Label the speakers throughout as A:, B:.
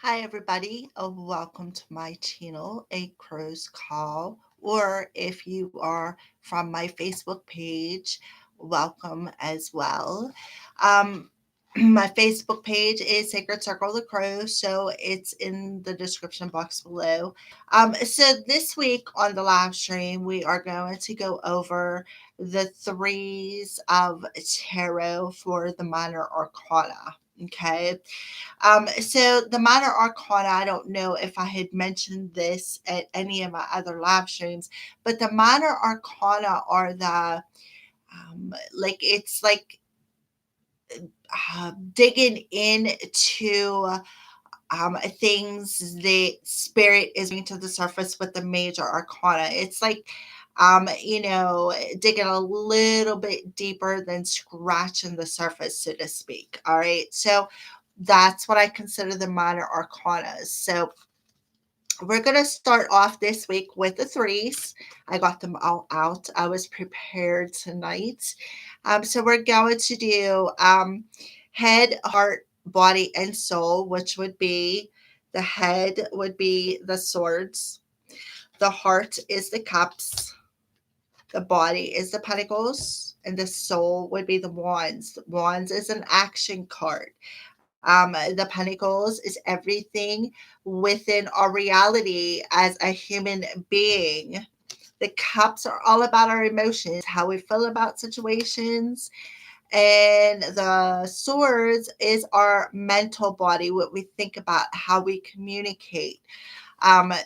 A: Hi, everybody. Welcome to my channel, A Crow's Call. Or if you are from my Facebook page, welcome as well. Um, my Facebook page is Sacred Circle of the Crow, so it's in the description box below. So this week on the live stream, we are going to go over the threes of tarot for the minor arcana. Okay. So the minor arcana, I don't know if I had mentioned this at any of my other live streams, but the minor arcana are it's like digging into things that spirit is bringing to the surface with the major arcana. It's like digging a little bit deeper than scratching the surface, so to speak. All right. So that's what I consider the minor arcanas. So we're going to start off this week with the threes. I got them all out. I was prepared tonight. So we're going to do head, heart, body, and soul, which would be the head would be the swords, the heart is the cups, the body is the pentacles, and the soul would be the wands. Wands is an action card. The Pentacles is everything within our reality as a human being. The cups are all about our emotions, how we feel about situations. And the swords is our mental body, what we think about, how we communicate.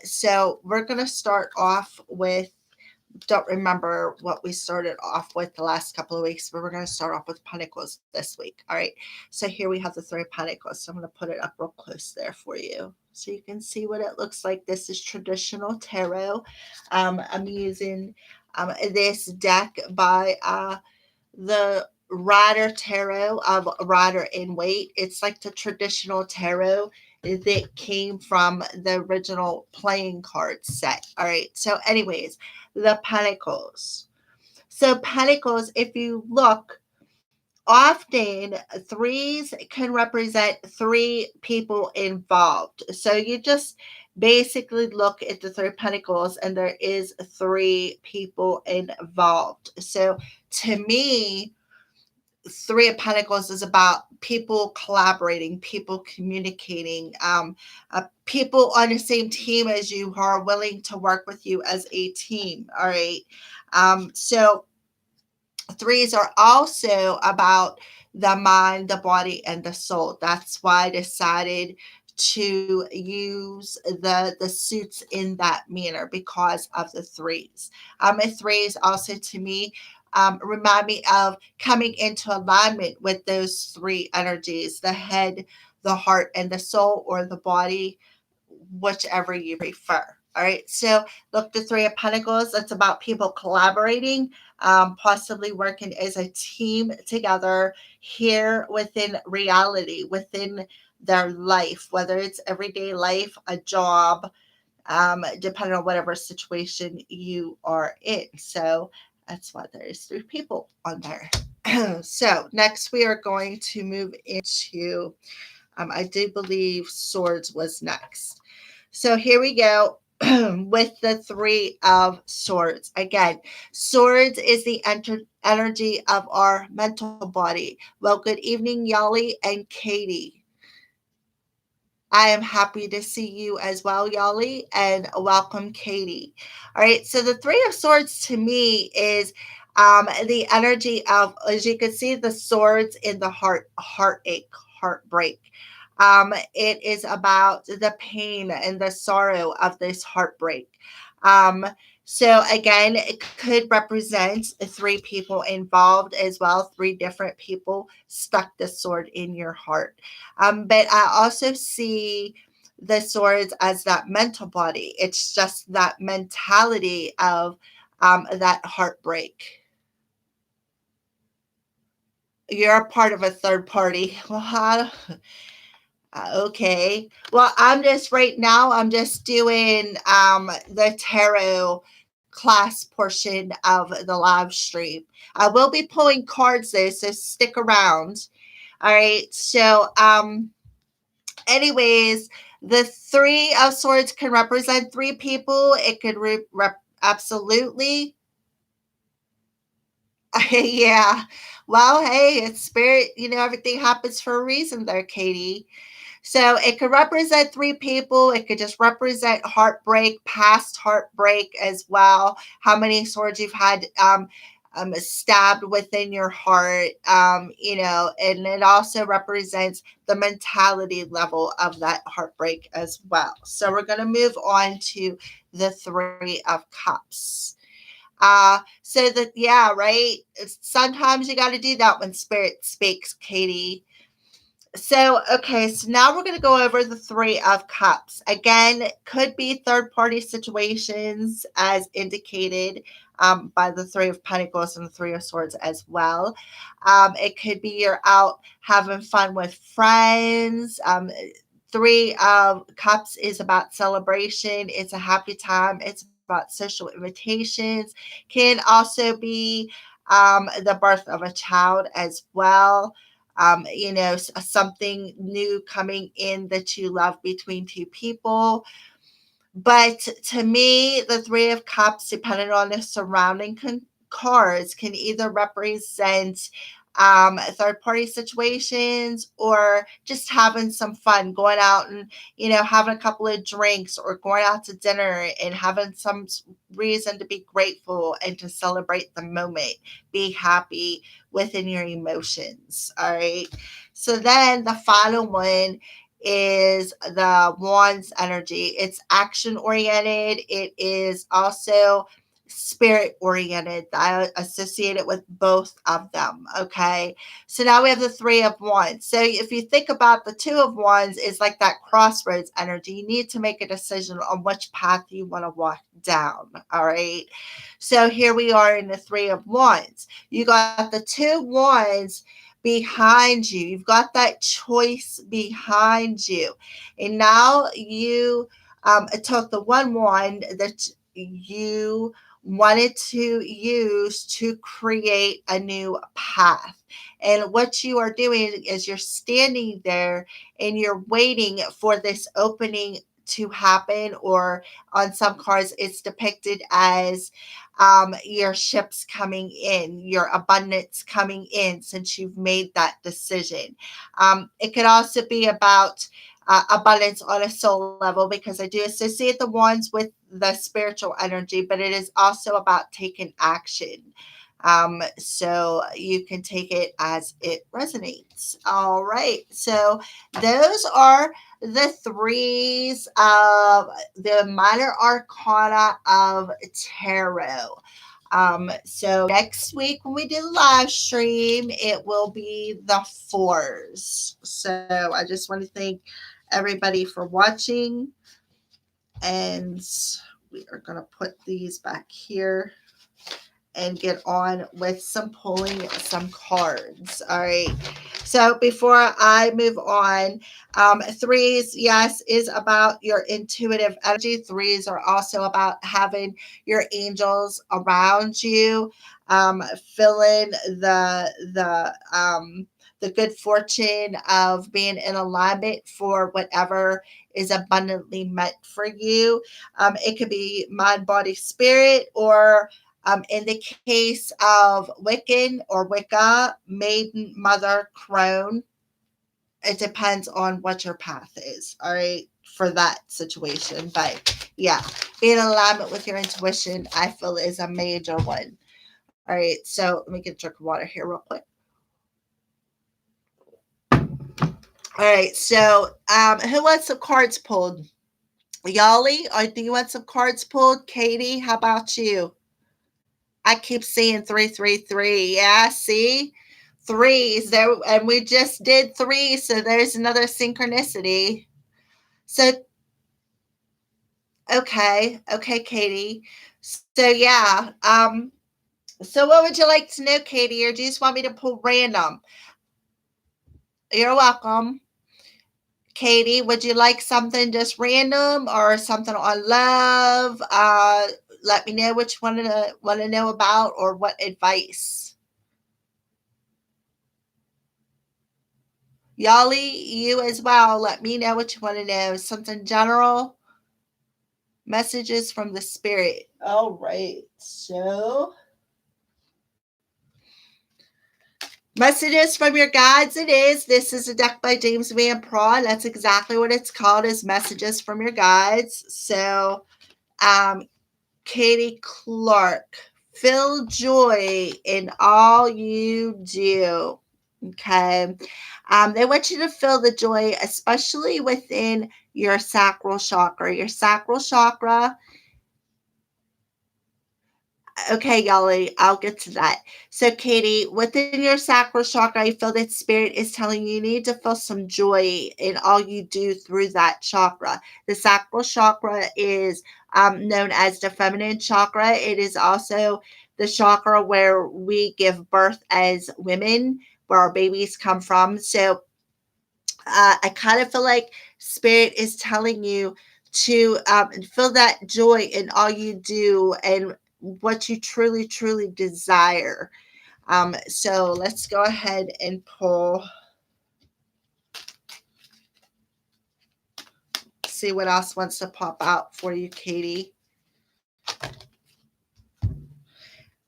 A: So we're going to start off with don't remember what we started off with the last couple of weeks, but we're going to start off with Pentacles this week. All right. So here we have the three of Pentacles. So I'm going to put it up real close there for you so you can see what it looks like. This is traditional tarot. I'm using this deck by the Rider Tarot of Rider in Waite. It's like the traditional tarot that came from the original playing card set. All right. So, anyways, the Pentacles. So, Pentacles, if you look, often threes can represent three people involved. So, you just basically look at the three pentacles and there is three people involved. So, to me, Three of Pentacles is about people collaborating, people communicating, people on the same team as you who are willing to work with you as a team. All right. So threes are also about the mind, the body, and the soul. That's why I decided to use the suits in that manner because of the threes. And threes also to me remind me of coming into alignment with those three energies: the head, the heart, and the soul, or the body, whichever you prefer. All right. So look, the Three of Pentacles, it's about people collaborating, possibly working as a team together here within reality, within their life, whether it's everyday life, a job, depending on whatever situation you are in. So that's why there is three people on there. So next we are going to move into, I do believe swords was next. So here we go with the three of swords. Again, swords is the energy of our mental body. Well, good evening, Yali and Katie. I am happy to see you as well, Yali, and welcome, Katie. All right, so the Three of Swords to me is the energy of, as you can see, the swords in the heartache, heartbreak. It is about the pain and the sorrow of this heartbreak. Um, so again, it could represent three people involved as well, three different people stuck the sword in your heart. But I also see the swords as that mental body. It's just that mentality of that heartbreak. You're a part of a third party. Well, okay. Well, I'm just right now, I'm just doing the tarot class portion of the live stream. I will be pulling cards though, so stick around. All right. So anyways, The Three of Swords can represent three people. It could absolutely. Yeah. Well, hey, it's spirit. Everything happens for a reason there, Katie. So it could represent three people. It could just represent heartbreak, past heartbreak as well. How many swords you've had stabbed within your heart, and it also represents the mentality level of that heartbreak as well. So we're going to move on to the Three of Cups. So that, yeah, right. Sometimes you got to do that when spirit speaks, Katie. So, okay, so now we're going to go over the Three of Cups. Again, could be third party situations as indicated by the Three of Pentacles and the Three of Swords as well. It could be you're out having fun with friends. Three of Cups is about celebration, it's a happy time, it's about social invitations. Can also be the birth of a child as well. Something new coming in that you love between two people. But to me, the Three of Cups, depending on the surrounding cards, can either represent third party situations or just having some fun, going out and, having a couple of drinks or going out to dinner and having some reason to be grateful and to celebrate the moment, be happy within your emotions. All right. So then the final one is the Wands energy. It's action oriented. It is also spirit oriented. I associate it with both of them. Okay. So now we have the Three of Wands. So if you think about the Two of Wands, is like that crossroads energy. You need to make a decision on which path you want to walk down. All right. So here we are in the Three of Wands. You got the Two Wands behind you. You've got that choice behind you. And now you took the one wand that you wanted to use to create a new path. And what you are doing is you're standing there and you're waiting for this opening to happen, or on some cards it's depicted as your ships coming in, your abundance coming in since you've made that decision. It could also be about abundance on a soul level, because I do associate the wands with the spiritual energy, but it is also about taking action. So you can take it as it resonates. All right. So those are the threes of the minor arcana of tarot. So next week when we do the live stream, it will be the fours. So I just want to thank everybody for watching, and we are going to put these back here and get on with some pulling some cards. All right. So before I move on, threes, yes, is about your intuitive energy. Threes are also about having your angels around you, feeling the good fortune of being in alignment for whatever is abundantly meant for you. It could be mind, body, spirit, or in the case of Wiccan or Wicca, maiden, mother, crone, it depends on what your path is, all right, for that situation. But yeah, being in alignment with your intuition, I feel, is a major one. All right, so let me get a drink of water here real quick. All right, so who wants some cards pulled? Yali, or do you want some cards pulled? Katie, how about you? I keep seeing 333. Yeah, see? Threes there, and we just did three, so there's another synchronicity. So okay, Katie. So yeah, so what would you like to know, Katie, or do you just want me to pull random? You're welcome. Katie, would you like something just random or something on love? Let me know what you want to know about, or what advice. Yali, you as well. Let me know what you want to know. Something general, messages from the spirit. All right. So, messages from your guides it is. This is a deck by James Van Praagh. That's exactly what it's called, is messages from your guides. So, Katie Clark, feel joy in all you do. Okay. They want you to feel the joy, especially within your sacral chakra. Your sacral chakra. Okay, Yali, I'll get to that. So, Katie, within your sacral chakra, I feel that spirit is telling you need to feel some joy in all you do through that chakra. The sacral chakra is known as the feminine chakra. It is also the chakra where we give birth as women, where our babies come from. So, I kind of feel like spirit is telling you to feel that joy in all you do and what you truly, truly desire. So let's go ahead and pull, see what else wants to pop out for you, Katie.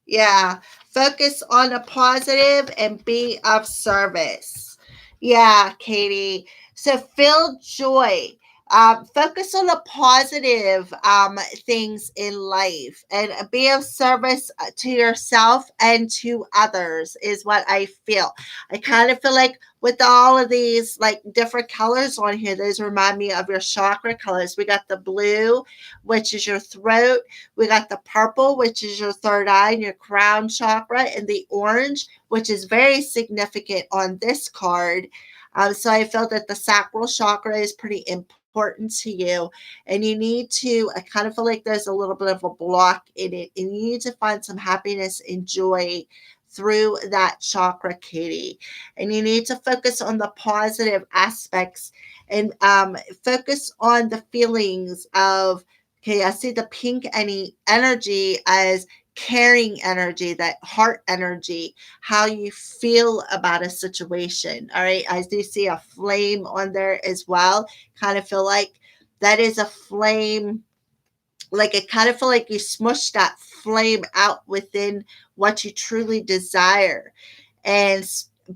A: Yeah, focus on the positive and be of service. Yeah, Katie. So feel joy. Focus on the positive things in life and be of service to yourself and to others, is what I feel. I kind of feel like with all of these like different colors on here, those remind me of your chakra colors. We got the blue, which is your throat. We got the purple, which is your third eye and your crown chakra, and the orange, which is very significant on this card. So I feel that the sacral chakra is pretty important to you, and you need to, I kind of feel like there's a little bit of a block in it, and you need to find some happiness and joy through that chakra, Katie. And you need to focus on the positive aspects and focus on the feelings of, okay, I see the pink energy as caring energy, that heart energy, how you feel about a situation. All right. I do see a flame on there as well. Kind of feel like that is a flame. Like I kind of feel like you smush that flame out within what you truly desire. And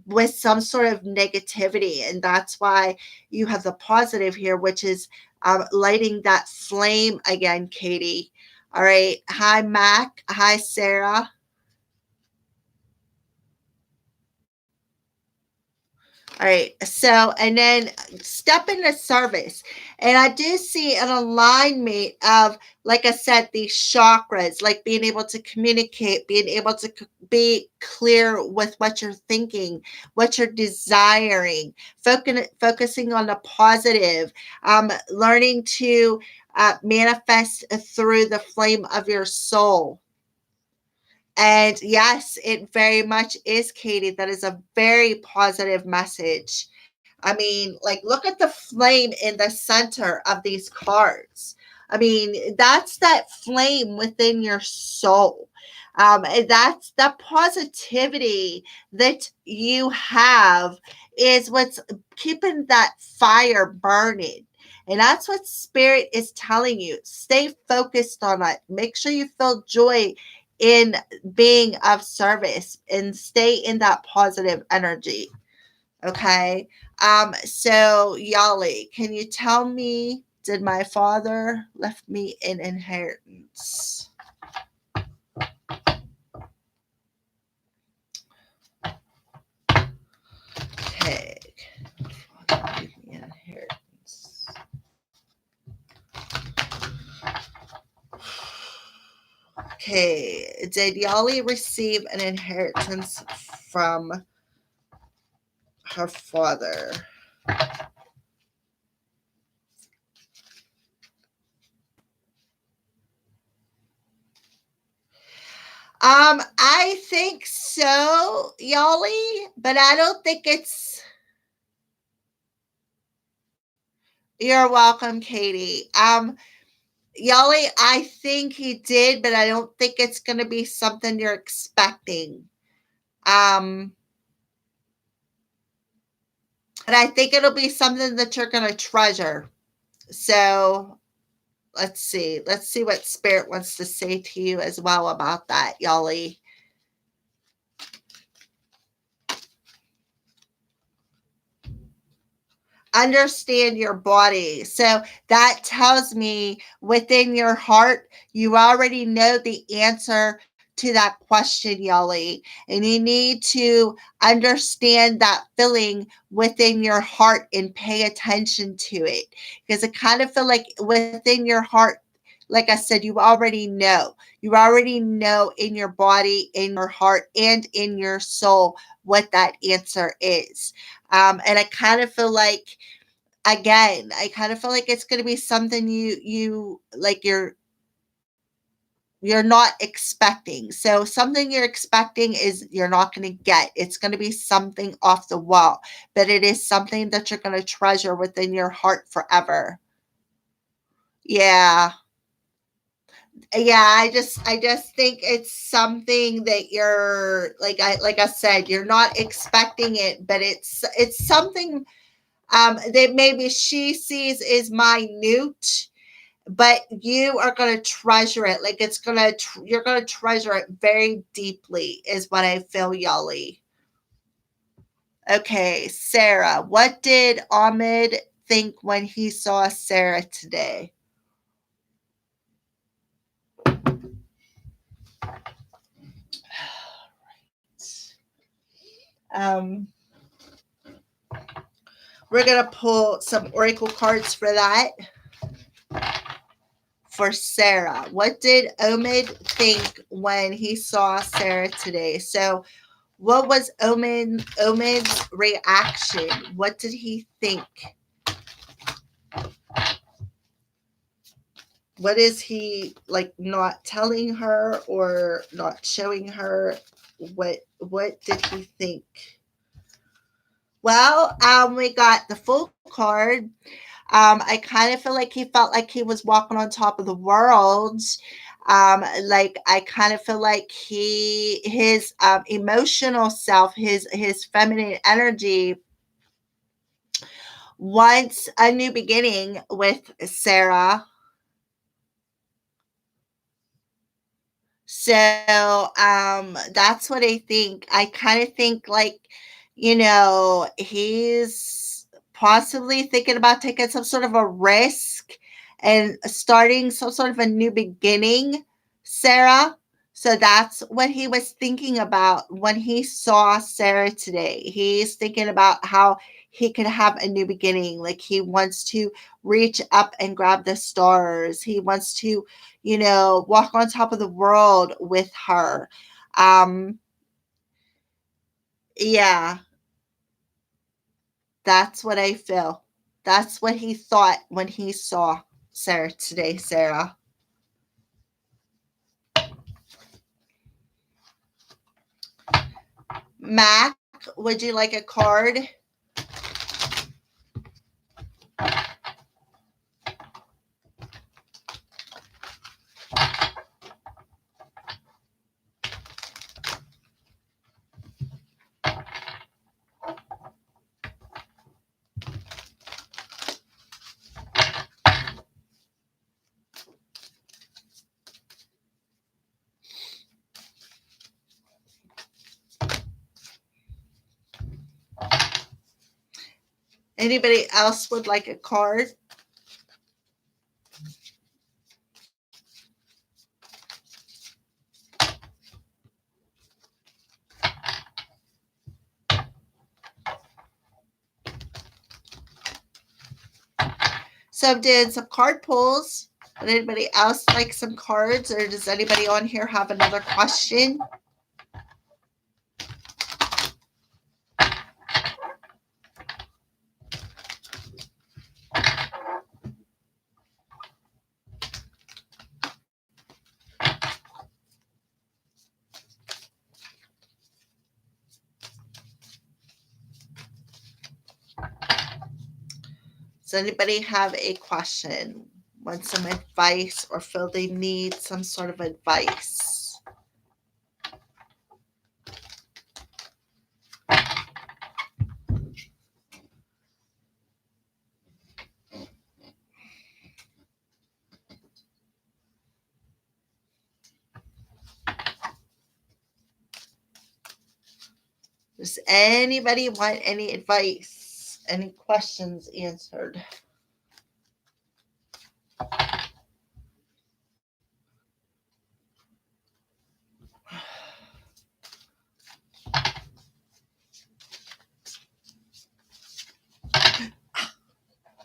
A: with some sort of negativity. And that's why you have the positive here, which is lighting that flame again, Katie. All right. Hi, Mac. Hi, Sarah. All right. So, and then step into service. And I do see an alignment of, like I said, these chakras, like being able to communicate, being able to be clear with what you're thinking, what you're desiring, focusing on the positive, learning to manifest through the flame of your soul. And yes, it very much is, Katie. That is a very positive message. I mean, like, look at the flame in the center of these cards. I mean, that's that flame within your soul. And that's the positivity that you have is what's keeping that fire burning. And that's what spirit is telling you. Stay focused on it. Make sure you feel joy in being of service and stay in that positive energy. Okay. So Yali, can you tell me, did my father left me an inheritance? Okay. Father, give me an inheritance. Okay. Did Yali receive an inheritance from her father? I think so, Yali, but I don't think it's. You're welcome, Katie. Yali, I think he did, but I don't think it's going to be something you're expecting. Um, And I think it'll be something that you're going to treasure. So let's see. Let's see what Spirit wants to say to you as well about that, Yali. Understand your body. So that tells me within your heart, you already know the answer to that question, Yali. And you need to understand that feeling within your heart and pay attention to it. Because I kind of feel like within your heart, like I said, you already know. You already know in your body, in your heart, and in your soul what that answer is. And I kind of feel like, again, I kind of feel like it's going to be something you like you're not expecting. So something you're expecting is you're not going to get. It's going to be something off the wall, but it is something that you're going to treasure within your heart forever. Yeah. Yeah, I just think it's something that you're like I said, you're not expecting it, but it's something that maybe she sees is minute, but you are going to treasure it. Like you're going to treasure it very deeply is what I feel, Yali. Okay, Sarah, what did Ahmed think when he saw Sarah today? um we're going to pull some oracle cards for that. For Sarah, what did Omid think when he saw Sarah today? So what was Omid's reaction? What did he think? What is he like, not telling her or not showing her? What did he think? Well, we got the full card. I kind of feel like he felt like he was walking on top of the world. Like I kind of feel like his emotional self, his feminine energy wants a new beginning with Sarah. So that's what I think. I kind of think like, he's possibly thinking about taking some sort of a risk and starting some sort of a new beginning, Sarah. So that's what he was thinking about when he saw Sarah today. He's thinking about how he could have a new beginning. Like he wants to reach up and grab the stars. He wants to, walk on top of the world with her. Um, yeah, that's what I feel. That's what he thought when he saw Sarah today, Sarah. Mac, would you like a card? Anybody else would like a card? So I did some card pulls. Would anybody else like some cards, or does anybody on here have another question? Does anybody have a question? Want some advice or feel they need some sort of advice? Does anybody want any advice? Any questions answered?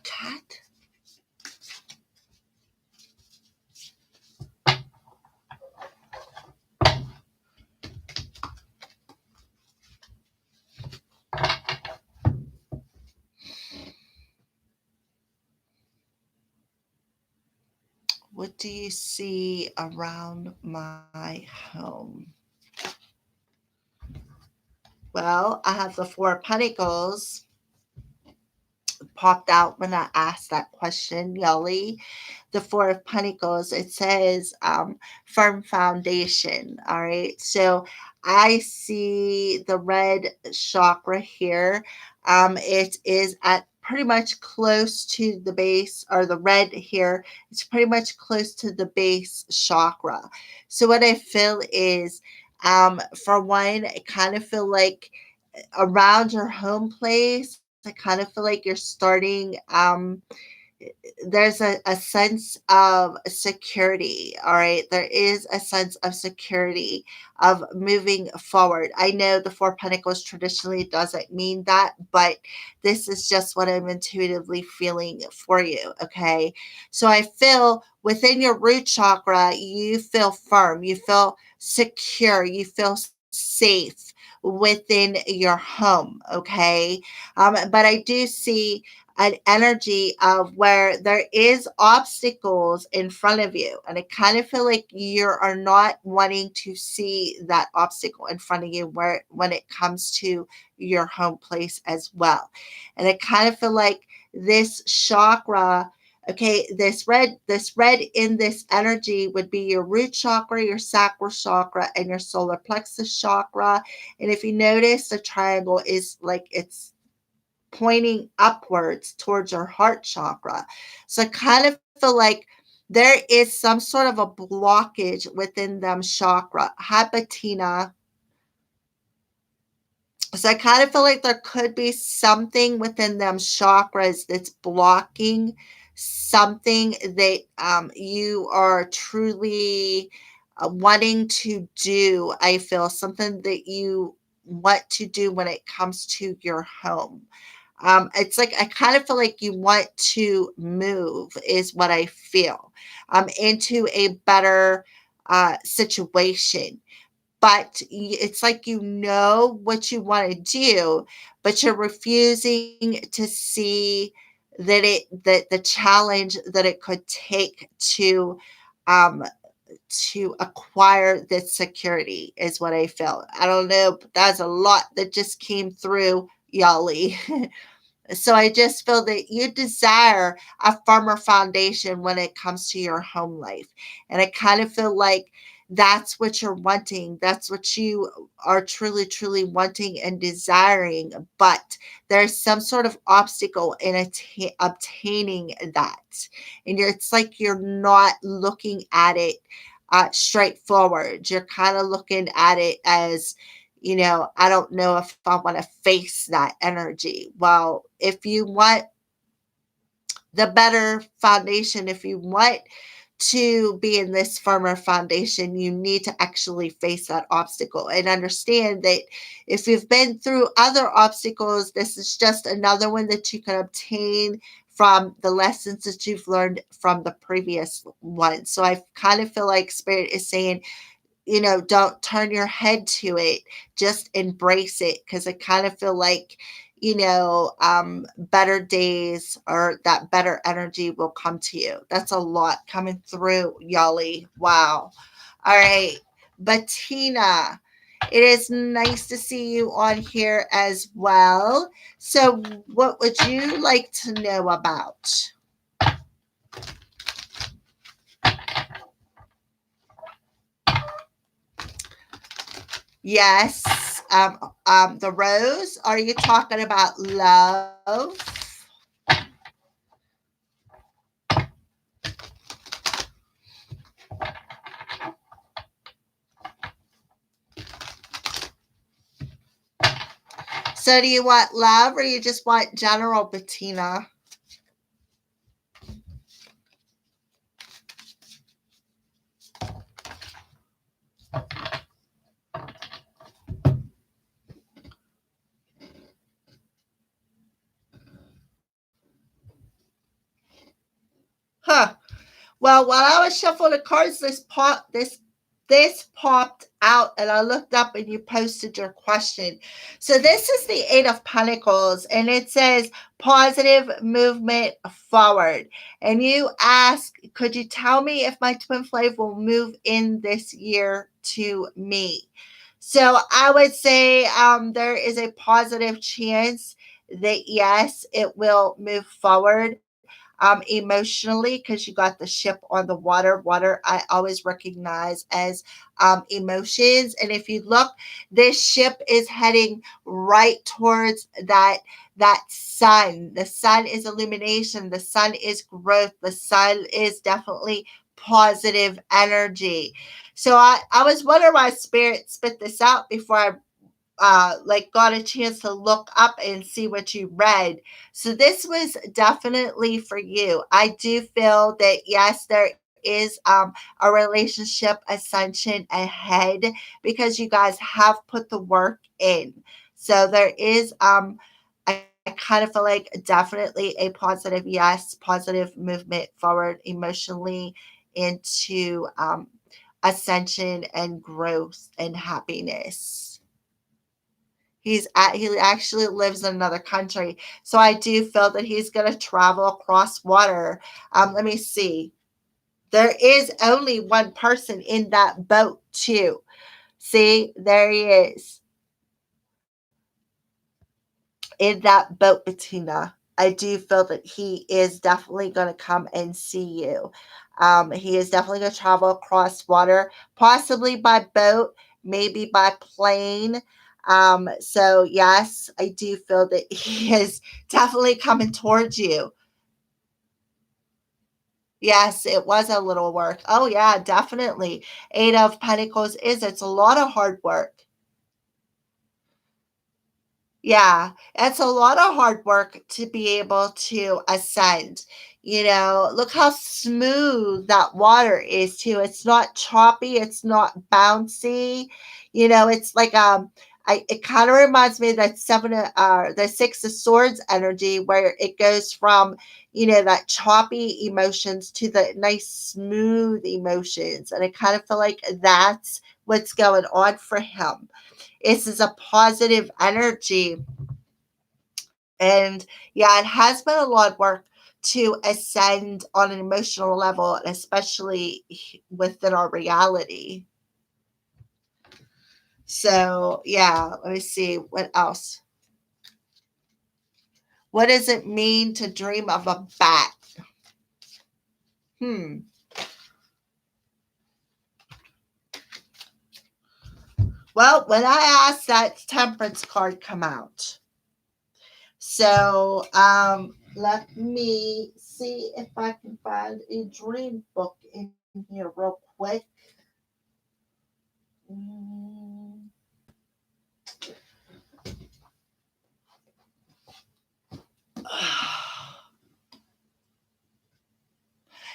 A: Cat? What do you see around my home? Well, I have the Four of Pentacles popped out when I asked that question, Yali. The Four of Pentacles, it says firm foundation. All right. So I see the red chakra here. It is at pretty much close to the base, or the red here. It's pretty much close to the base chakra. So what I feel is, for one, I kind of feel like around your home place, I kind of feel like you're starting there's a sense of security. All right, there is a sense of security of moving forward. I know the Four Pentacles traditionally doesn't mean that, but this is just what I'm intuitively feeling for you. Okay, so I feel within your root chakra, you feel firm, you feel secure, you feel safe within your home. Okay, but I do see an energy of where there is obstacles in front of you, and I kind of feel like you are not wanting to see that obstacle in front of you where when it comes to your home place as well. And I kind of feel like this chakra, okay, this red in this energy would be your root chakra, your sacral chakra, and your solar plexus chakra. And if you notice, the triangle is like it's pointing upwards towards your heart chakra. So I kind of feel like there is some sort of a blockage within them chakra. Hi, Bettina. So I kind of feel like there could be something within them chakras that's blocking something that you are truly wanting to do. I feel something that you want to do when it comes to your home. It's like I kind of feel like you want to move, is what I feel, into a better situation. But it's like you know what you want to do, but you're refusing to see that the challenge that it could take um, to acquire this security is what I feel. I don't know, but that's a lot that just came through, Yali. So I just feel that you desire a firmer foundation when it comes to your home life. And I kind of feel like that's what you're wanting. That's what you are truly, truly wanting and desiring. But there's some sort of obstacle in obtaining that. And it's like you're not looking at it straightforward. You're kind of looking at it as, I don't know if I want to face that energy. Well, if you want the better foundation, if you want to be in this firmer foundation, you need to actually face that obstacle and understand that if you've been through other obstacles, this is just another one that you can obtain from the lessons that you've learned from the previous one. So I kind of feel like Spirit is saying, don't turn your head to it. Just embrace it, because I kind of feel like, better days or that better energy will come to you. That's a lot coming through, Yali. Wow. All right. Bettina, it is nice to see you on here as well. So, what would you like to know about? Yes. The rose. Are you talking about love? So do you want love or you just want general, Bettina? Huh. Well, while I was shuffling the cards, this popped out, and I looked up, and you posted your question. So this is the Eight of Pentacles, and it says positive movement forward. And you ask, could you tell me if my twin flame will move in this year to me? So I would say there is a positive chance that yes, it will move forward emotionally, because you got the ship on the water. Water, I always recognize as emotions. And if you look, this ship is heading right towards that sun. The sun is illumination. The sun is growth. The sun is definitely positive energy. So I was wondering why spirit spit this out before I like got a chance to look up and see what you read. So this was definitely for you. I do feel that yes, there is a relationship ascension ahead, because you guys have put the work in. So there is I kind of feel like definitely a positive yes, positive movement forward emotionally into ascension and growth and happiness. He actually lives in another country. So I do feel that he's going to travel across water. Let me see. There is only one person in that boat, too. See, there he is in that boat, Bettina. I do feel that he is definitely going to come and see you. He is definitely going to travel across water, possibly by boat, maybe by plane. So yes, I do feel that he is definitely coming towards you. Yes, it was a little work. Oh yeah, definitely. Eight of Pentacles it's a lot of hard work. Yeah, it's a lot of hard work to be able to ascend. You know, look how smooth that water is too. It's not choppy, it's not bouncy. You know, it's like it kind of reminds me of that the Six of Swords energy, where it goes from, you know, that choppy emotions to the nice smooth emotions. And I kind of feel like that's what's going on for him. This is a positive energy. And yeah, it has been a lot of work to ascend on an emotional level, and especially within our reality. So yeah, let me see what else. What does it mean to dream of a bat? Hmm. Well, when I asked that temperance card come out. So let me see if I can find a dream book in here real quick. Mm.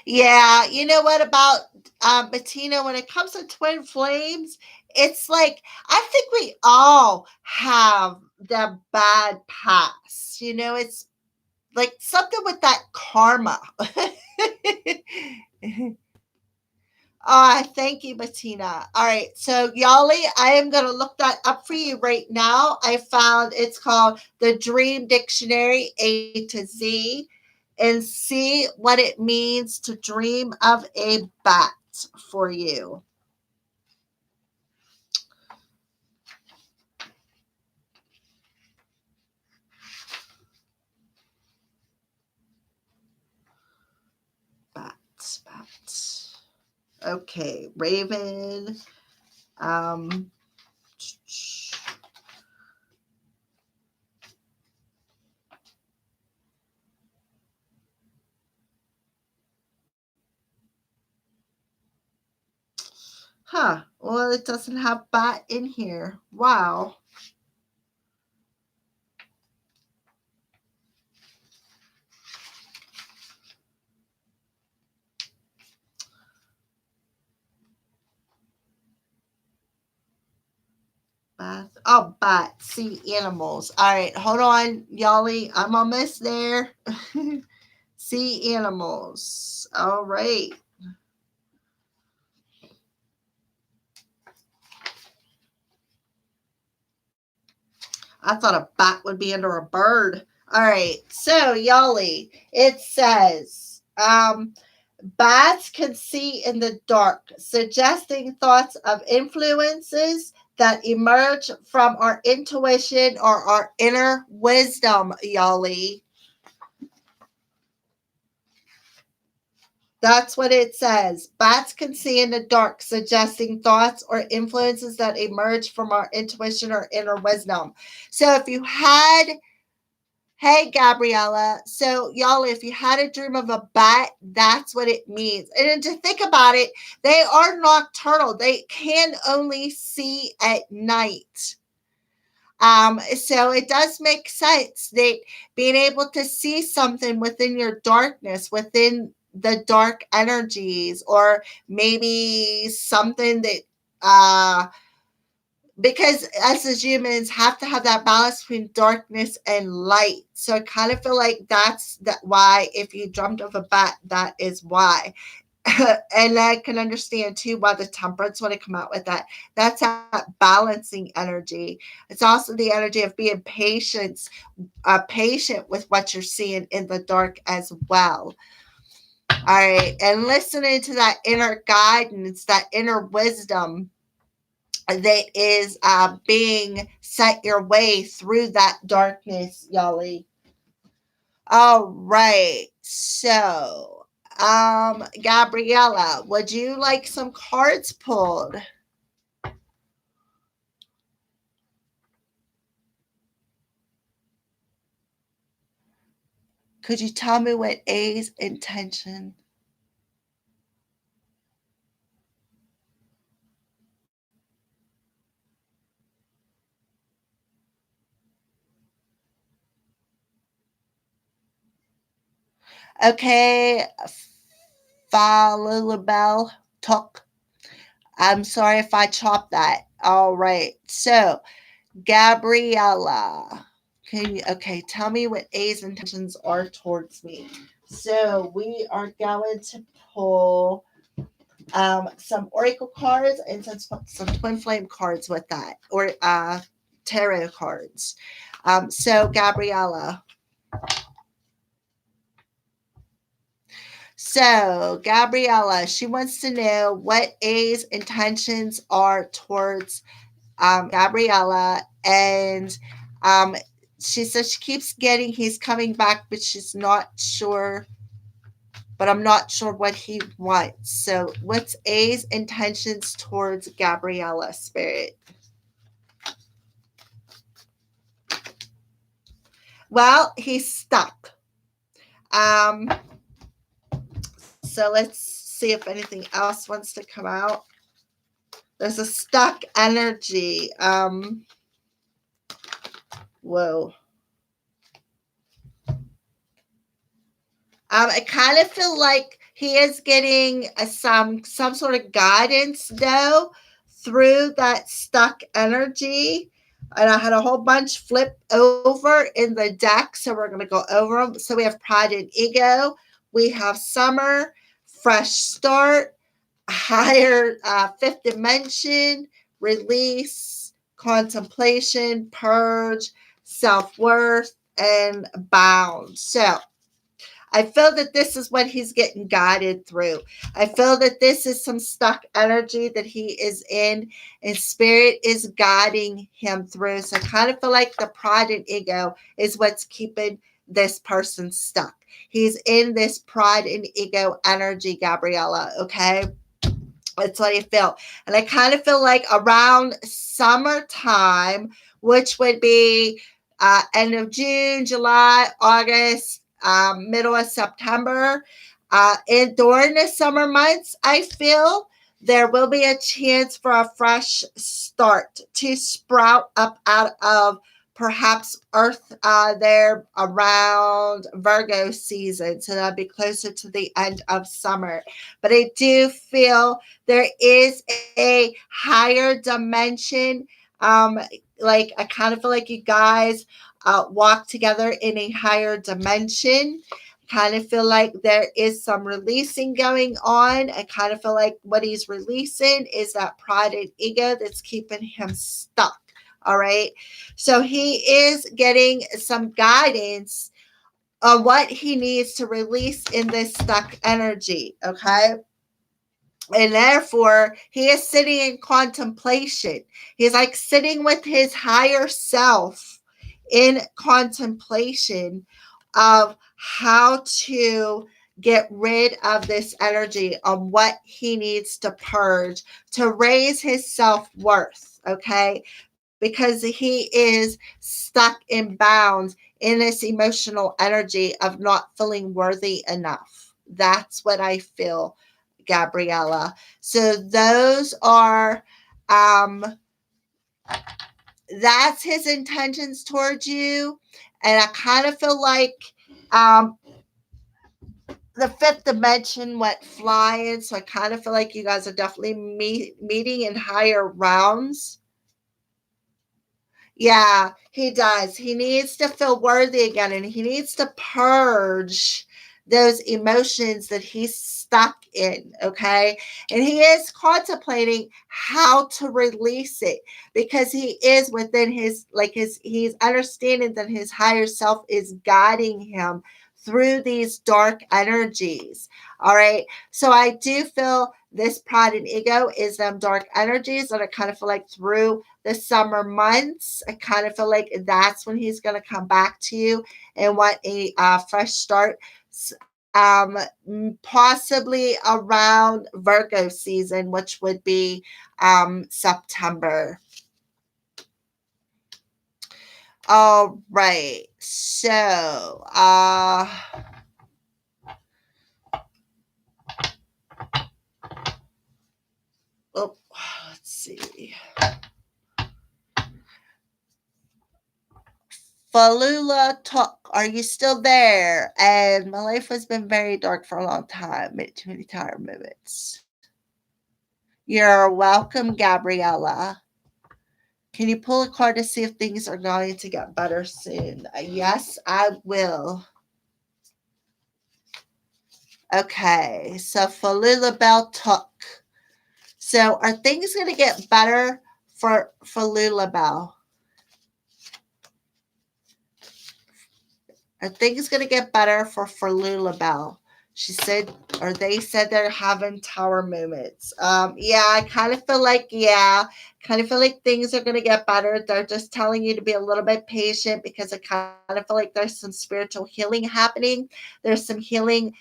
A: Yeah, you know what about Bettina? When it comes to twin flames, it's like I think we all have the bad past. You know, it's like something with that karma. Thank you, Bettina. All right, so Yali, I am going to look that up for you right now. I found it's called the Dream Dictionary A to Z, and see what it means to dream of a bat for you. Bat, bat. Okay, Raven. Um, Well, it doesn't have bat in here. Wow. Bath. Oh, bats. Sea animals. All right, hold on, Yali. I'm almost there. Sea animals. All right. I thought a bat would be under a bird. All right. So, Yali, it says, bats can see in the dark, suggesting thoughts of influences that emerge from our intuition or our inner wisdom, Yali. That's what it says. Bats can see in the dark, suggesting thoughts or influences that emerge from our intuition or inner wisdom. So if you had, hey, Gabriella, so y'all, if you had a dream of a bat, that's what it means. And then to think about it, they are nocturnal, they can only see at night. So it does make sense that being able to see something within your darkness, within the dark energies, or maybe something that because us as humans have to have that balance between darkness and light. So I kind of feel like that's that why if you dreamt of a bat, that is why. And I can understand too why the temperance want to come out with that. That's that balancing energy. It's also the energy of being patient with what you're seeing in the dark as well. All right, and listening to that inner guidance, that inner wisdom that is being set your way through that darkness, Yali. All right, so Gabriella, would you like some cards pulled? Could you tell me what A's intention? Okay, Falulabel Tuck. I'm sorry if I chopped that. All right, so Gabriella. Okay, tell me what A's intentions are towards me. So we are going to pull some Oracle cards and some Twin Flame cards with that, or tarot cards. So Gabriella. So Gabriella, she wants to know what A's intentions are towards Gabriella, and um, she says she keeps getting he's coming back, but she's not sure. But I'm not sure what he wants. So, what's A's intentions towards Gabriella, Spirit? Well, he's stuck. Um, so let's see if anything else wants to come out. There's a stuck energy. Whoa. I kind of feel like he is getting some sort of guidance though through that stuck energy. And I had a whole bunch flip over in the deck, so we're going to go over them. So we have Pride and Ego, we have Summer, Fresh Start, Higher Fifth Dimension, Release, Contemplation, Purge, Self Worth, and Bound. So I feel that this is what he's getting guided through. I feel that this is some stuck energy that he is in, and spirit is guiding him through. So I kind of feel like the pride and ego is what's keeping this person stuck. He's in this pride and ego energy, Gabriella. Okay. That's what I feel. And I kind of feel like around summertime, which would be end of June, July, August, middle of September. And during the summer months, I feel there will be a chance for a fresh start to sprout up out of perhaps Earth there around Virgo season. So that'll be closer to the end of summer. But I do feel there is a higher dimension Um, like I kind of feel like you guys walk together in a higher dimension. Kind of feel like there is some releasing going on. I kind of feel like what he's releasing is that pride and ego that's keeping him stuck. All right. So he is getting some guidance on what he needs to release in this stuck energy. Okay. And therefore, he is sitting in contemplation. He's like sitting with his higher self in contemplation of how to get rid of this energy, on what he needs to purge to raise his self worth. Okay. Because he is stuck in bounds in this emotional energy of not feeling worthy enough. That's what I feel, Gabriella. So those are um that's his intentions towards you. And I kind of feel like um the fifth dimension went flying. So I kind of feel like you guys are definitely meeting in higher realms. Yeah, he does. He needs to feel worthy again, and he needs to purge those emotions that he's stuck in. Okay. And he is contemplating how to release it, because he is within his, he's understanding that his higher self is guiding him through these dark energies. All right. So I do feel this pride and ego is them dark energies that I kind of feel like through the summer months, I kind of feel like that's when he's going to come back to you and want a fresh start. Um, Possibly around Virgo season, which would be September. All right. So, oh, let's see. Falula Talk, are you still there? And my life has been very dark for a long time. Made too many tire movements. You're welcome, Gabriella. Can you pull a card to see if things are going to get better soon? Yes, I will. Okay, so Falula Bell Talk. So are things going to get better for Falula Bell? Are things going to get better for Lulabelle? She said, or they said they're having tower moments. Yeah, I kind of feel like, things are going to get better. They're just telling you to be a little bit patient, because I kind of feel like there's some spiritual healing happening. There's some healing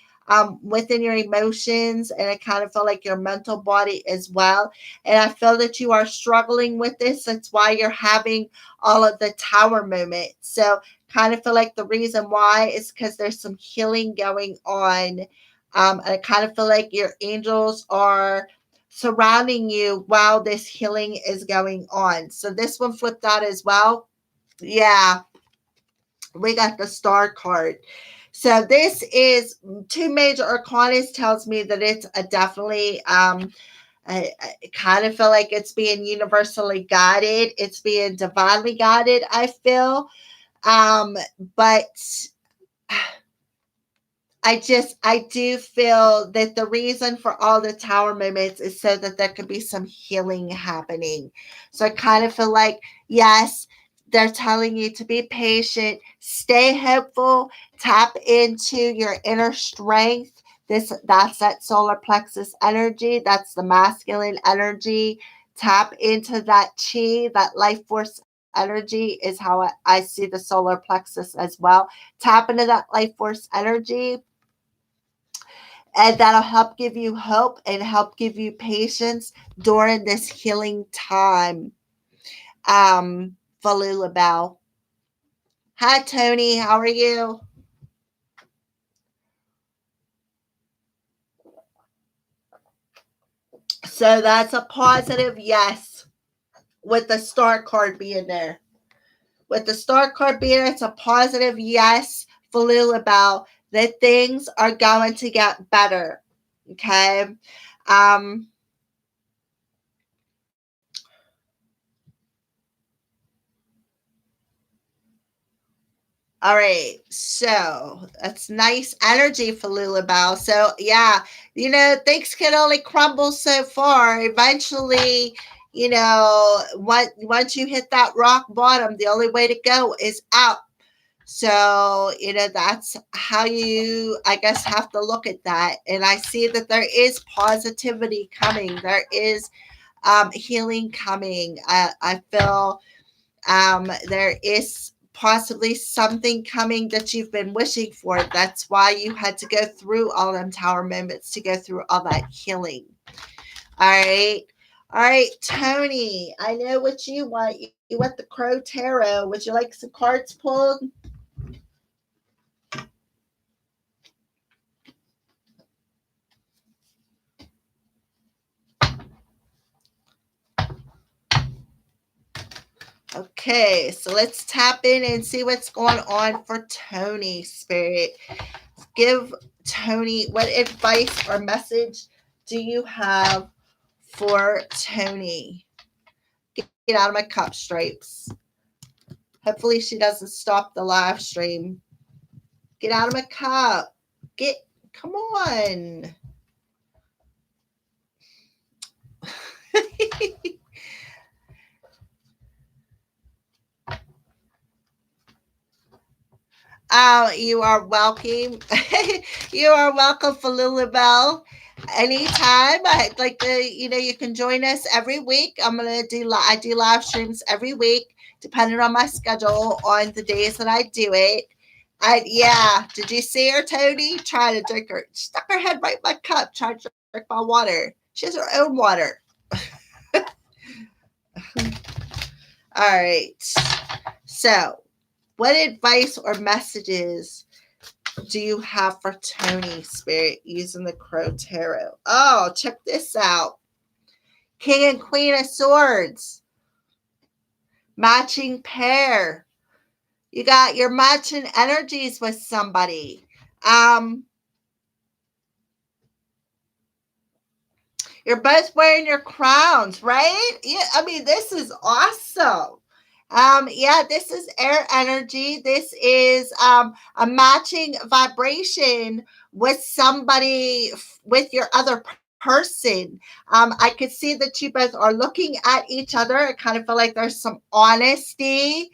A: within your emotions, and I kind of feel like your mental body as well. And I feel that you are struggling with this. That's why you're having all of the tower moments. So kind of feel like the reason why is because there's some healing going on. And I kind of feel like your angels are surrounding you while this healing is going on. So this one flipped out as well. Yeah, we got the star card. So this is two major arcanas, tells me that it's a definitely I kind of feel like it's being universally guided. It's being divinely guided, I feel. But I do feel that the reason for all the tower moments is so that there could be some healing happening. So I kind of feel like, yes, they're telling you to be patient, stay hopeful, tap into your inner strength. That's that solar plexus energy. That's the masculine energy. Tap into that chi, that life force energy is how I see the solar plexus as well. Tap into that life force energy, and that'll help give you hope and help give you patience during this healing time. Falula Bell. Hi, Tony. How are you? So that's a positive yes, with the star card being there. With the star card being there, it's a positive yes, Falula Bell, that things are going to get better. Okay. Um, All right, so that's nice energy for Lulabelle. So yeah, things can only crumble so far. Eventually, once you hit that rock bottom, the only way to go is out. So, that's how you, I guess, have to look at that. And I see that there is positivity coming. There is healing coming. I feel there is possibly something coming that you've been wishing for. That's why you had to go through all them tower moments, to go through all that healing. All right. All right, Tony, I know what you want. You want the Crow Tarot. Would you like some cards pulled? Okay, so let's tap in and see what's going on for Tony, Spirit. Give Tony, what advice or message do you have for Tony? Get out of my cup, Stripes. Hopefully she doesn't stop the live stream. Get out of my cup. Come on. You are welcome. You are welcome for Lulabelle. Anytime. I'd like to, you can join us every week. I do live streams every week, depending on my schedule on the days that I do it. Yeah, did you see her, Tony? Trying to drink her, stuck her head right in my cup, trying to drink my water. She has her own water. All right. So, what advice or messages do you have for Tony, Spirit, using the Crow Tarot? Oh, check this out. King and Queen of Swords. Matching pair. You got your matching energies with somebody. You're both wearing your crowns, right? Yeah, I mean, this is awesome. Yeah, this is air energy. This is a matching vibration with somebody, with your other person. I could see that you both are looking at each other. I kind of feel like there's some honesty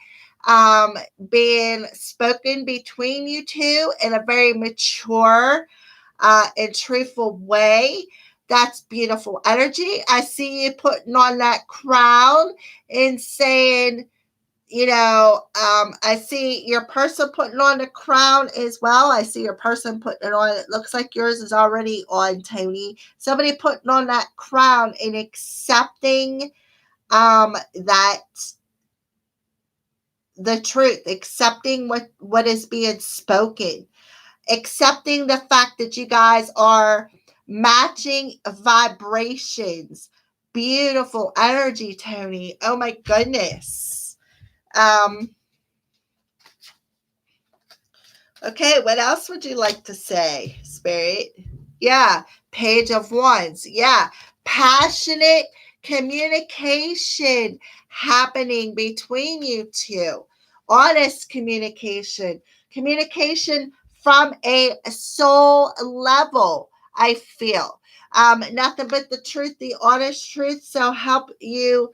A: being spoken between you two in a very mature and truthful way. That's beautiful energy. I see you putting on that crown and saying, I see your person putting on the crown as well. I see your person putting it on. It looks like yours is already on, Tony. Somebody putting on that crown and accepting that the truth, accepting what is being spoken, accepting the fact that you guys are matching vibrations. Beautiful energy, Tony. Oh my goodness. Okay, what else would you like to say, Spirit? Yeah, Page of Wands. Yeah, passionate communication happening between you two. Honest communication. Communication from a soul level, I feel. Nothing but the truth, the honest truth. So help you,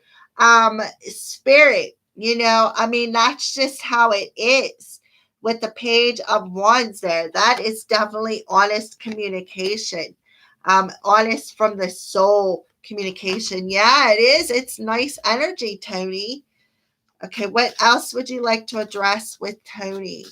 A: Spirit. That's just how it is with the Page of Wands there. That is definitely honest communication. Honest from the soul communication. Yeah, it is. It's nice energy, Tony. Okay, what else would you like to address with Tony?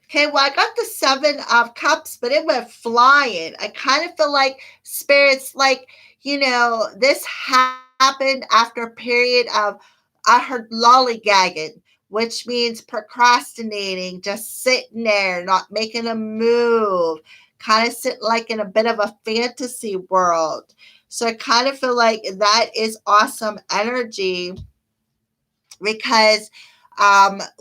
A: Okay, well, I got the Seven of Cups, but it went flying. I kind of feel like Spirit's like, this happened after a period of, I heard lollygagging, which means procrastinating, just sitting there, not making a move, kind of sitting like in a bit of a fantasy world. So I kind of feel like that is awesome energy because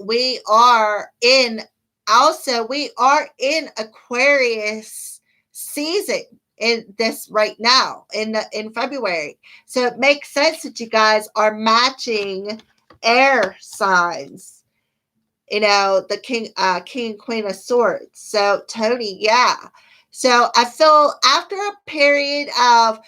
A: we are in Also, we are in Aquarius season in this right now in February. So it makes sense that you guys are matching air signs. You know, the king and queen of swords. So Tony, yeah. So I feel after a period of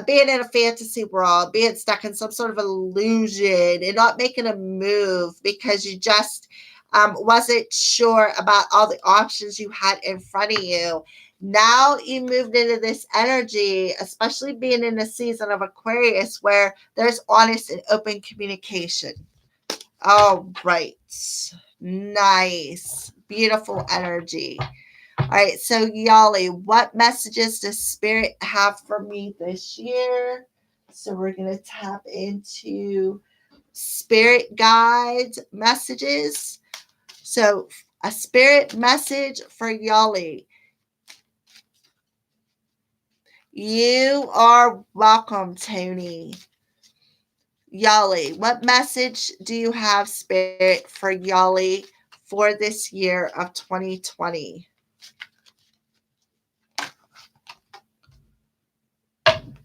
A: being in a fantasy world, being stuck in some sort of illusion and not making a move because you just wasn't sure about all the options you had in front of you. Now you moved into this energy, especially being in the season of Aquarius where there's honest and open communication. All right. Nice. Beautiful energy. All right. So, Yali, what messages does Spirit have for me this year? So, we're going to tap into Spirit Guide messages. So, a Spirit message for Yali. You are welcome, Tony. Yali, what message do you have, Spirit, for Yali for this year of 2020?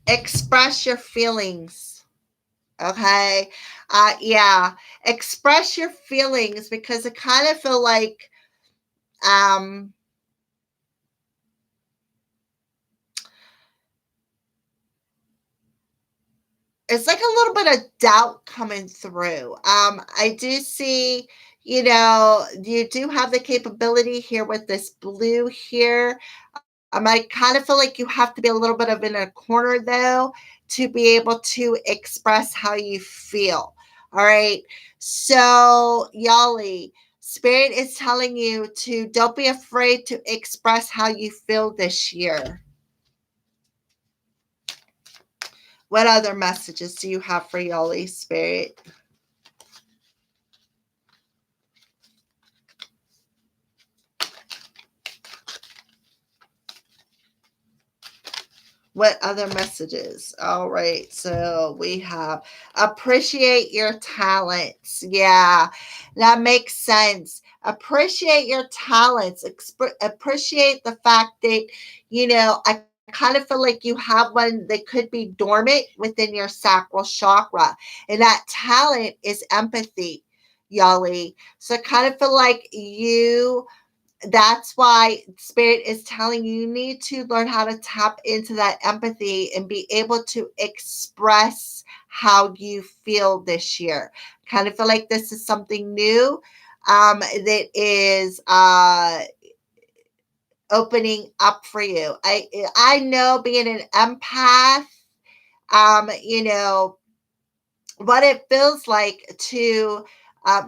A: Express your feelings. Okay. Yeah. Express your feelings because I kind of feel like um it's like a little bit of doubt coming through. I do see, you know, you do have the capability here with this blue here. I kind of feel like you have to be a little bit of in a corner though to be able to express how you feel. All right. So, Yali, Spirit is telling you to don't be afraid to express how you feel this year. What other messages do you have for Yali, Spirit? What other messages? All right. So we have appreciate your talents. Yeah, that makes sense. Appreciate your talents. Appreciate the fact that, you know, I kind of feel like you have one that could be dormant within your sacral chakra. And that talent is empathy, Yali. So I kind of feel like that's why Spirit is telling you, you need to learn how to tap into that empathy and be able to express how you feel this year. Kind of feel like this is something new that is opening up for you. I know being an empath, you know, what it feels like to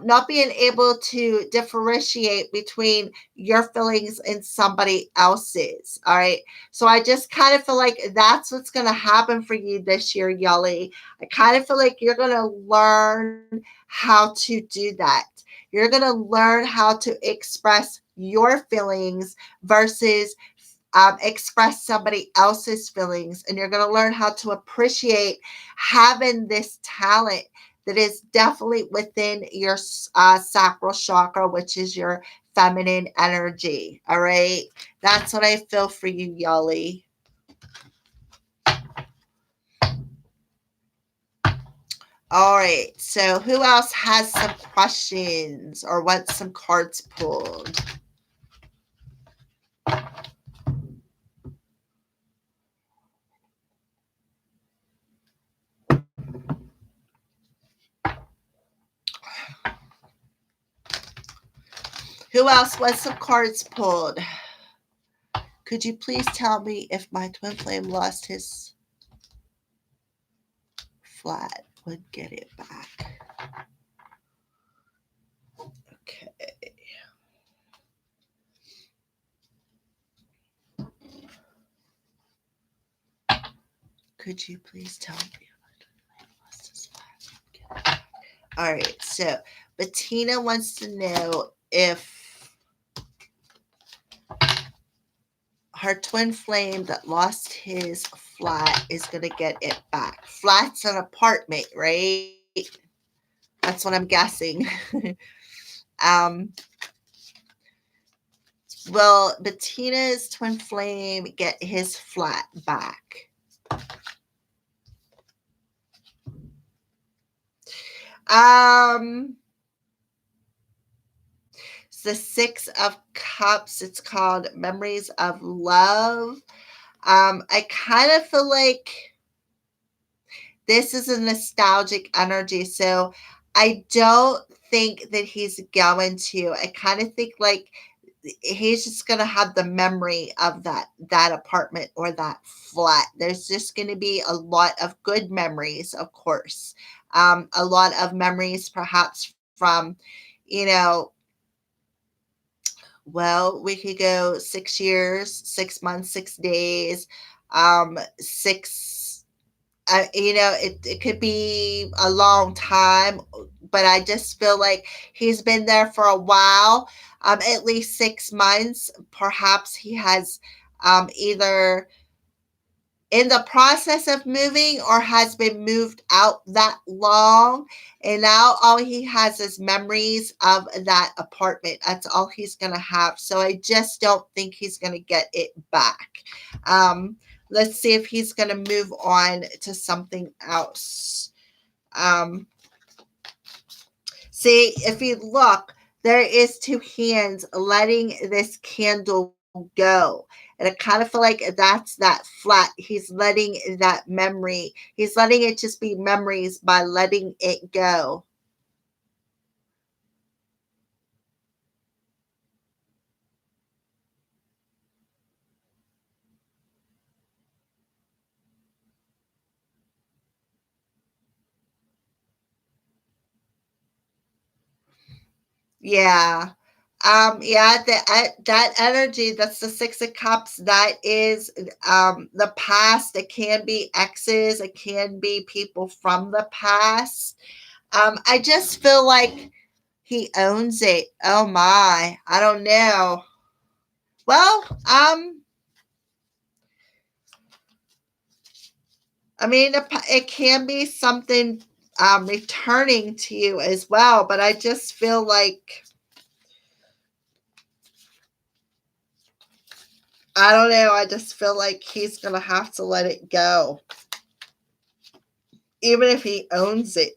A: not being able to differentiate between your feelings and somebody else's. All right. So I just kind of feel like that's what's going to happen for you this year, Yali. I kind of feel like you're going to learn how to do that. You're going to learn how to express your feelings versus express somebody else's feelings. And you're going to learn how to appreciate having this talent that is definitely within your sacral chakra, which is your feminine energy. All right. That's what I feel for you, Yali. All right. So who else has some questions or wants some cards pulled? Who else wants some cards pulled? Could you please tell me if my twin flame lost his flat? Would get it back. Okay. Could you please tell me if my twin flame lost his flat? Get it back. All right. So Bettina wants to know if her twin flame that lost his flat is going to get it back. Flat's an apartment, right? That's what I'm guessing. um, Will Bettina's twin flame get his flat back? Um, it's the Six of Cups. It's called Memories of Love. I kind of feel like this is a nostalgic energy. So I don't think that he's going to. I kind of think like he's just going to have the memory of that apartment or that flat. There's just going to be a lot of good memories, of course. A lot of memories perhaps from, you know, well, we could go 6 years, 6 months, 6 days, 6 it could be a long time, but I just feel like he's been there for a while, at least 6 months. Perhaps he has either in the process of moving or has been moved out that long. And now all he has is memories of that apartment. That's all he's going to have. So I just don't think he's going to get it back. Um, let's see if he's going to move on to something else. Um, see, if you look, there is two hands letting this candle go. And I kind of feel like that's that flat. He's letting that memory, he's letting it just be memories by letting it go. Yeah. Yeah, that energy, that's the Six of Cups. That is the past. It can be exes, it can be people from the past. I just feel like he owns it. Oh my, I don't know. Well, I mean, it can be something returning to you as well, but I just feel like I don't know. I just feel like he's gonna have to let it go, even if he owns it.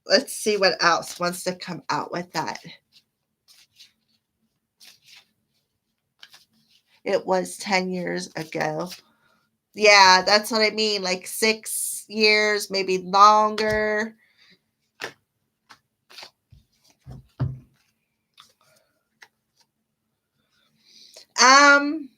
A: Let's see what else wants to come out with that. It was 10 years ago. Yeah, that's what I mean. Like 6 years, maybe longer. Um,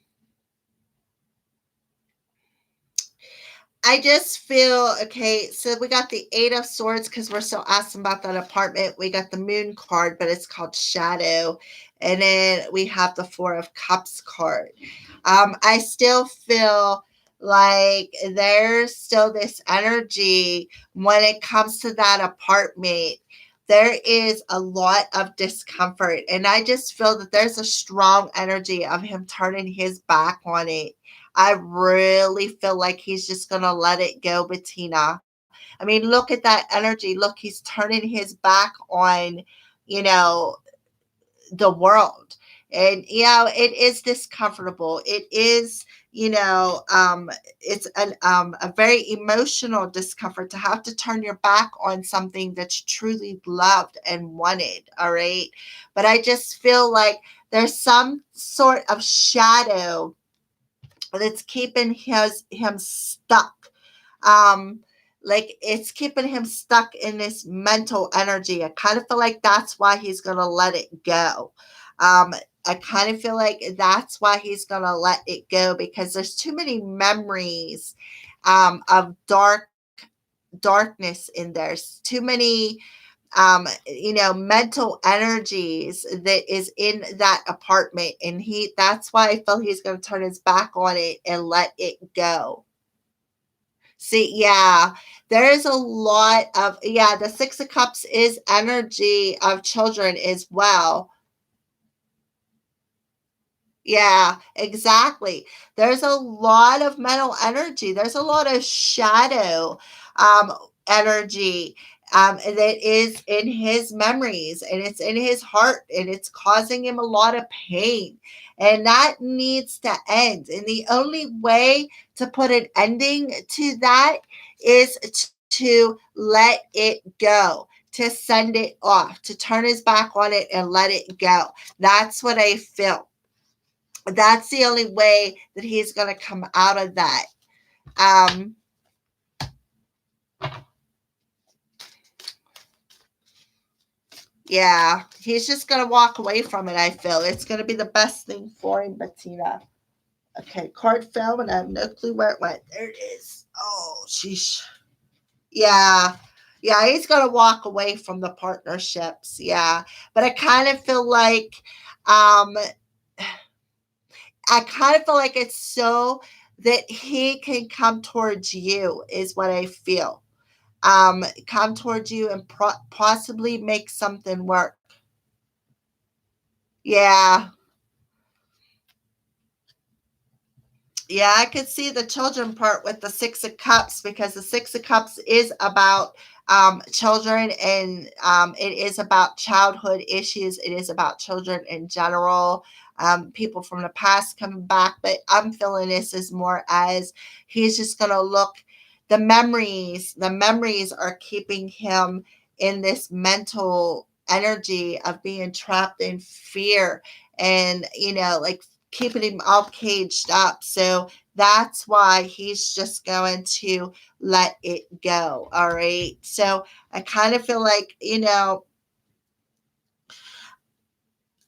A: I just feel okay. So we got the Eight of Swords because we're so awesome about that apartment. We got the Moon card, but it's called Shadow. And then we have the Four of Cups card. I still feel like there's still this energy when it comes to that apartment. There is a lot of discomfort. And I just feel that there's a strong energy of him turning his back on it. I really feel like he's just going to let it go, Bettina. I mean, look at that energy. Look, he's turning his back on, you know, the world. And, it is discomfortable. It is, it's a very emotional discomfort to have to turn your back on something that you truly loved and wanted. All right. But I just feel like there's some sort of shadow that's keeping him stuck. Um, like it's keeping him stuck in this mental energy. I kind of feel like that's why he's gonna let it go. Um, I kind of feel like that's why he's gonna let it go because there's too many memories of darkness in there. Too many mental energies that is in that apartment. And that's why I feel he's going to turn his back on it and let it go. See, yeah, there is a lot of, yeah, the Six of Cups is energy of children as well. Yeah, exactly. There's a lot of mental energy. There's a lot of shadow um, energy. that is in his memories, and it's in his heart, and it's causing him a lot of pain. And that needs to end. And the only way to put an ending to that is to let it go, to send it off, to turn his back on it and let it go. That's what I feel. That's the only way that he's going to come out of that. Yeah, he's just going to walk away from it, I feel. It's going to be the best thing for him, Bettina. Okay, card fell and I have no clue where it went. There it is. Oh, sheesh. Yeah. Yeah, he's going to walk away from the partnerships. Yeah. But I kind of feel like, it's so that he can come towards you, is what I feel. Come towards you and possibly make something work. Yeah. Yeah, I could see the children part with the Six of Cups, because the Six of Cups is about children, and it is about childhood issues. It is about children in general, people from the past coming back. But I'm feeling this is more as he's just going to look, the memories are keeping him in this mental energy of being trapped in fear, and, like, keeping him all caged up. So that's why he's just going to let it go. All right. So I kind of feel like,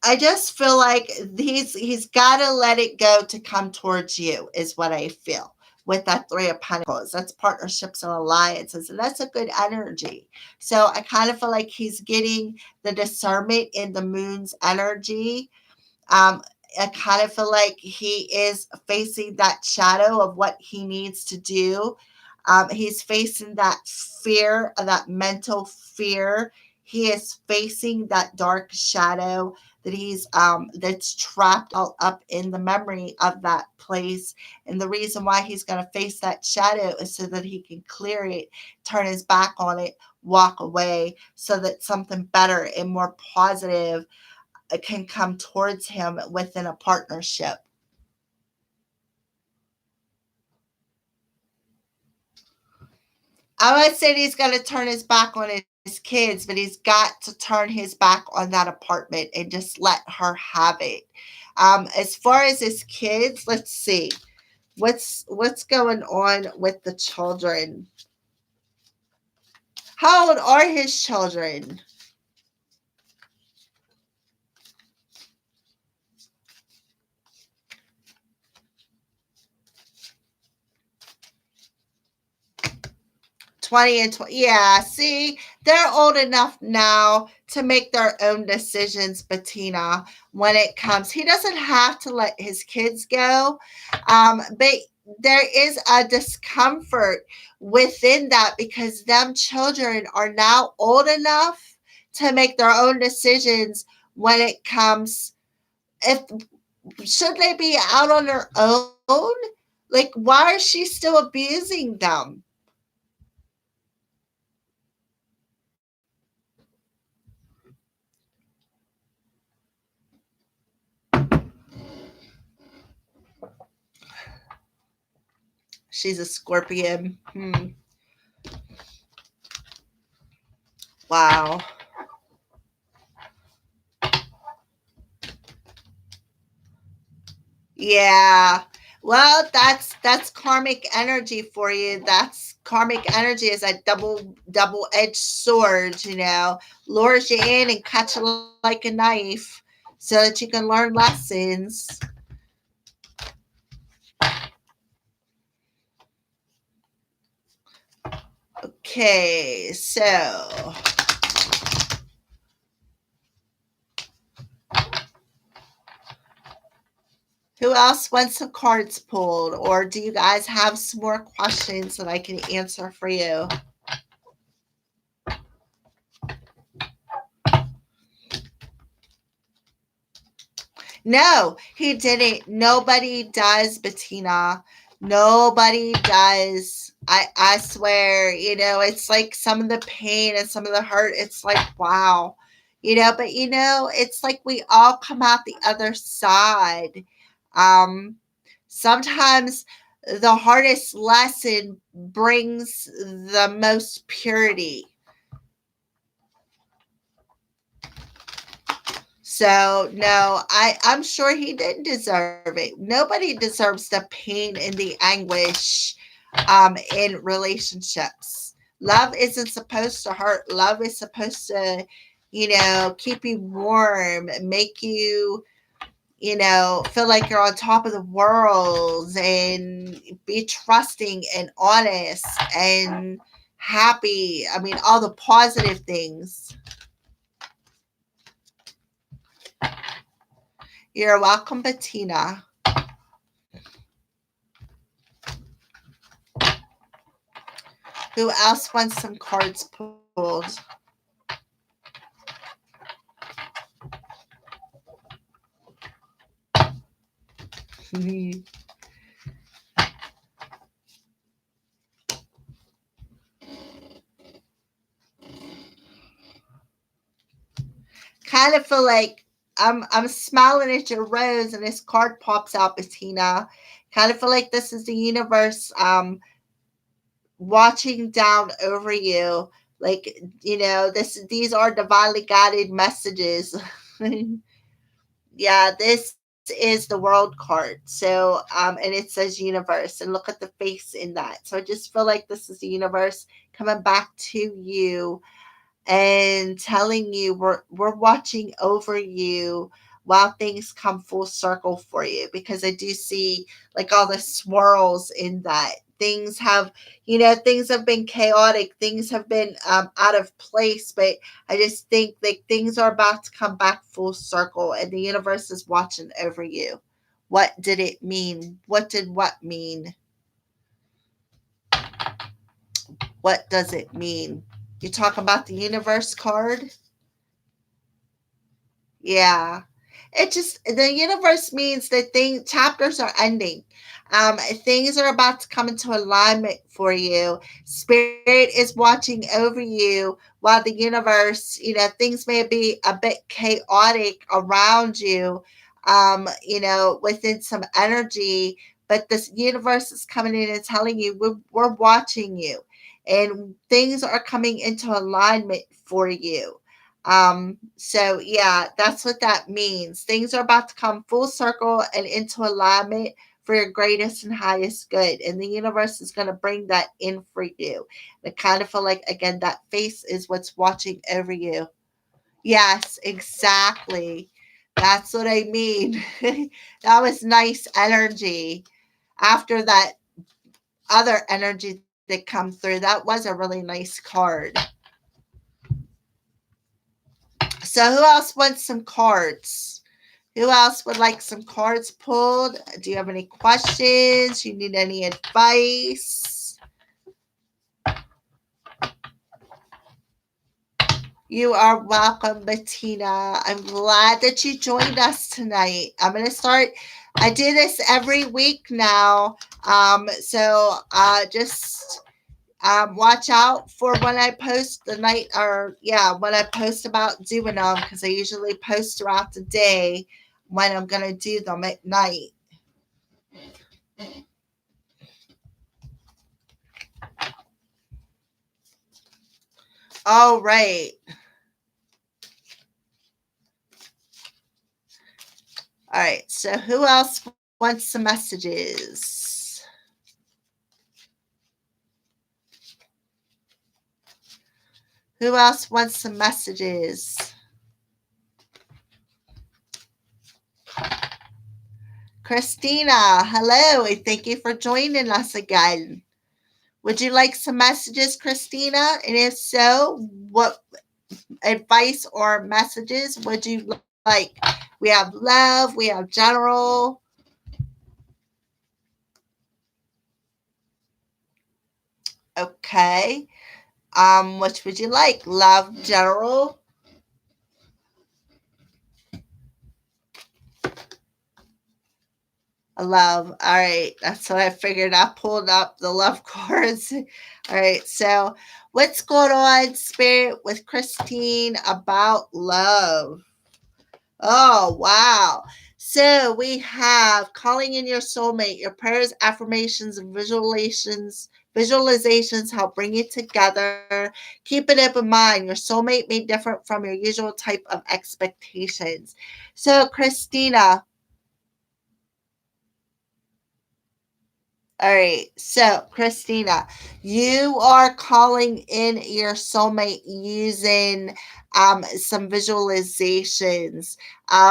A: I just feel like he's got to let it go to come towards you, is what I feel with that Three of Pentacles. That's partnerships and alliances, and that's a good energy. So I kind of feel like he's getting the discernment in the moon's energy. I kind of feel like he is facing that shadow of what he needs to do. He's facing that fear, that mental fear. He is facing that dark shadow that he's that's trapped all up in the memory of that place. And the reason why he's going to face that shadow is so that he can clear it, turn his back on it, walk away, so that something better and more positive can come towards him within a partnership. I would say he's going to turn his back on his kids, but he's got to turn his back on that apartment and just let her have it. As far as his kids, let's see what's going on with the children. How old are his children? 20 and 20. Yeah, see, they're old enough now to make their own decisions, Bettina, when it comes. He doesn't have to let his kids go, but there is a discomfort within that, because them children are now old enough to make their own decisions when it comes. If should they be out on their own? Like, why is she still abusing them? She's a Scorpion. Wow. Yeah. Well, that's karmic energy for you. That's karmic energy, is a double-edged sword, lures you in and cuts you like a knife so that you can learn lessons. Okay, so who else wants some cards pulled? Or do you guys have some more questions that I can answer for you? No, he didn't. Nobody does, Bettina. Nobody does. I swear, it's like some of the pain and some of the hurt, it's like, wow. But it's like we all come out the other side. Um Sometimes the hardest lesson brings the most purity. So no, I'm sure he didn't deserve it. Nobody deserves the pain and the anguish in relationships. Love isn't supposed to hurt. Love is supposed to, keep you warm, make you, feel like you're on top of the world and be trusting and honest and happy. I mean, all the positive things. You're welcome, Bettina. Who else wants some cards pulled? Kind of feel like I'm smiling at your rose and this card pops out, Bettina. Kind of feel like this is the universe watching down over you. Like, these are divinely guided messages. Yeah, this is the world card. So, and it says universe, and look at the face in that. So I just feel like this is the universe coming back to you and telling you we're watching over you while things come full circle for you, because I do see like all the swirls in that. Things have been chaotic, things have been out of place, but I just think like things are about to come back full circle and the universe is watching over you. What did it mean? What did what mean? What does it mean? You talk about the universe card? Yeah. It just the universe means that chapters are ending. Things are about to come into alignment for you. Spirit is watching over you while the universe, things may be a bit chaotic around you, within some energy, but this universe is coming in and telling you we're watching you and things are coming into alignment for you. So yeah, that's what that means. Things are about to come full circle and into alignment for your greatest and highest good. And the universe is going to bring that in for you. I kind of feel like, again, that face is what's watching over you. Yes, exactly. That's what I mean. That was nice energy. After that other energy that come through, that was a really nice card. So who else wants some cards? Who else would like some cards pulled? Do you have any questions? You need any advice? You are welcome, Bettina. I'm glad that you joined us tonight. I'm going to start. I do this every week now. Just watch out for when I post the night, or yeah, when I post about doing them, because I usually post throughout the day when I'm going to do them at night. All right. All right. So who else wants some messages? Who else wants some messages? Christina, hello, and thank you for joining us again. Would you like some messages, Christina? And if so, what advice or messages would you like? We have love, we have general. Okay. Which would you like? Love, general? Love. All right. That's what I figured. I pulled up the love cards. All right. So, what's going on, Spirit, with Christine about love? Oh, wow. So, we have calling in your soulmate, your prayers, affirmations, and visualizations. Visualizations help bring you together. Keep it up in mind. Your soulmate may differ from your usual type of expectations. So, Christina, all right. So, Christina, you are calling in your soulmate using some visualizations.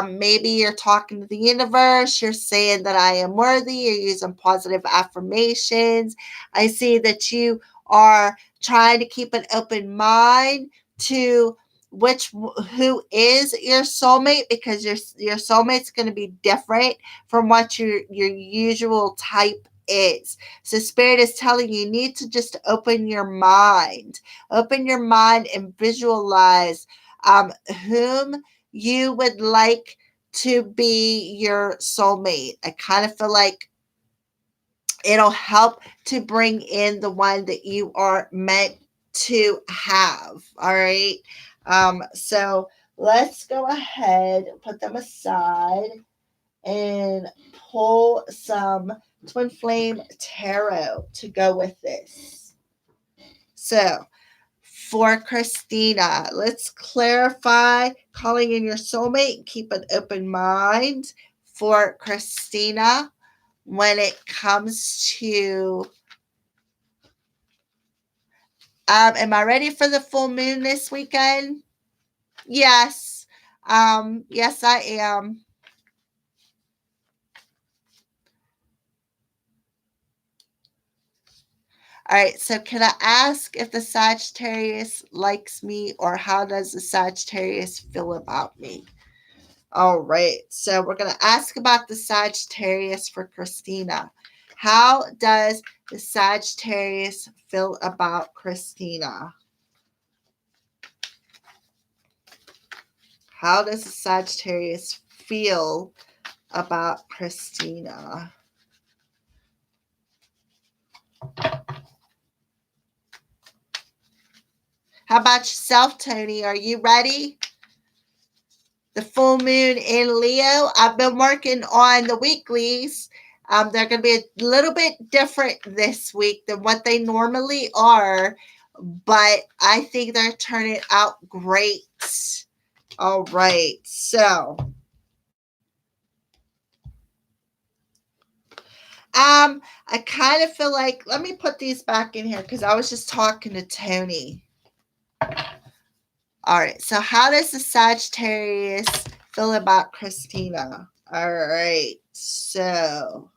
A: Maybe you're talking to the universe. You're saying that I am worthy. You're using positive affirmations. I see that you are trying to keep an open mind to who is your soulmate, because your soulmate's going to be different from what your usual type is. So Spirit is telling you, you need to just open your mind and visualize whom you would like to be your soulmate. I kind of feel like it'll help to bring in the one that you are meant to have. All right. So let's go ahead, put them aside, and pull some Twin Flame Tarot to go with this. So, for Christina, let's clarify calling in your soulmate. Keep an open mind for Christina when it comes to. Am I ready for the full moon this weekend? Yes. Yes, I am. All right, so can I ask if the Sagittarius likes me, or how does the Sagittarius feel about me? All right, so we're going to ask about the Sagittarius for Christina. How does the Sagittarius feel about Christina? How does the Sagittarius feel about Christina? How about yourself, Tony? Are you ready? The full moon in Leo. I've been working on the weeklies. They're going to be a little bit different this week than what they normally are, but I think they're turning out great. All right. So, I kind of feel like, let me put these back in here because I was just talking to Tony. All right. So, how does the Sagittarius feel about Christina? All right. So,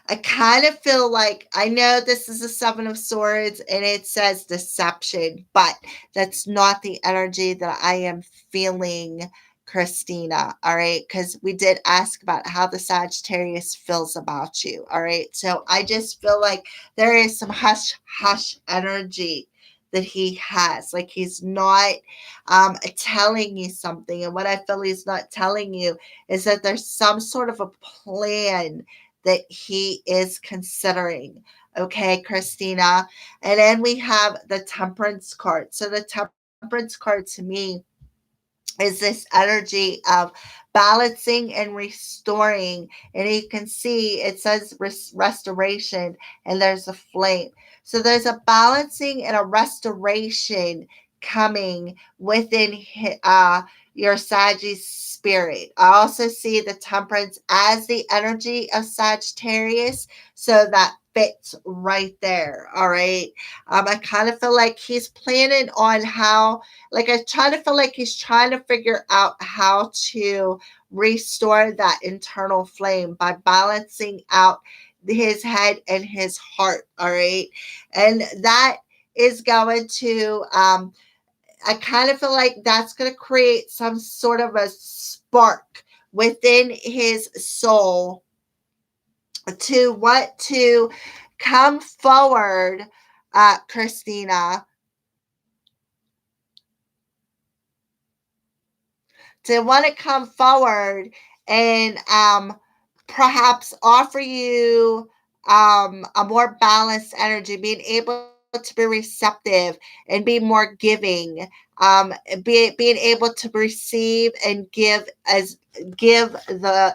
A: I kind of feel like, I know this is a Seven of Swords and it says deception, but that's not the energy that I am feeling, Christina. All right. Because we did ask about how the Sagittarius feels about you. All right. So I just feel like there is some hush hush energy that he has. Like he's not telling you something. And what I feel he's not telling you is that there's some sort of a plan that he is considering. Okay, Christina. And then we have the Temperance card. So the Temperance card to me is this energy of balancing and restoring. And you can see it says restoration, and there's a flame. So there's a balancing and a restoration coming within your Sagittarius spirit. I also see the Temperance as the energy of Sagittarius. So that fits right there. All right. I kind of feel like he's planning on how, like, I try to feel like he's trying to figure out how to restore that internal flame by balancing out his head and his heart. All right. And that is going to, I kind of feel like that's going to create some sort of a spark within his soul to want to come forward, Christina, to want to come forward and perhaps offer you a more balanced energy, being able to be receptive and be more giving, being able to receive and give as give the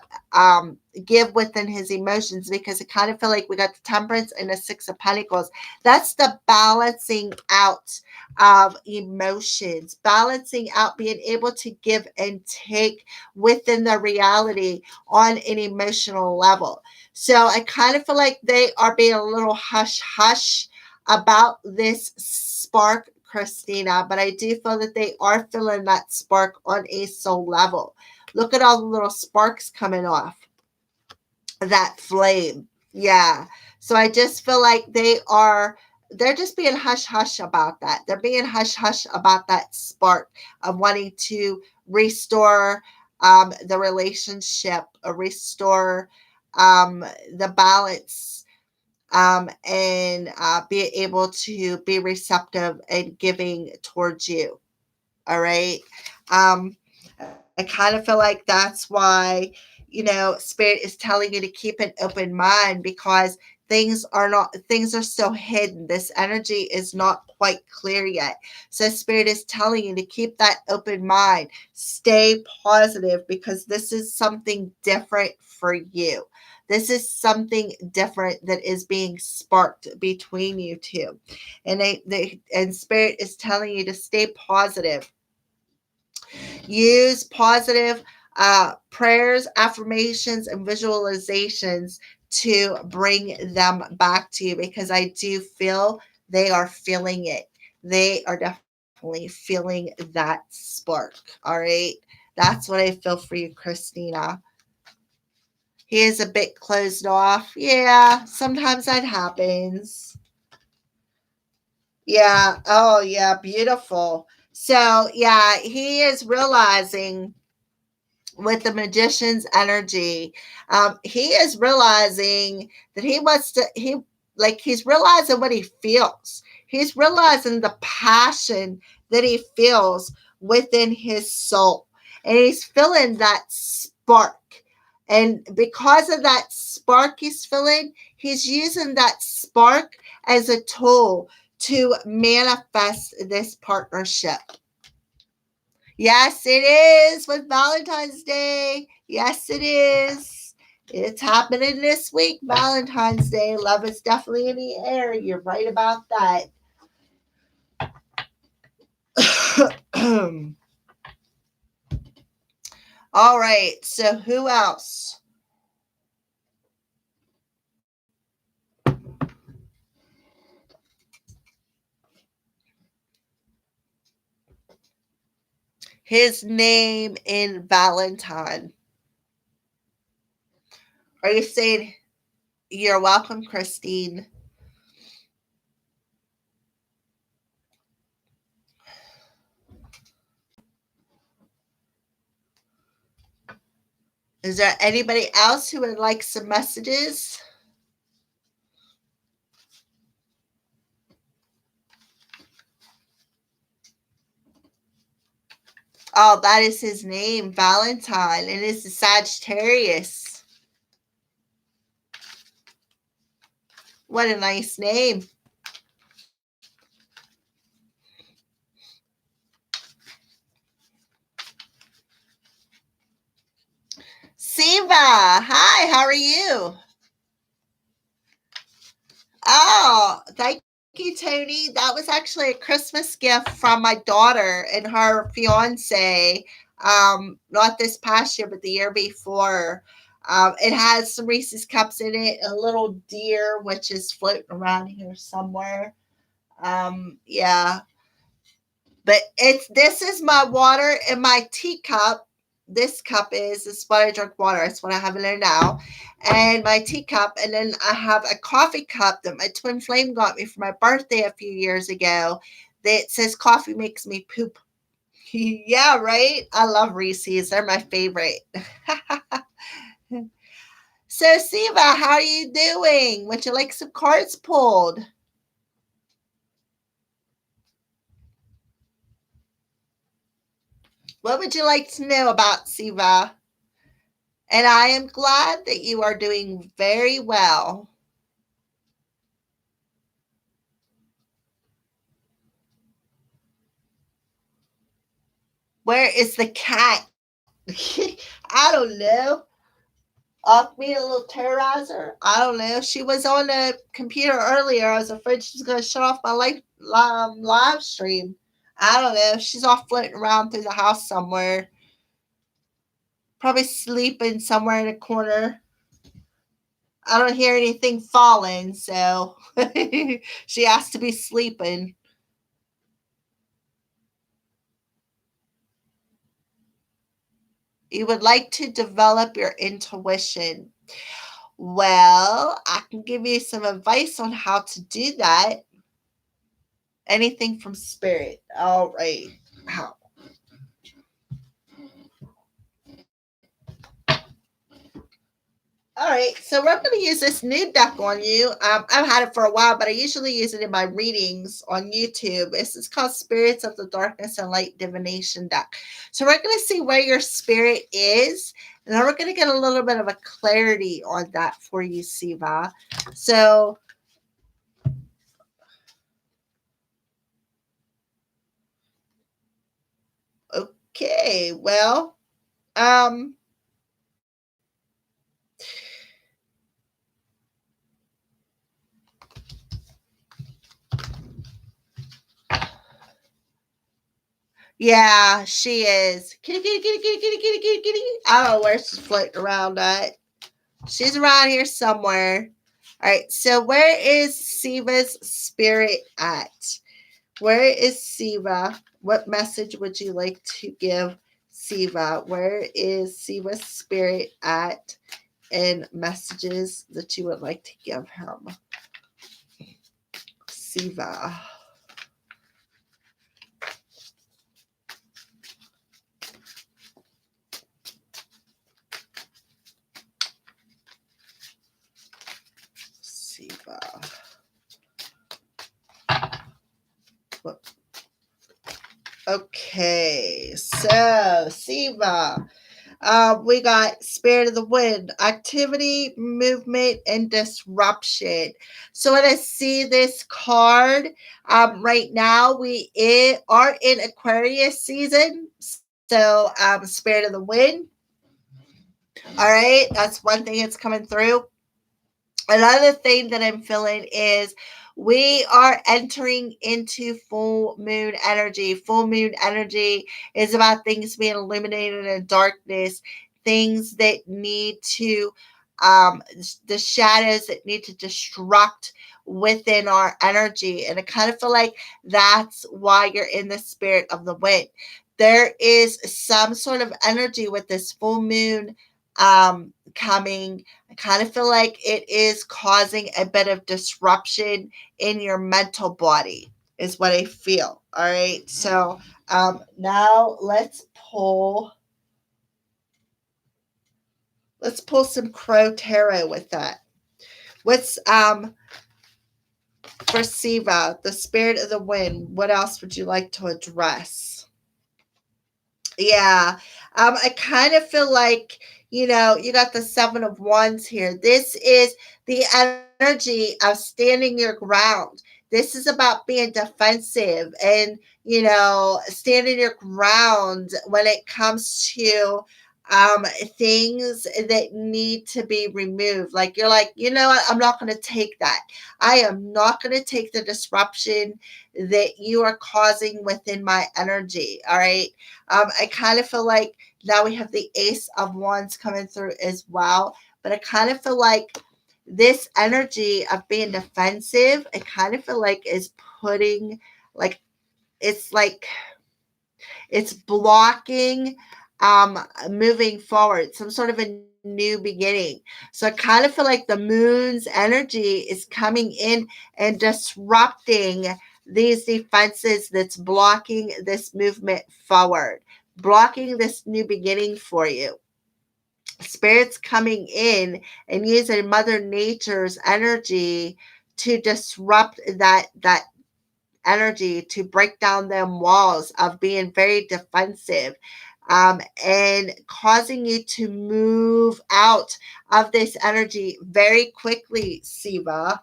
A: give within his emotions, because I kind of feel like we got the Temperance and the Six of Pentacles. That's the balancing out of emotions, balancing out, being able to give and take within the reality on an emotional level. So I kind of feel like they are being a little hush hush about this spark, Christina, but I do feel that they are feeling that spark on a soul level. Look at all the little sparks coming off that flame. Yeah. So I just feel like they're just being hush hush about that. They're being hush hush about that spark of wanting to restore the relationship, or restore the balance, and be able to be receptive and giving towards you. All right. Um, I kind of feel like that's why, Spirit is telling you to keep an open mind, because things are still hidden. This energy is not quite clear yet. So Spirit is telling you to keep that open mind. Stay positive, because this is something different for you. This is something different that is being sparked between you two. And and Spirit is telling you to stay positive. Use positive prayers, affirmations, and visualizations to bring them back to you, because I do feel they are feeling it. They are definitely feeling that spark. All right. That's what I feel for you, Christina. He is a bit closed off. Yeah, sometimes that happens. Yeah. Oh, yeah. Beautiful. So, yeah, he is realizing with the magician's energy, he is realizing that he's realizing what he feels. He's realizing the passion that he feels within his soul, and he's feeling that spark. And because of that spark he's feeling, he's using that spark as a tool to manifest this partnership. Yes, it is with Valentine's Day. Yes, it is. It's happening this week, Valentine's Day. Love is definitely in the air. You're right about that. All right. So, who else? His name in Valentine. Are you saying you're welcome, Christine? Is there anybody else who would like some messages? Oh, that is his name, Valentine, and it's a Sagittarius. What a nice name. Siva, hi, how are you? Oh, thank you, Tony. That was actually a Christmas gift from my daughter and her fiance. Not this past year, but the year before. It has some Reese's cups in it, a little deer, which is floating around here somewhere. Yeah, but this is my water in my teacup. This is what I drink water. It's what I have in there now. And my teacup. And then I have a coffee cup that my twin flame got me for my birthday a few years ago that says coffee makes me poop. Yeah, right? I love Reese's. They're my favorite. So, Siva, how are you doing? Would you like some cards pulled? What would you like to know about Siva? And I am glad that you are doing very well. Where is the cat? I don't know. Off me a little terrorizer. I don't know. She was on the computer earlier. I was afraid she was going to shut off my live stream. I don't know. She's off floating around through the house somewhere. Probably sleeping somewhere in a corner. I don't hear anything falling, so she has to be sleeping. You would like to develop your intuition. Well, I can give you some advice on how to do that. Anything from spirit. All right. How? All right, so we're going to use this new deck on you. I've had it for a while, but I usually use it in my readings on YouTube. It's called Spirits of the Darkness and Light Divination deck. So we're going to see where your spirit is, and then we're going to get a little bit of a clarity on that for you, Siva. So, okay, well, um, yeah, she is. Kitty, kitty, kitty, kitty, kitty, kitty, kitty, kitty. I don't know where she's floating around at. She's around here somewhere. All right, so where is Siva's spirit at? Where is Siva? What message would you like to give Siva? Where is Siva's spirit at? And messages that you would like to give him. Siva. Siva. Okay, so Siva. We got Spirit of the Wind, activity, movement, and disruption. So when I see this card, right now we are in Aquarius season. So Spirit of the Wind. All right, that's one thing that's coming through. Another thing that I'm feeling is we are entering into full moon energy. Full moon energy is about things being illuminated in darkness, things that need to, the shadows that need to destruct within our energy. And I kind of feel like that's why you're in the spirit of the wind. There is some sort of energy with this full moon coming. I kind of feel like it is causing a bit of disruption in your mental body, is what I feel. All right. So now let's pull some Crow Tarot with that. What's for Siva, the spirit of the wind? What else would you like to address? Yeah. I kind of feel like, you got the Seven of Wands here. This is the energy of standing your ground. This is about being defensive and, standing your ground when it comes to things that need to be removed. Like, you're like, you know what? I'm not going to take that. I am not going to take the disruption that you are causing within my energy. All right. I kind of feel like now we have the Ace of Wands coming through as well. But I kind of feel like this energy of being defensive, I kind of feel like is putting like it's blocking moving forward, some sort of a new beginning. So I kind of feel like the moon's energy is coming in and disrupting these defenses that's blocking this movement forward, blocking this new beginning for you. Spirits coming in and using Mother Nature's energy to disrupt that energy, to break down them walls of being very defensive. and causing you to move out of this energy very quickly, Siva.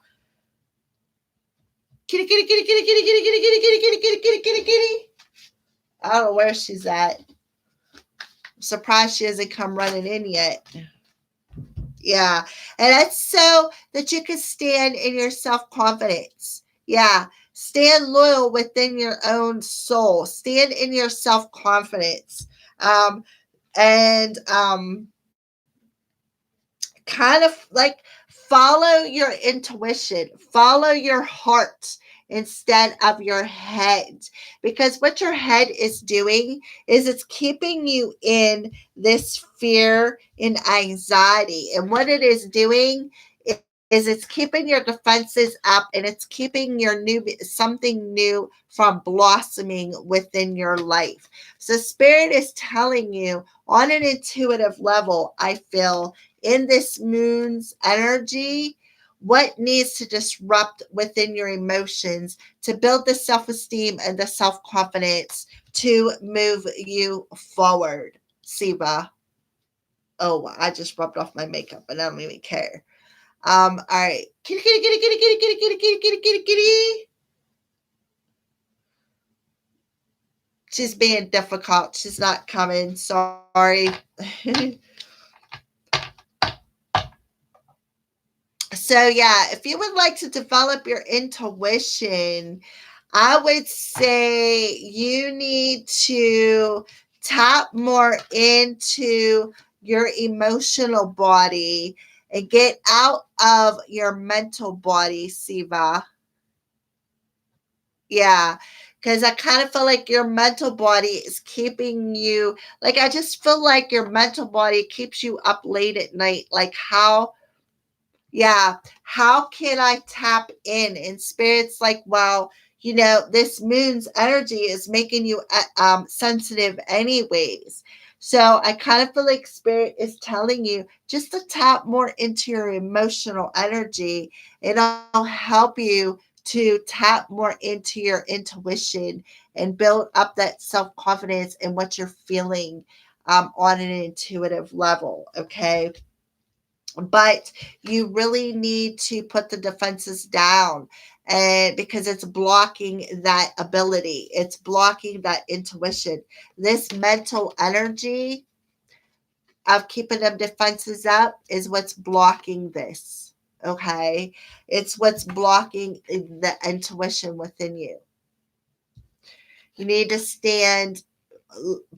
A: Kitty, kitty, kitty, kitty, kitty, kitty, kitty, kitty, kitty, kitty, kitty, kitty, kitty, kitty. I don't know where she's at. I'm surprised she hasn't come running in yet. Yeah. And that's so that you can stand in your self confidence. Yeah. Stand loyal within your own soul. Stand in your self confidence. And kind of like follow your intuition, follow your heart instead of your head. Because what your head is doing is it's keeping you in this fear and anxiety. And what it is doing is it's keeping your defenses up and it's keeping your new something new from blossoming within your life. So spirit is telling you on an intuitive level, I feel in this moon's energy, what needs to disrupt within your emotions to build the self esteem and the self confidence to move you forward, Siva. Oh, I just rubbed off my makeup and I don't even care. All right. Kitty, kitty, kitty, kitty, kitty, kitty, kitty, kitty, kitty, kitty, kitty. She's being difficult. She's not coming. Sorry. So, yeah, if you would like to develop your intuition, I would say you need to tap more into your emotional body and get out of your mental body, Siva. Yeah, because I kind of feel like your mental body is keeping you, like, I just feel like your mental body keeps you up late at night. Like, how can I tap in? And spirit's like, well, this moon's energy is making you sensitive anyways. So I kind of feel like spirit is telling you just to tap more into your emotional energy. It'll help you to tap more into your intuition and build up that self-confidence in what you're feeling on an intuitive level. Okay. But you really need to put the defenses down, and because it's blocking that ability, it's blocking that intuition. This mental energy of keeping them defenses up is what's blocking this. Okay, it's what's blocking the intuition within you. You need to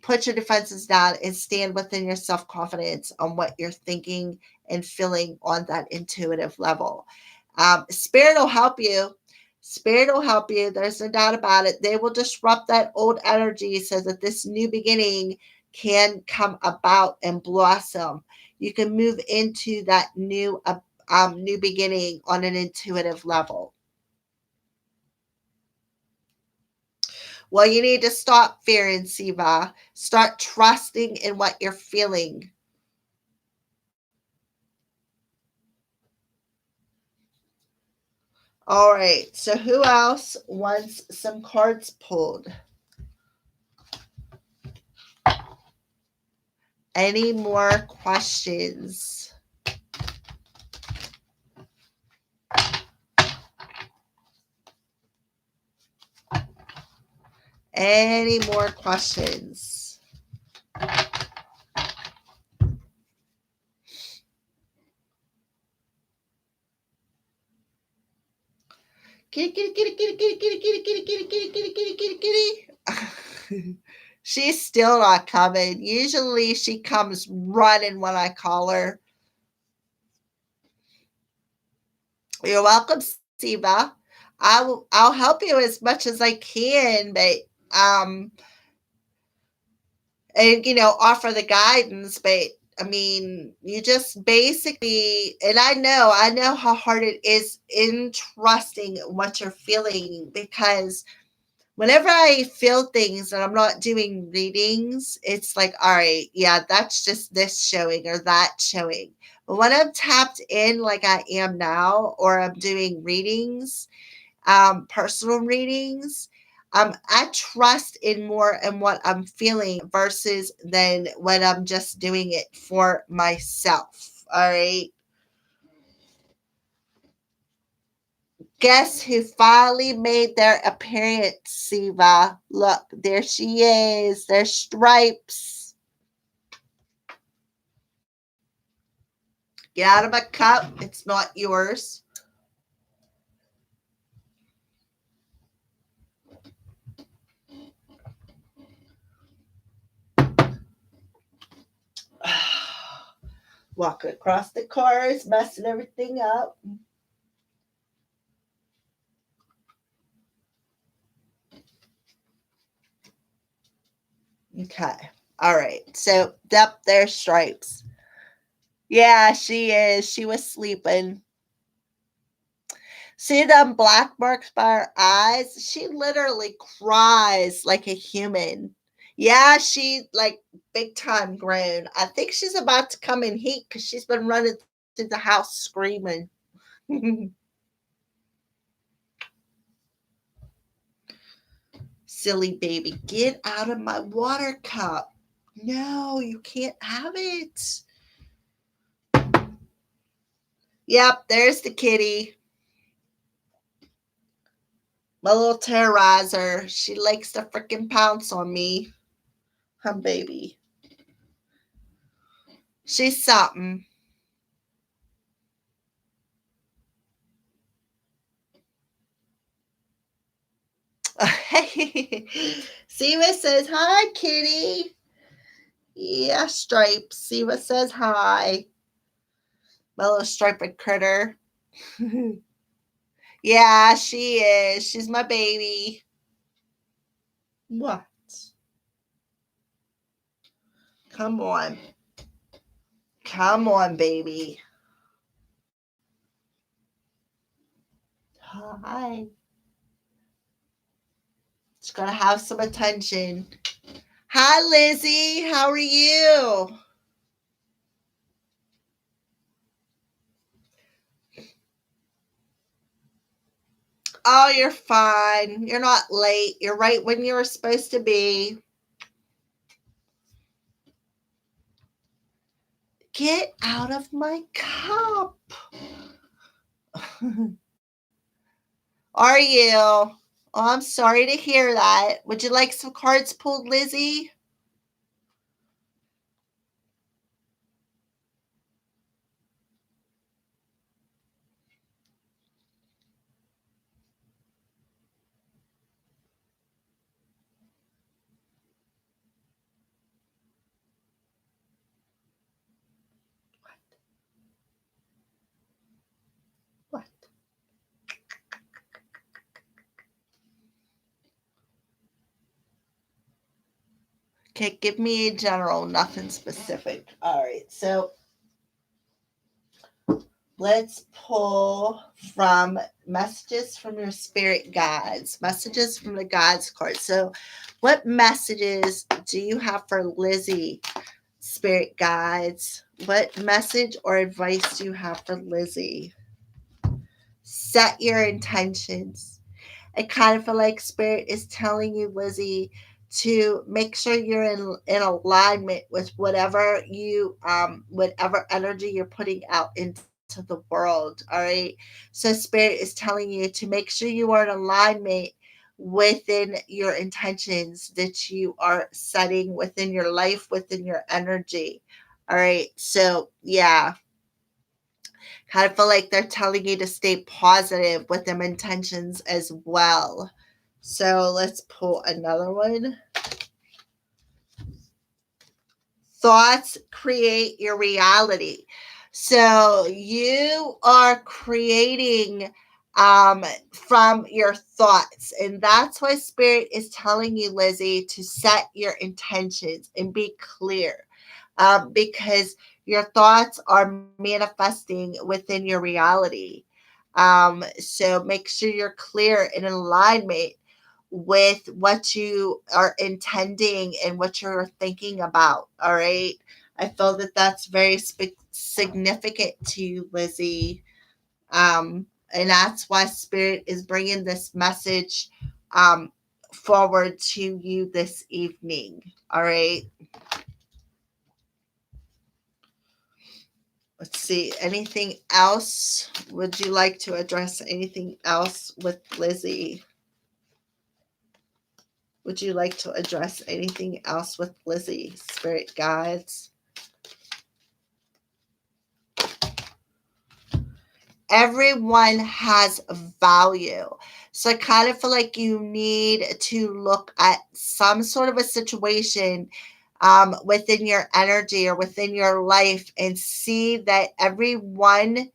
A: put your defenses down and stand within your self confidence on what you're thinking and feeling on that intuitive level. Spirit will help you. Spirit will help you. There's no doubt about it. They will disrupt that old energy so that this new beginning can come about and blossom. You can move into that new beginning on an intuitive level. Well, you need to stop fearing, Siva. Start trusting in what you're feeling. All right. So, who else wants some cards pulled? Any more questions? Any more questions? Kitty, kitty, kitty, kitty, kitty, kitty, kitty, kitty, kitty, kitty, kitty, kitty, kitty, kitty. She's still not coming. Usually she comes running when I call her. You're welcome, Siva. I'll help you as much as I can, but um and offer the guidance, but I mean, you just basically, and I know how hard it is in trusting what you're feeling, because whenever I feel things and I'm not doing readings, it's like, all right, yeah, that's just this showing or that showing. But when I'm tapped in like I am now, or I'm doing readings, personal readings, I trust in more in what I'm feeling versus than when I'm just doing it for myself. All right. Guess who finally made their appearance, Siva? Look, there she is. There's Stripes. Get out of my cup. It's not yours. Walking across the cars, messing everything up. Okay. All right. So, yep, there's Stripes. Yeah, she is. She was sleeping. See them black marks by her eyes? She literally cries like a human. Yeah, she like big time grown. I think she's about to come in heat because she's been running through the house screaming. Silly baby, get out of my water cup. No, you can't have it. Yep, there's the kitty. My little terrorizer. She likes to freaking pounce on me. Baby. She's something. Siva says, hi, kitty. Yeah, Stripes. Siva says hi. My little striped critter. Yeah, she is. She's my baby. What? Come on. Come on, baby. Hi. She's gonna have some attention. Hi, Lizzie. How are you? Oh, you're fine. You're not late. You're right when you were supposed to be. Get out of my cup. Are you? Oh, I'm sorry to hear that. Would you like some cards pulled, Lizzie? What? Okay, give me a general, nothing specific. All right, so let's pull from messages from your spirit guides, messages from the guides card. So, what messages do you have for Lizzie, spirit guides? What message or advice do you have for Lizzie? Set your intentions. I kind of feel like spirit is telling you, Lizzie, to make sure you're in alignment with whatever energy you're putting out into the world. All right. So spirit is telling you to make sure you are in alignment within your intentions that you are setting within your life, within your energy. All right. So yeah, kind of feel like they're telling you to stay positive with them intentions as well. So let's pull another one. Thoughts create your reality. So you are creating from your thoughts. And that's why Spirit is telling you, Lizzie, to set your intentions and be clear, because your thoughts are manifesting within your reality. So make sure you're clear and in alignment with what you are intending and what you're thinking about. All right. I feel that that's very significant to you, Lizzie. And that's why Spirit is bringing this message forward to you this evening. All right. Let's see. Anything else? Would you like to address anything else with Lizzie? Would you like to address anything else with Lizzie, spirit guides? Everyone has value. So I kind of feel like you need to look at some sort of a situation within your energy or within your life and see that everyone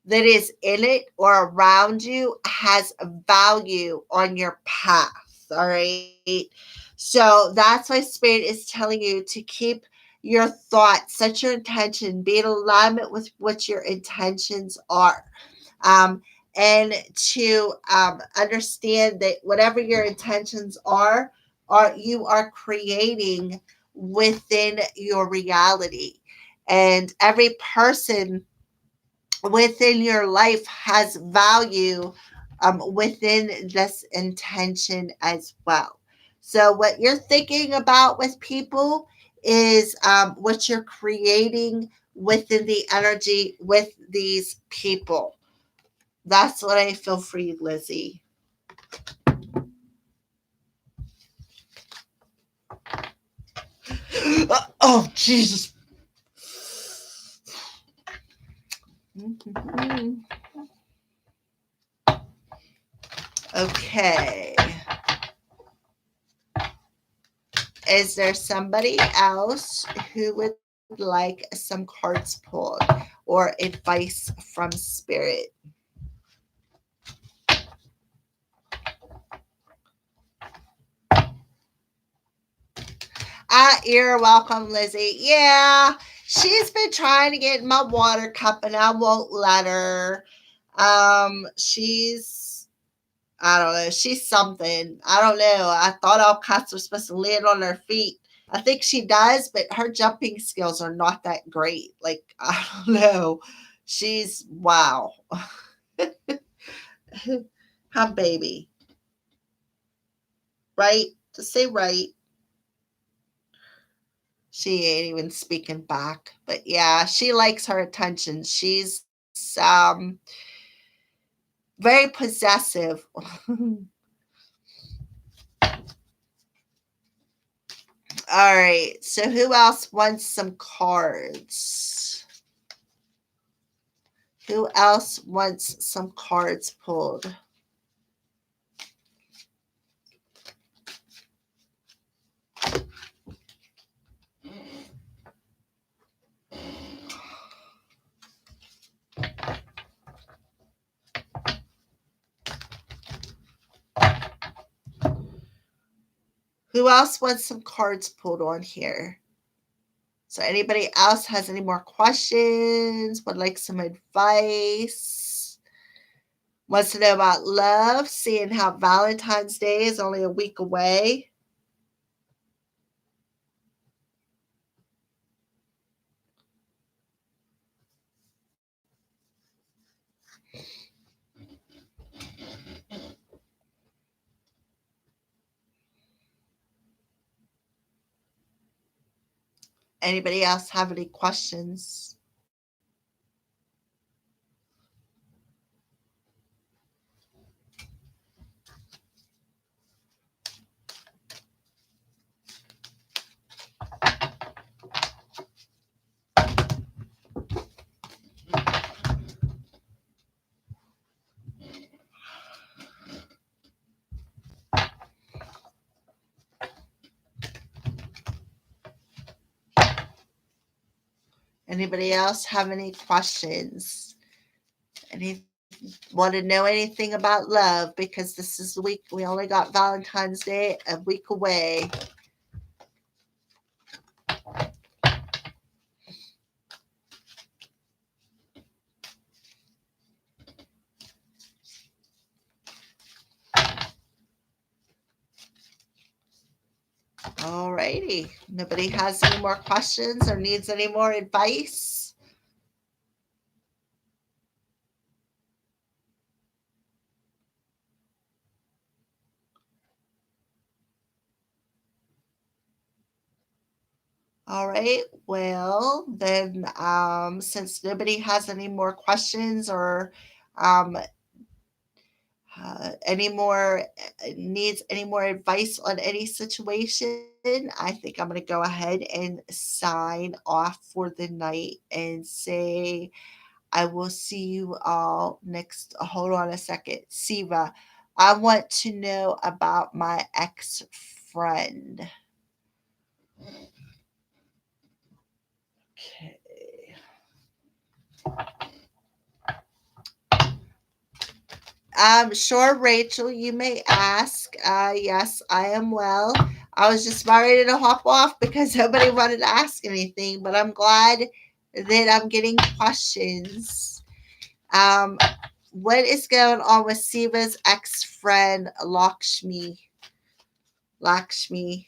A: that is in it or around you has value on your path. All right. So that's why Spirit is telling you to keep your thoughts, set your intention, be in alignment with what your intentions are. Um, and to understand that whatever your intentions are you are creating within your reality. And every person within your life has value within this intention as well. So, what you're thinking about with people is what you're creating within the energy with these people. That's what I feel for you, Lizzie. Oh, Jesus. Okay. Is there somebody else who would like some cards pulled or advice from Spirit? You're welcome, Lizzie. Yeah, she's been trying to get in my water cup and I won't let her. She's, I don't know, she's something. I don't know. I thought all cats were supposed to land on their feet. I think she does, but her jumping skills are not that great. Like, I don't know. She's, wow. Her baby. Right? To say right. She ain't even speaking back. But yeah, she likes her attention. She's um very possessive. All right. So who else wants some cards? Who else wants some cards pulled? Who else wants some cards pulled on here? So anybody else has any more questions? Would like some advice? Wants to know about love, seeing how Valentine's Day is only a week away. Anybody else have any questions? Anybody else have any questions? Any want to know anything about love? Because this is the week we only got Valentine's Day a week away. All righty. Nobody has any more questions or needs any more advice? All right. Well, then, since nobody has any more questions or um, any more needs any more advice on any situation, I think I'm going to go ahead and sign off for the night and say I will see you all next. Hold on a second. Siva, I want to know about my ex friend. Okay. Sure, Rachel, you may ask. Yes, I am well. I was just about ready to hop off because nobody wanted to ask anything, but I'm glad that I'm getting questions. Um, what is going on with Siva's ex friend Lakshmi? Lakshmi.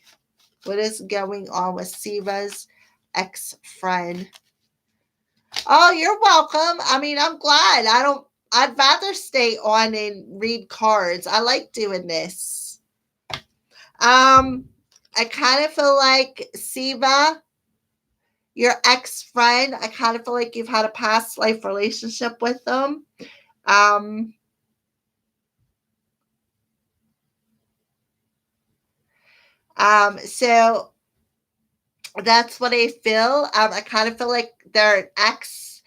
A: What is going on with Siva's ex friend? Oh, you're welcome. I mean, I'm glad. I'd rather stay on and read cards. I like doing this. I kind of feel like Siva, your ex friend, I kind of feel like you've had a past life relationship with them. Um, so that's what I feel. I kind of feel like they're an ex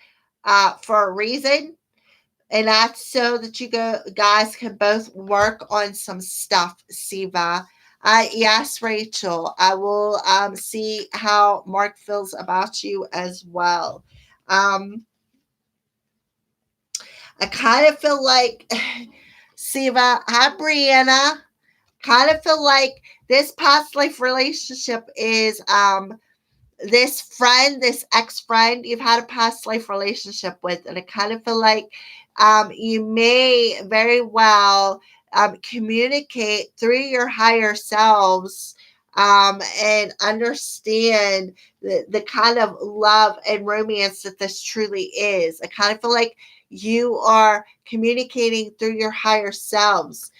A: for a reason. And that's so that guys can both work on some stuff, Siva. Yes, Rachel. I will see how Mark feels about you as well. Um, I kind of feel like Siva, hi Brianna. Kind of feel like this past life relationship is this friend, this ex friend you've had a past life relationship with, and I kind of feel like you may very well communicate through your higher selves and understand the kind of love and romance that this truly is. I kind of feel like you are communicating through your higher selves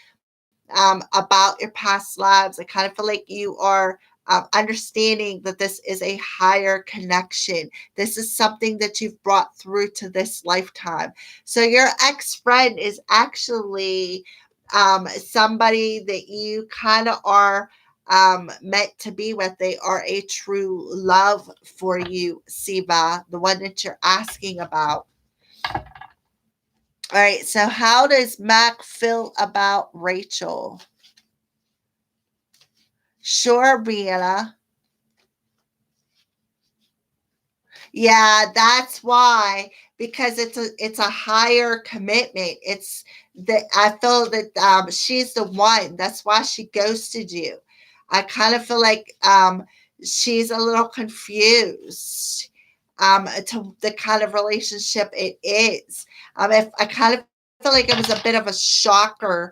A: about your past lives. I kind of feel like you are understanding that this is a higher connection. This is something that you've brought through to this lifetime. So your ex friend is actually somebody that you kind of are meant to be with. They are a true love for you, Siva, the one that you're asking about. All right, so how does Mac feel about Rachel? Sure, Brianna. Yeah, that's why, because it's a higher commitment. It's that I feel that she's the one. That's why she ghosted you. I kind of feel like she's a little confused to the kind of relationship it is. If I kind of feel like it was a bit of a shocker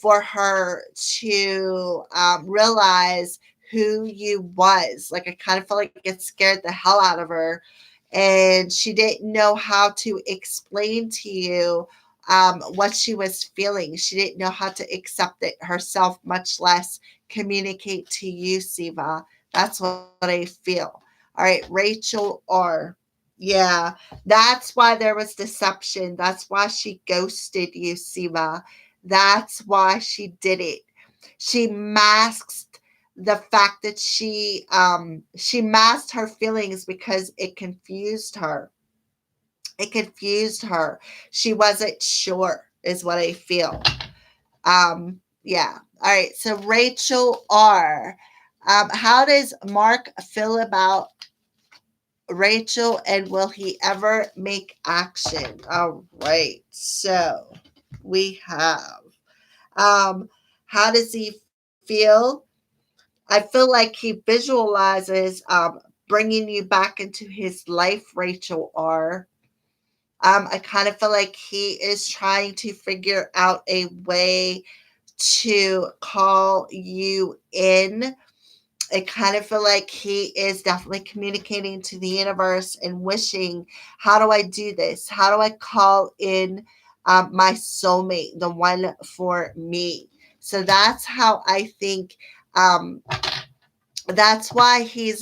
A: for her to realize who you was. Like I kind of felt like it scared the hell out of her, and she didn't know how to explain to you what she was feeling. She didn't know how to accept it herself, much less communicate to you, Siva. That's what I feel. All right, Rachel R. Yeah, that's why there was deception. That's why she ghosted you, Siva. That's why she did it. She masked the fact that she masked her feelings because it confused her. It confused her. She wasn't sure, is what I feel. Yeah. All right. So Rachel R. How does Mark feel about Rachel, and will he ever make action? All right. So we have how does he feel? I feel like he visualizes bringing you back into his life, Rachel R. I kind of feel like he is trying to figure out a way to call you in. I kind of feel like he is definitely communicating to the universe and wishing, how do I do this? How do I call in my soulmate, the one for me? So that's how I think um, that's why you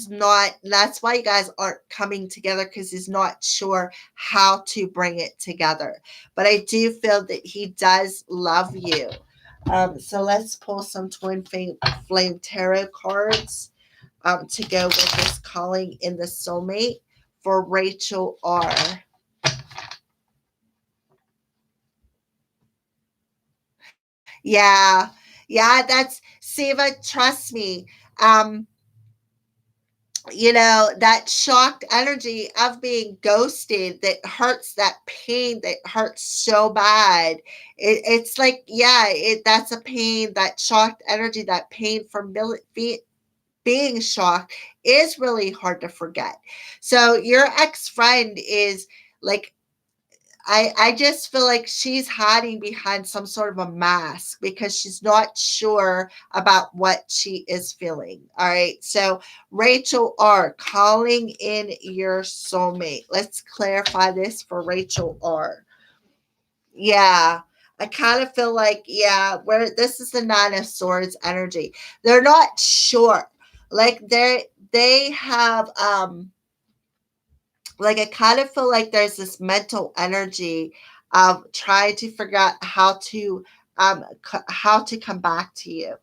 A: guys aren't coming together, because he's not sure how to bring it together. But I do feel that he does love you. So let's pull some flame tarot cards to go with this calling in the soulmate for Rachel R. Yeah. Yeah, that's Siva, trust me. Um, that shocked energy of being ghosted that hurts, that pain that hurts so bad. It's like, yeah, that's a pain, that shocked energy, that pain from being shocked is really hard to forget. So your ex-friend is like, I just feel like she's hiding behind some sort of a mask because she's not sure about what she is feeling. All right. So, Rachel R, calling in your soulmate. Let's clarify this for Rachel R. Yeah. I kind of feel like, yeah, where this is the Nine of Swords energy. They're not sure. Like they have like I kind of feel like there's this mental energy of trying to figure out how to come back to you.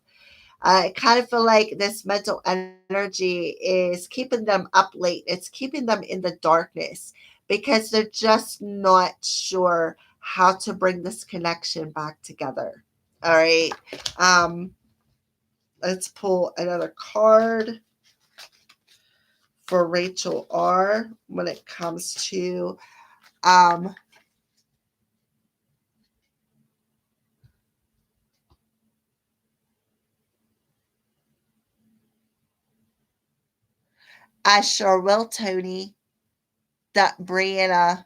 A: I kind of feel like this mental energy is keeping them up late. It's keeping them in the darkness because they're just not sure how to bring this connection back together. All right. Um, let's pull another card for Rachel R when it comes to um I sure will, Tony. That Brianna.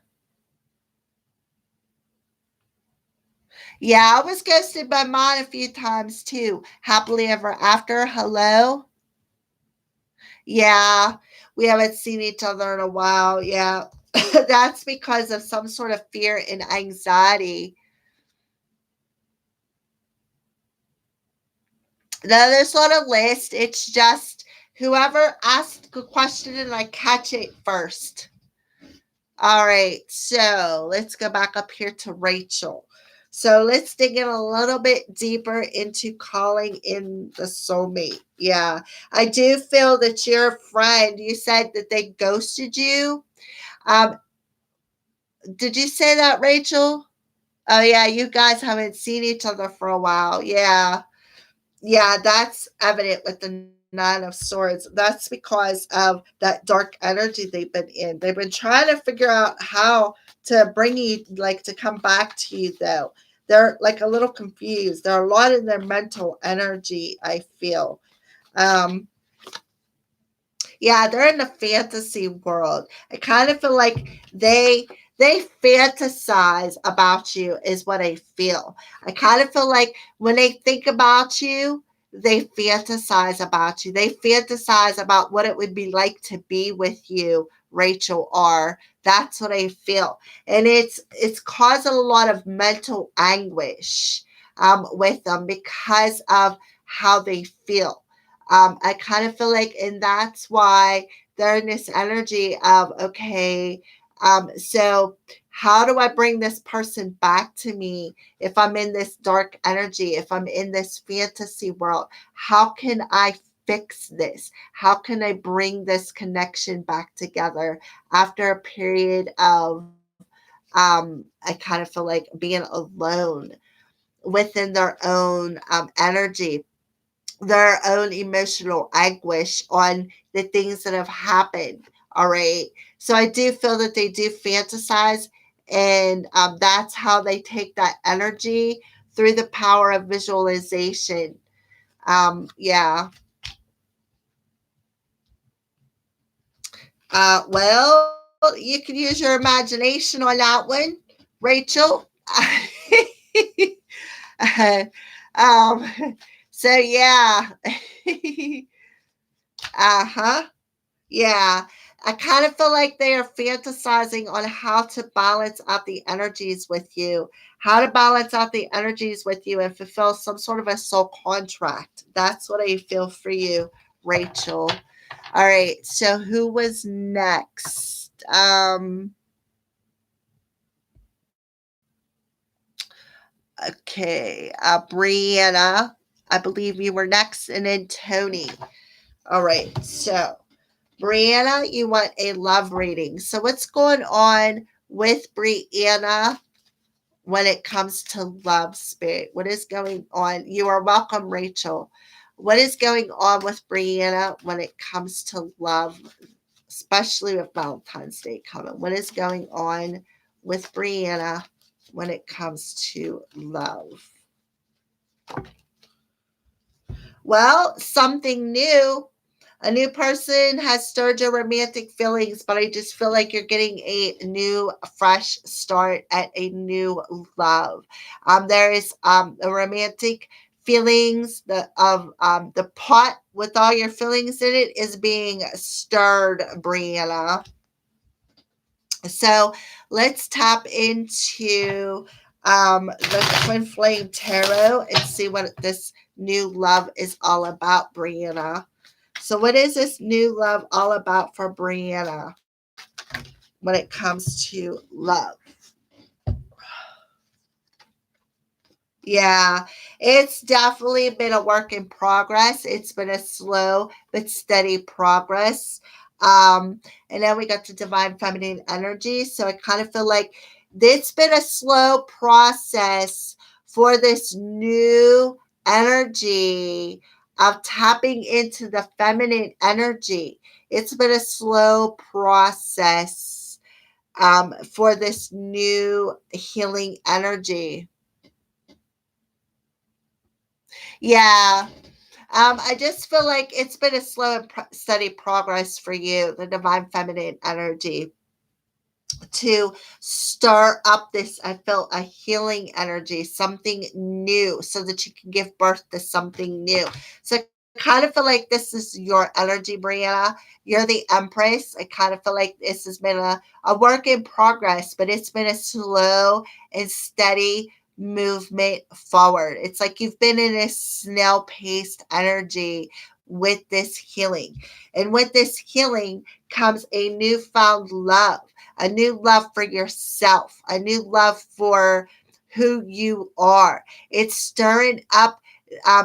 A: Yeah, I was ghosted by mine a few times too. Happily ever after. Hello. Yeah, we haven't seen each other in a while. Yeah. That's because of some sort of fear and anxiety. Now, there's not a list. It's just whoever asked a question and I catch it first. All right, so let's go back up here to Rachel. So let's dig in a little bit deeper into calling in the soulmate. Yeah, I do feel that your friend, you said that they ghosted you. Um, did you say that, Rachel? Oh, yeah, you guys haven't seen each other for a while. Yeah. Yeah, that's evident with the Nine of Swords. That's because of that dark energy they've been in. They've been trying to figure out how to bring you, like, to come back to you, though. They're like a little confused. They're a lot in their mental energy, I feel. Um, yeah, they're in the fantasy world. I kind of feel like they fantasize about you is what I feel. I kind of feel like when they think about you, they fantasize about you. They fantasize about what it would be like to be with you, Rachel R. That's what I feel. And it's causing a lot of mental anguish with them because of how they feel. I kind of feel like, and that's why they're in this energy of, okay, so how do I bring this person back to me if I'm in this dark energy, if I'm in this fantasy world? How can I fix this? How can I bring this connection back together after a period of, I kind of feel like being alone within their own energy, their own emotional anguish on the things that have happened. All right. So I do feel that they do fantasize, and that's how they take that energy through the power of visualization. Yeah. Well, you can use your imagination on that one, Rachel. um, so yeah. Uh-huh. Yeah. I kind of feel like they are fantasizing on how to balance out the energies with you, how to balance out the energies with you and fulfill some sort of a soul contract. That's what I feel for you, Rachel. All right, so who was next? Okay, Brianna, I believe you were next, and then Tony. All right, so Brianna, you want a love reading. So what's going on with Brianna when it comes to love, spirit? What is going on? You are welcome, Rachel. What is going on with Brianna when it comes to love, especially with Valentine's Day coming? What is going on with Brianna when it comes to love? Well, something new. A new person has stirred your romantic feelings, but I just feel like you're getting a new, fresh start at a new love. There is a romantic feelings the pot with all your feelings in it is being stirred, Brianna. So let's tap into the Twin Flame Tarot and see what this new love is all about, Brianna. So, what is this new love all about for Brianna when it comes to love? Yeah, it's definitely been a work in progress. It's been a slow but steady progress. Um, and then we got the divine feminine energy. So I kind of feel like it's been a slow process for this new energy of tapping into the feminine energy. It's been a slow process for this new healing energy. Yeah. I just feel like it's been a slow and steady progress for you, the divine feminine energy, to stir up this. I feel a healing energy, something new, so that you can give birth to something new. So I kind of feel like this is your energy, Brianna. You're the Empress. I kind of feel like this has been a work in progress, but it's been a slow and steady movement forward. It's like you've been in a snail paced energy with this healing. And with this healing comes a newfound love, a new love for yourself, a new love for who you are. It's stirring up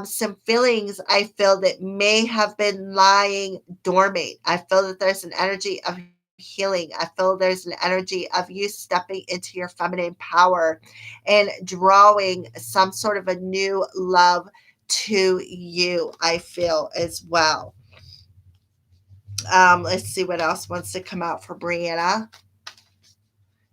A: some feelings I feel that may have been lying dormant. I feel that there's an energy of healing. I feel there's an energy of you stepping into your feminine power and drawing some sort of a new love to you, I feel as well. Let's see what else wants to come out for Brianna.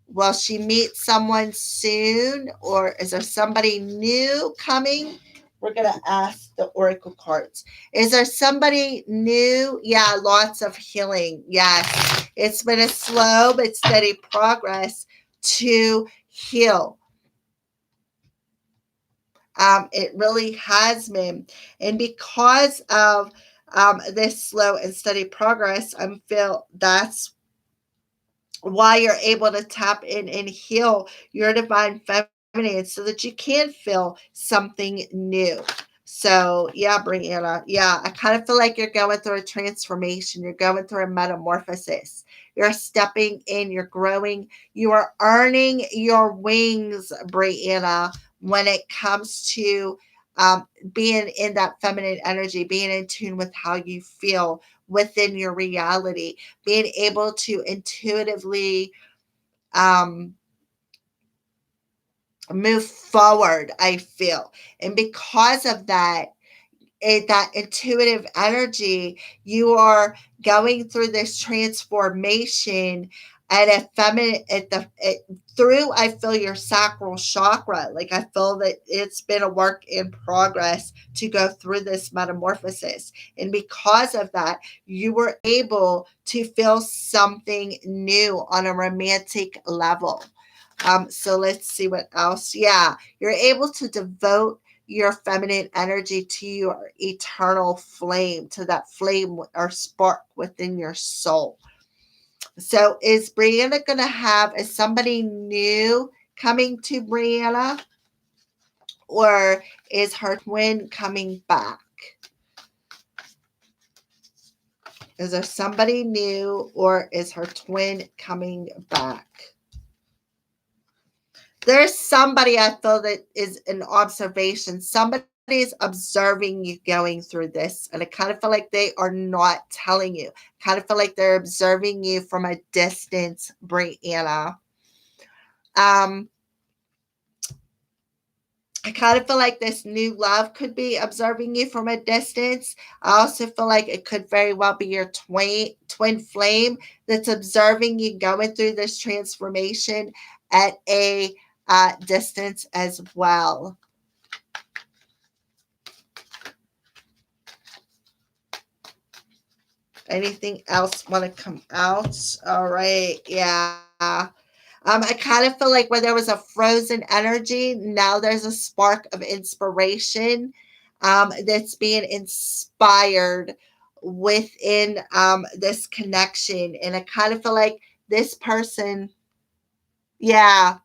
A: Will she meet someone soon, or is there somebody new coming? We're going to ask the oracle cards. Is there somebody new? Yeah, lots of healing. Yes. It's been a slow but steady progress to heal. It really has been. And because of this slow and steady progress, I feel that's why you're able to tap in and heal your divine feminine so that you can feel something new. So, yeah, Brianna, yeah, I kind of feel like you're going through a transformation. You're going through a metamorphosis. You're stepping in, you're growing, you are earning your wings, Brianna, when it comes to being in that feminine energy, being in tune with how you feel within your reality, being able to intuitively um, move forward, I feel. And because of that, that intuitive energy, you are going through this transformation at a feminine through, I feel, your sacral chakra. Like I feel that it's been a work in progress to go through this metamorphosis, and because of that, you were able to feel something new on a romantic level. So let's see what else. Yeah, you're able to devote your feminine energy to your eternal flame, to that flame or spark within your soul. So is Brianna going to have somebody new coming to Brianna, or is her twin coming back? Is there somebody new, or is her twin coming back? There's somebody I feel that is an observation. Somebody's observing you going through this. And I kind of feel like they are not telling you. Kind of feel like they're observing you from a distance, Brianna. I kind of feel like this new love could be observing you from a distance. I also feel like it could very well be your twin flame that's observing you going through this transformation at a distance as well. Anything else want to come out? All right, yeah. I kind of feel like where there was a frozen energy, now there's a spark of inspiration that's being inspired within this connection. And I kind of feel like this person, yeah,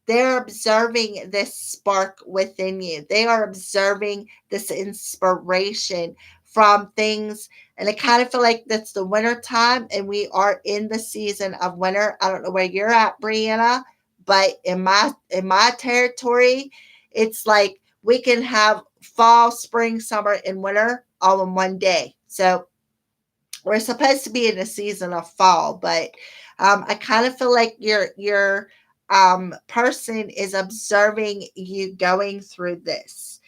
A: they're observing this spark within you. They are observing this inspiration from things. And I kind of feel like that's the winter time and we are in the season of winter. I don't know where you're at, Brianna, but in my territory, it's like we can have fall, spring, summer, and winter all in one day. So we're supposed to be in a season of fall, but I kind of feel like your person is observing you going through this,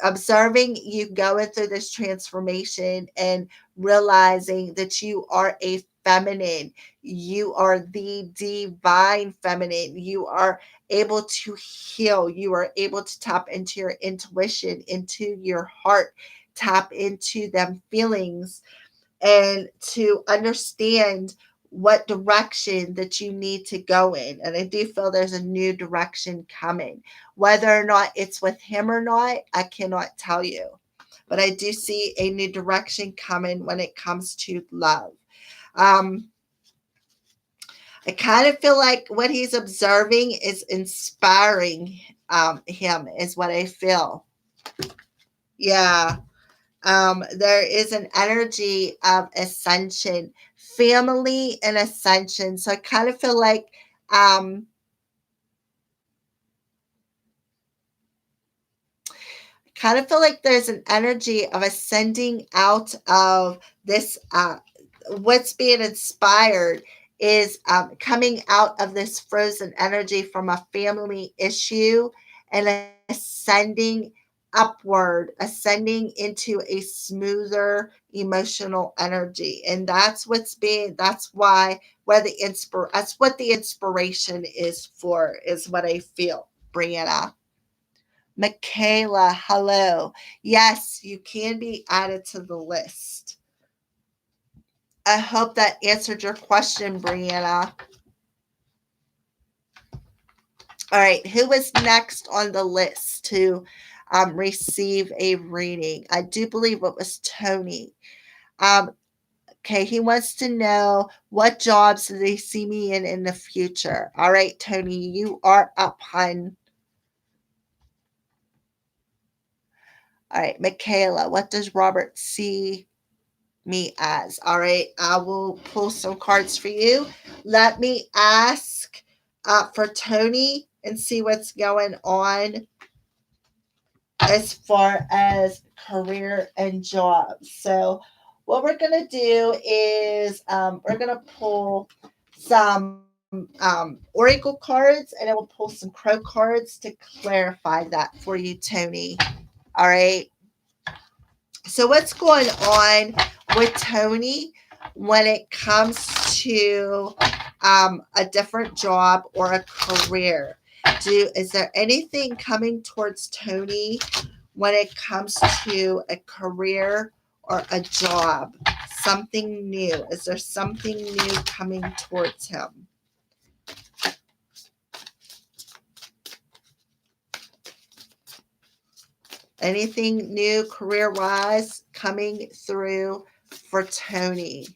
A: observing you going through this transformation and realizing that you are a feminine. You are the divine feminine. You are able to heal. You are able to tap into your intuition, into your heart, tap into them feelings and to understand what direction that you need to go in. And I do feel there's a new direction coming. Whether or not it's with him or not, I cannot tell you. But I do see a new direction coming when it comes to love. I kind of feel like what he's observing is inspiring him, is what I feel. Yeah. There is an energy of ascension, family and ascension. So I kind of feel like there's an energy of ascending out of this. What's being inspired is coming out of this frozen energy from a family issue and ascending upward, ascending into a smoother emotional energy. And that's why that's what the inspiration is for, is what I feel, Brianna. Michaela, hello. Yes, you can be added to the list. I hope that answered your question, Brianna. All right, who is next on the list to receive a reading? I do believe it was Tony. Okay, he wants to know what jobs do they see me in the future. All right, Tony, you are up, hun. All right, Michaela, what does Robert see me as? All right, I will pull some cards for you. Let me ask for Tony and see what's going on as far as career and jobs. So what we're going to do is we're going to pull some oracle cards, and I will pull some crow cards to clarify that for you, Tony. All right. So what's going on with Tony when it comes to a different job or a career? Is there anything coming towards Tony when it comes to a career or a job? Something new. Is there something new coming towards him? Anything new career-wise coming through for Tony?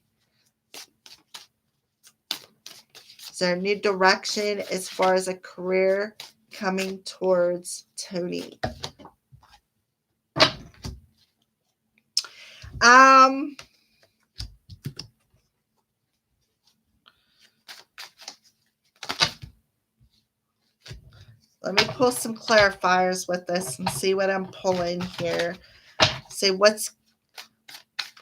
A: Is there a new direction as far as a career coming towards Tony? Let me pull some clarifiers with this and see what I'm pulling here. See what's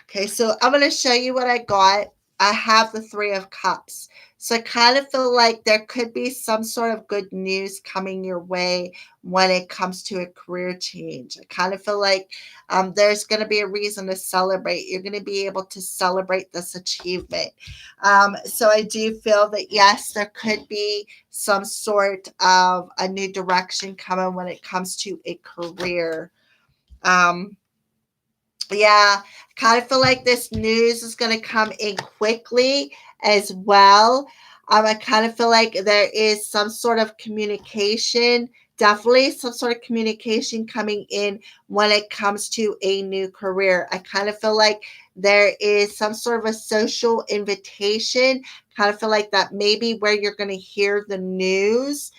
A: okay. So I'm going to show you what I got. I have the Three of Cups. So I kind of feel like there could be some sort of good news coming your way when it comes to a career change. I kind of feel like there's going to be a reason to celebrate. You're going to be able to celebrate this achievement. So I do feel that, yes, there could be some sort of a new direction coming when it comes to a career. Um, yeah, I kind of feel like this news is going to come in quickly as well. I kind of feel like there is some sort of communication, definitely some sort of communication coming in when it comes to a new career. I kind of feel like there is some sort of a social invitation. Kind of feel like that maybe where you're going to hear the news.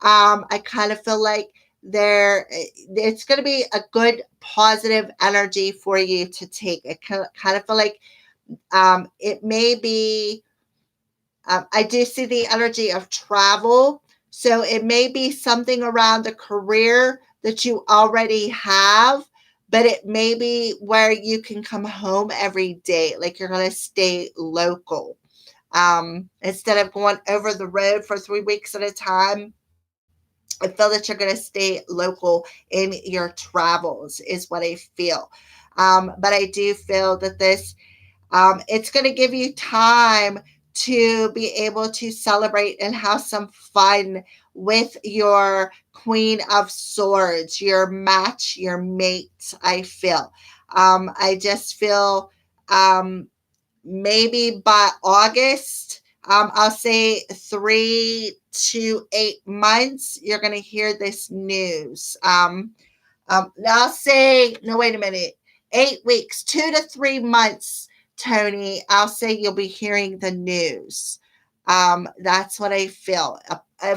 A: I kind of feel like it's going to be a good positive energy for you to take. I kind of feel like it may be I do see the energy of travel, so it may be something around the career that you already have, but it may be where you can come home every day, like you're going to stay local, instead of going over the road for 3 weeks at a time. I feel that you're going to stay local in your travels, is what I feel. But I do feel that it's going to give you time to be able to celebrate and have some fun with your Queen of Swords, your match, your mate. I feel. I just feel maybe by August, I'll say 3 to 8 months, you're going to hear this news. I'll say, no, wait a minute, 8 weeks, 2 to 3 months, Tony, I'll say you'll be hearing the news. That's what I feel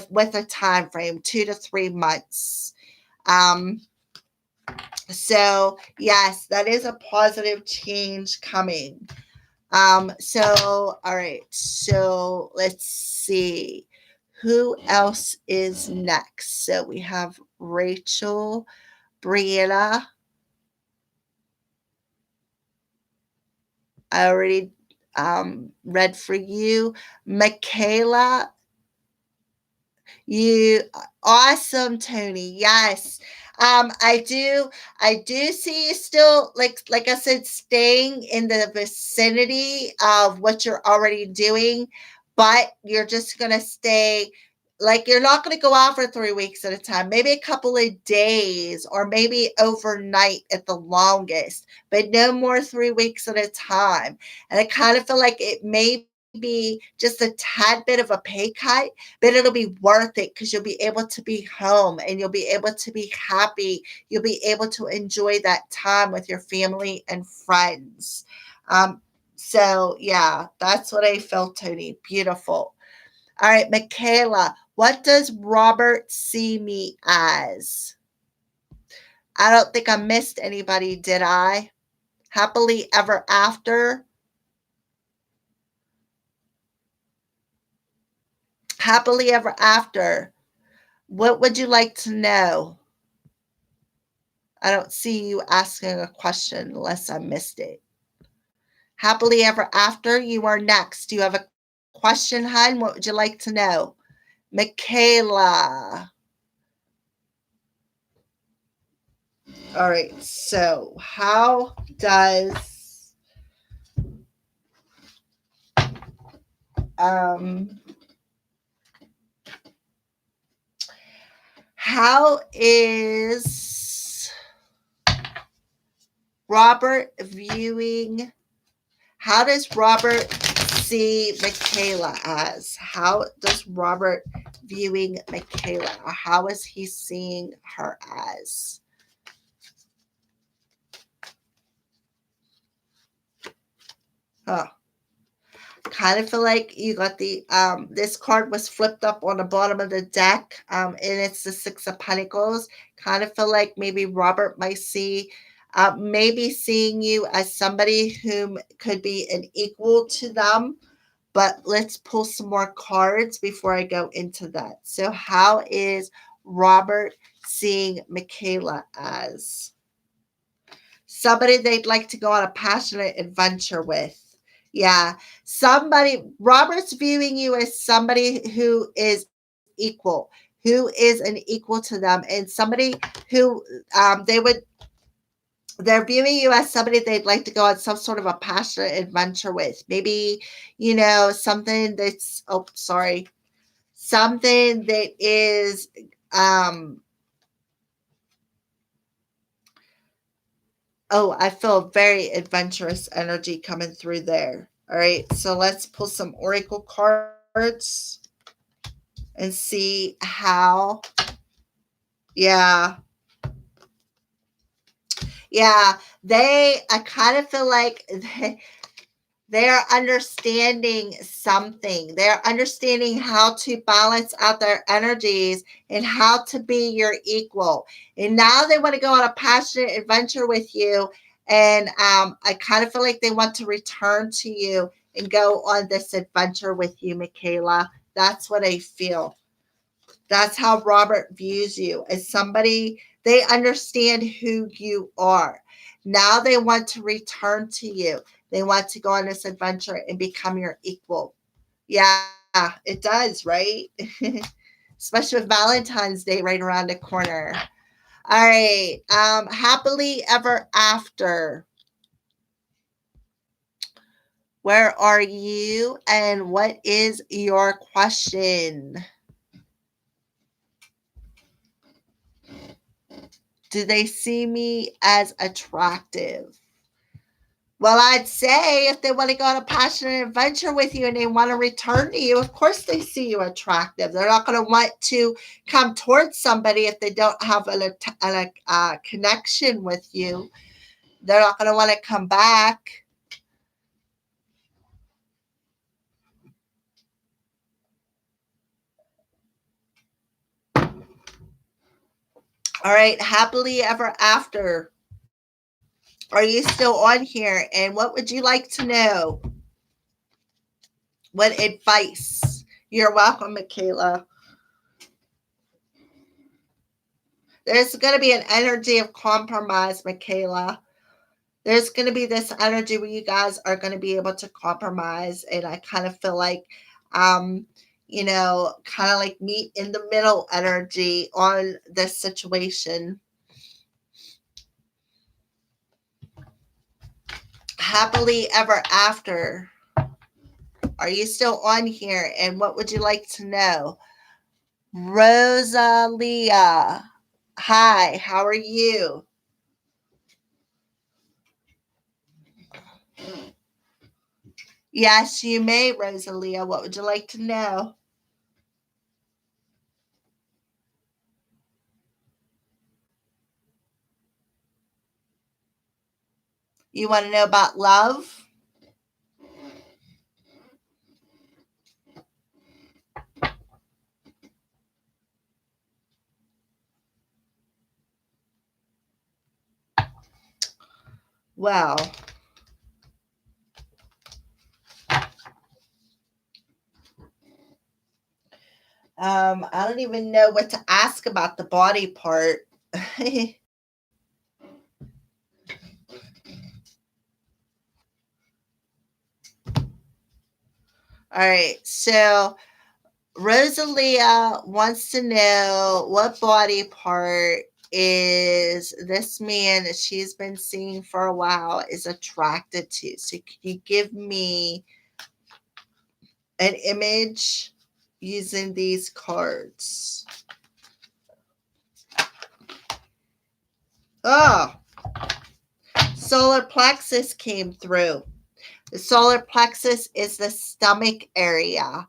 A: with a time frame, 2 to 3 months. Um, so yes, that is a positive change coming. All right, so let's see who else is next. So we have Rachel, Brianna. I already read for you. Michaela, you awesome, Tony. Yes. I do see you still, like I said, staying in the vicinity of what you're already doing, but you're just gonna stay, like, you're not gonna go out for 3 weeks at a time, maybe a couple of days or maybe overnight at the longest, but no more 3 weeks at a time. And I kind of feel like it may be just a tad bit of a pay cut, but it'll be worth it because you'll be able to be home and you'll be able to be happy. You'll be able to enjoy that time with your family and friends. So yeah, that's what I felt, Tony. Beautiful. All right, Michaela, what does Robert see me as? I don't think I missed anybody, did I? Happily ever after? Happily ever after. What would you like to know? I don't see you asking a question unless I missed it. Happily ever after, you are next. Do you have a question, hon? What would you like to know? Michaela. All right, so how is Robert viewing, how does Robert see Michaela as? How does Robert viewing Michaela? Or how is he seeing her as? Huh. Kind of feel like you got the this card was flipped up on the bottom of the deck, and it's the Six of Pentacles. Kind of feel like maybe Robert might see maybe seeing you as somebody whom could be an equal to them. But let's pull some more cards before I go into that. So how is Robert seeing Michaela as? Somebody they'd like to go on a passionate adventure with. Yeah. Somebody, Robert's viewing you as somebody who is equal, who is an equal to them, and somebody who they're viewing you as somebody they'd like to go on some sort of a passionate adventure with. Maybe, something that's, oh, sorry, something that is, oh, I feel very adventurous energy coming through there. All right, so let's pull some oracle cards and see how. Yeah, yeah. I kind of feel like they're understanding something. They're understanding how to balance out their energies and how to be your equal. And now they want to go on a passionate adventure with you. And I kind of feel like they want to return to you and go on this adventure with you, Michaela. That's what I feel. That's how Robert views you as somebody, they understand who you are. Now they want to return to you. They want to go on this adventure and become your equal. Yeah, it does, right? Especially with Valentine's Day right around the corner. All right. Happily ever after. Where are you and what is your question? Do they see me as attractive? Well, I'd say if they want to go on a passionate adventure with you and they want to return to you, of course they see you attractive. They're not going to want to come towards somebody if they don't have a connection with you. They're not going to want to come back. All right, happily ever after. Are you still on here? And what would you like to know? What advice? You're welcome, Michaela. There's going to be an energy of compromise, Michaela. There's going to be this energy where you guys are going to be able to compromise. And I kind of feel like, kind of like meet in the middle energy on this situation. Happily ever after. Are you still on here? And what would you like to know? Rosalia. Hi, how are you? Yes, you may, Rosalia. What would you like to know? You want to know about love? Well, I don't even know what to ask about the body part. All right, so Rosalia wants to know what body part is this man that she's been seeing for a while is attracted to. So can you give me an image using these cards? Oh, solar plexus came through. The solar plexus is the stomach area.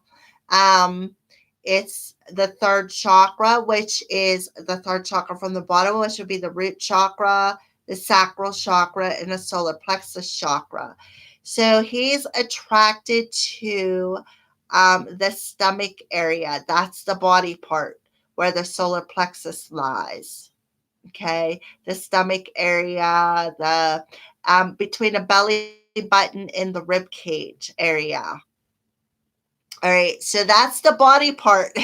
A: Um, it's the third chakra, which is the third chakra from the bottom, which would be the root chakra, the sacral chakra, and the solar plexus chakra. So he's attracted to the stomach area. That's the body part where the solar plexus lies. Okay, the stomach area, the between the belly button and the rib cage area. All right, so that's the body part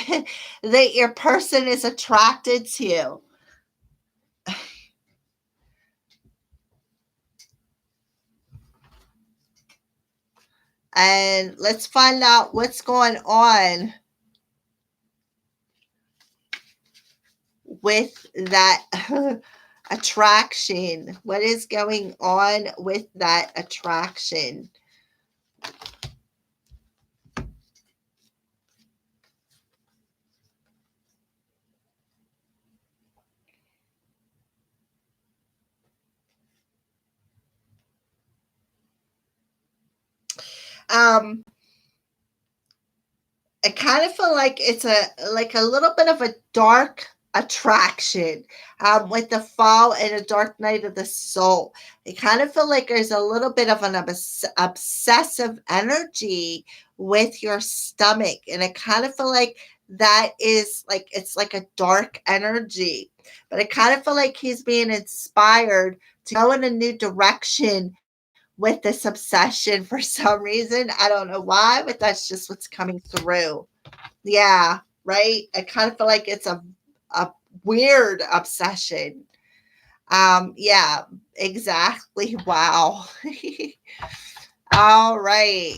A: that your person is attracted to. And let's find out what's going on with that attraction. What is going on with that attraction? Um, I kind of feel like it's a little bit of a dark attraction with the fall and a dark night of the soul. I kind of feel like there's a little bit of an obsessive energy with your stomach, and I kind of feel like that is like it's like a dark energy, but I kind of feel like he's being inspired to go in a new direction with this obsession for some reason. I don't know why, but that's just what's coming through. Yeah, right? I kind of feel like it's a weird obsession. Yeah, exactly. Wow. All right.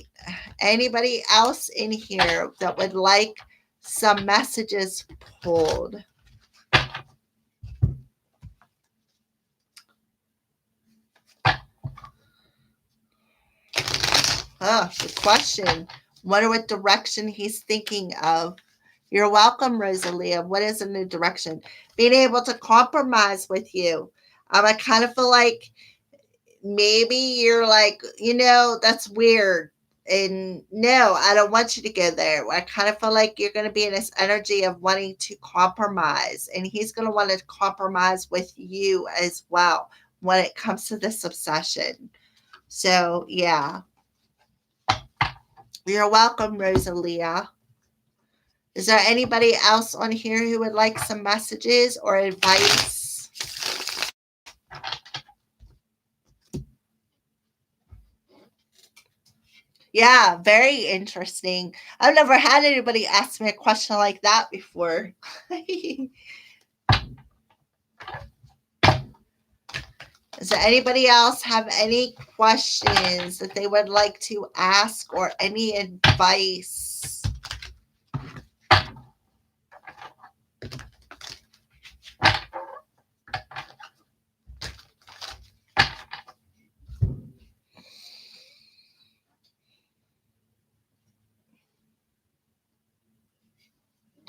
A: Anybody else in here that would like some messages pulled? Good question. Wonder what direction he's thinking of. You're welcome, Rosalia. What is a new direction? Being able to compromise with you. I kind of feel like maybe you're like, that's weird. And no, I don't want you to go there. I kind of feel like you're going to be in this energy of wanting to compromise. And he's going to want to compromise with you as well when it comes to this obsession. So, yeah. You're welcome, Rosalia. Is there anybody else on here who would like some messages or advice? Yeah, very interesting. I've never had anybody ask me a question like that before. Does anybody else have any questions that they would like to ask or any advice?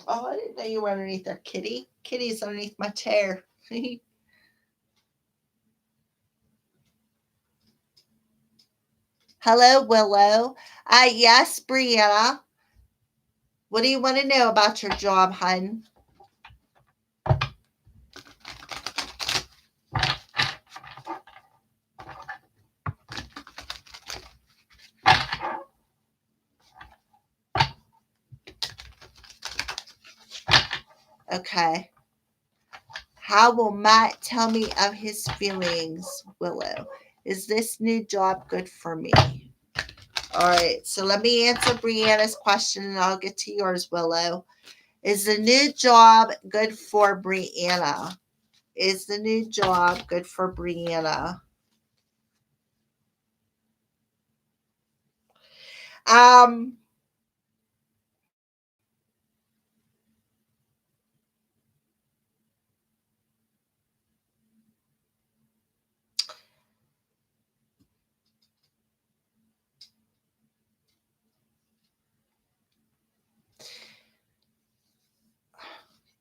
A: Oh, I didn't know you were underneath there, Kitty. Kitty's underneath my chair. Hello, Willow. Yes, Brianna. What do you want to know about your job, hun? Okay. How will Matt tell me of his feelings, Willow? Is this new job good for me? All right, so let me answer Brianna's question and I'll get to yours, Willow. Is the new job good for Brianna? Is the new job good for Brianna? Um,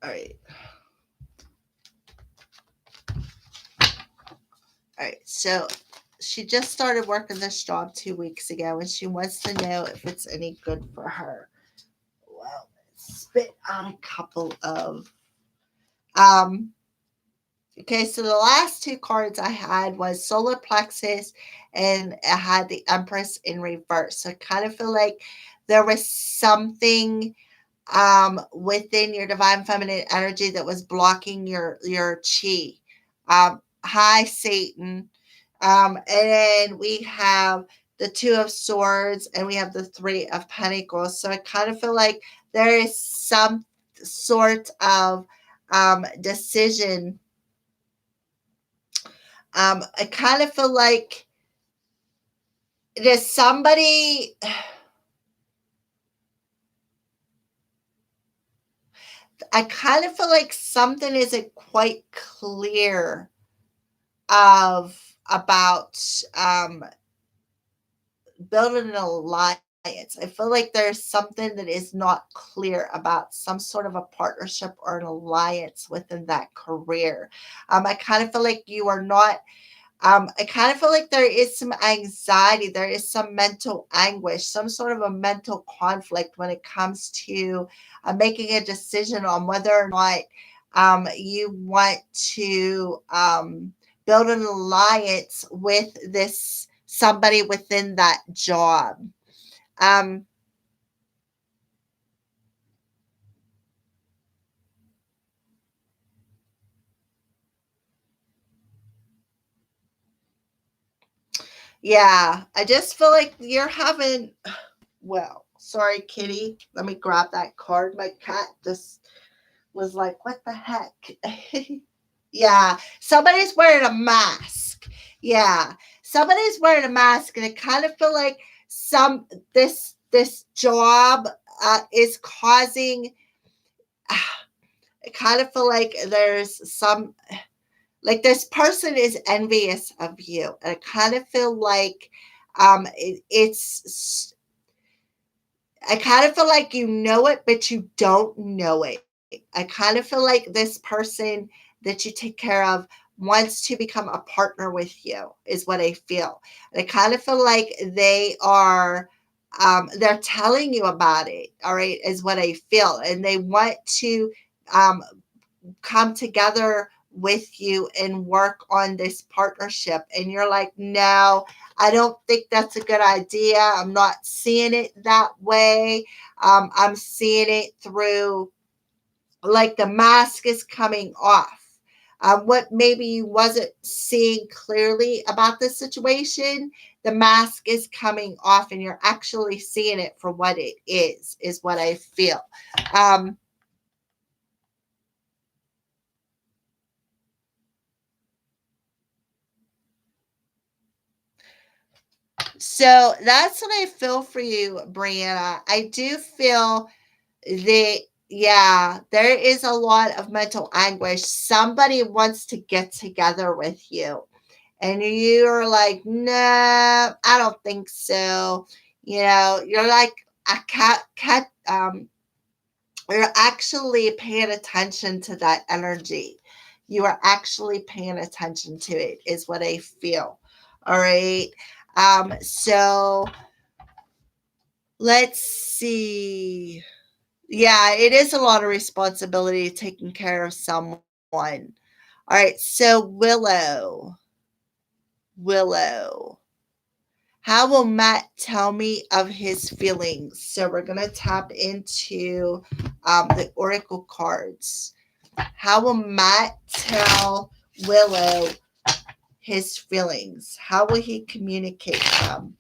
A: all right. All right, so she just started working this job 2 weeks ago and she wants to know if it's any good for her. Well, spit out a couple of okay, so the last two cards I had was solar plexus and I had the Empress in reverse. So I kind of feel like there was something within your divine feminine energy that was blocking your chi. Hi Satan. And then we have the Two of Swords, and we have the Three of Pentacles. So I kind of feel like there is some sort of decision. I kind of feel like there's somebody. I kind of feel like something isn't quite clear of about building an alliance. I feel like there's something that is not clear about some sort of a partnership or an alliance within that career. I kind of feel like you are not. I kind of feel like there is some anxiety, there is some mental anguish, some sort of a mental conflict when it comes to making a decision on whether or not you want to build an alliance with this somebody within that job. Um, yeah, I just feel like you're having, well, sorry, kitty. Let me grab that card. My cat just was like, what the heck? Yeah, somebody's wearing a mask. Yeah, somebody's wearing a mask, and I kind of feel like some this job is causing. I kind of feel like there's some, like this person is envious of you, and I kind of feel like it's. I kind of feel like you know it, but you don't know it. I kind of feel like this person that you take care of wants to become a partner with you, is what I feel. And I kind of feel like they're telling you about it, all right, is what I feel. And they want to um, come together with you and work on this partnership. And you're like, no, I don't think that's a good idea. I'm not seeing it that way. I'm seeing it through, like, the mask is coming off. What maybe you wasn't seeing clearly about the situation, the mask is coming off and you're actually seeing it for what it is what I feel. Um, So that's what I feel for you, Brianna. I do feel that, yeah, there is a lot of mental anguish. Somebody wants to get together with you, and you're like, no, I don't think so. You're like a cat. You're actually paying attention to that energy. You are actually paying attention to it, is what I feel. All right. So let's see. Yeah, it is a lot of responsibility taking care of someone. All right, so Willow. How will Matt tell me of his feelings? So we're gonna tap into the oracle cards. How will Matt tell Willow his feelings? How will he communicate them?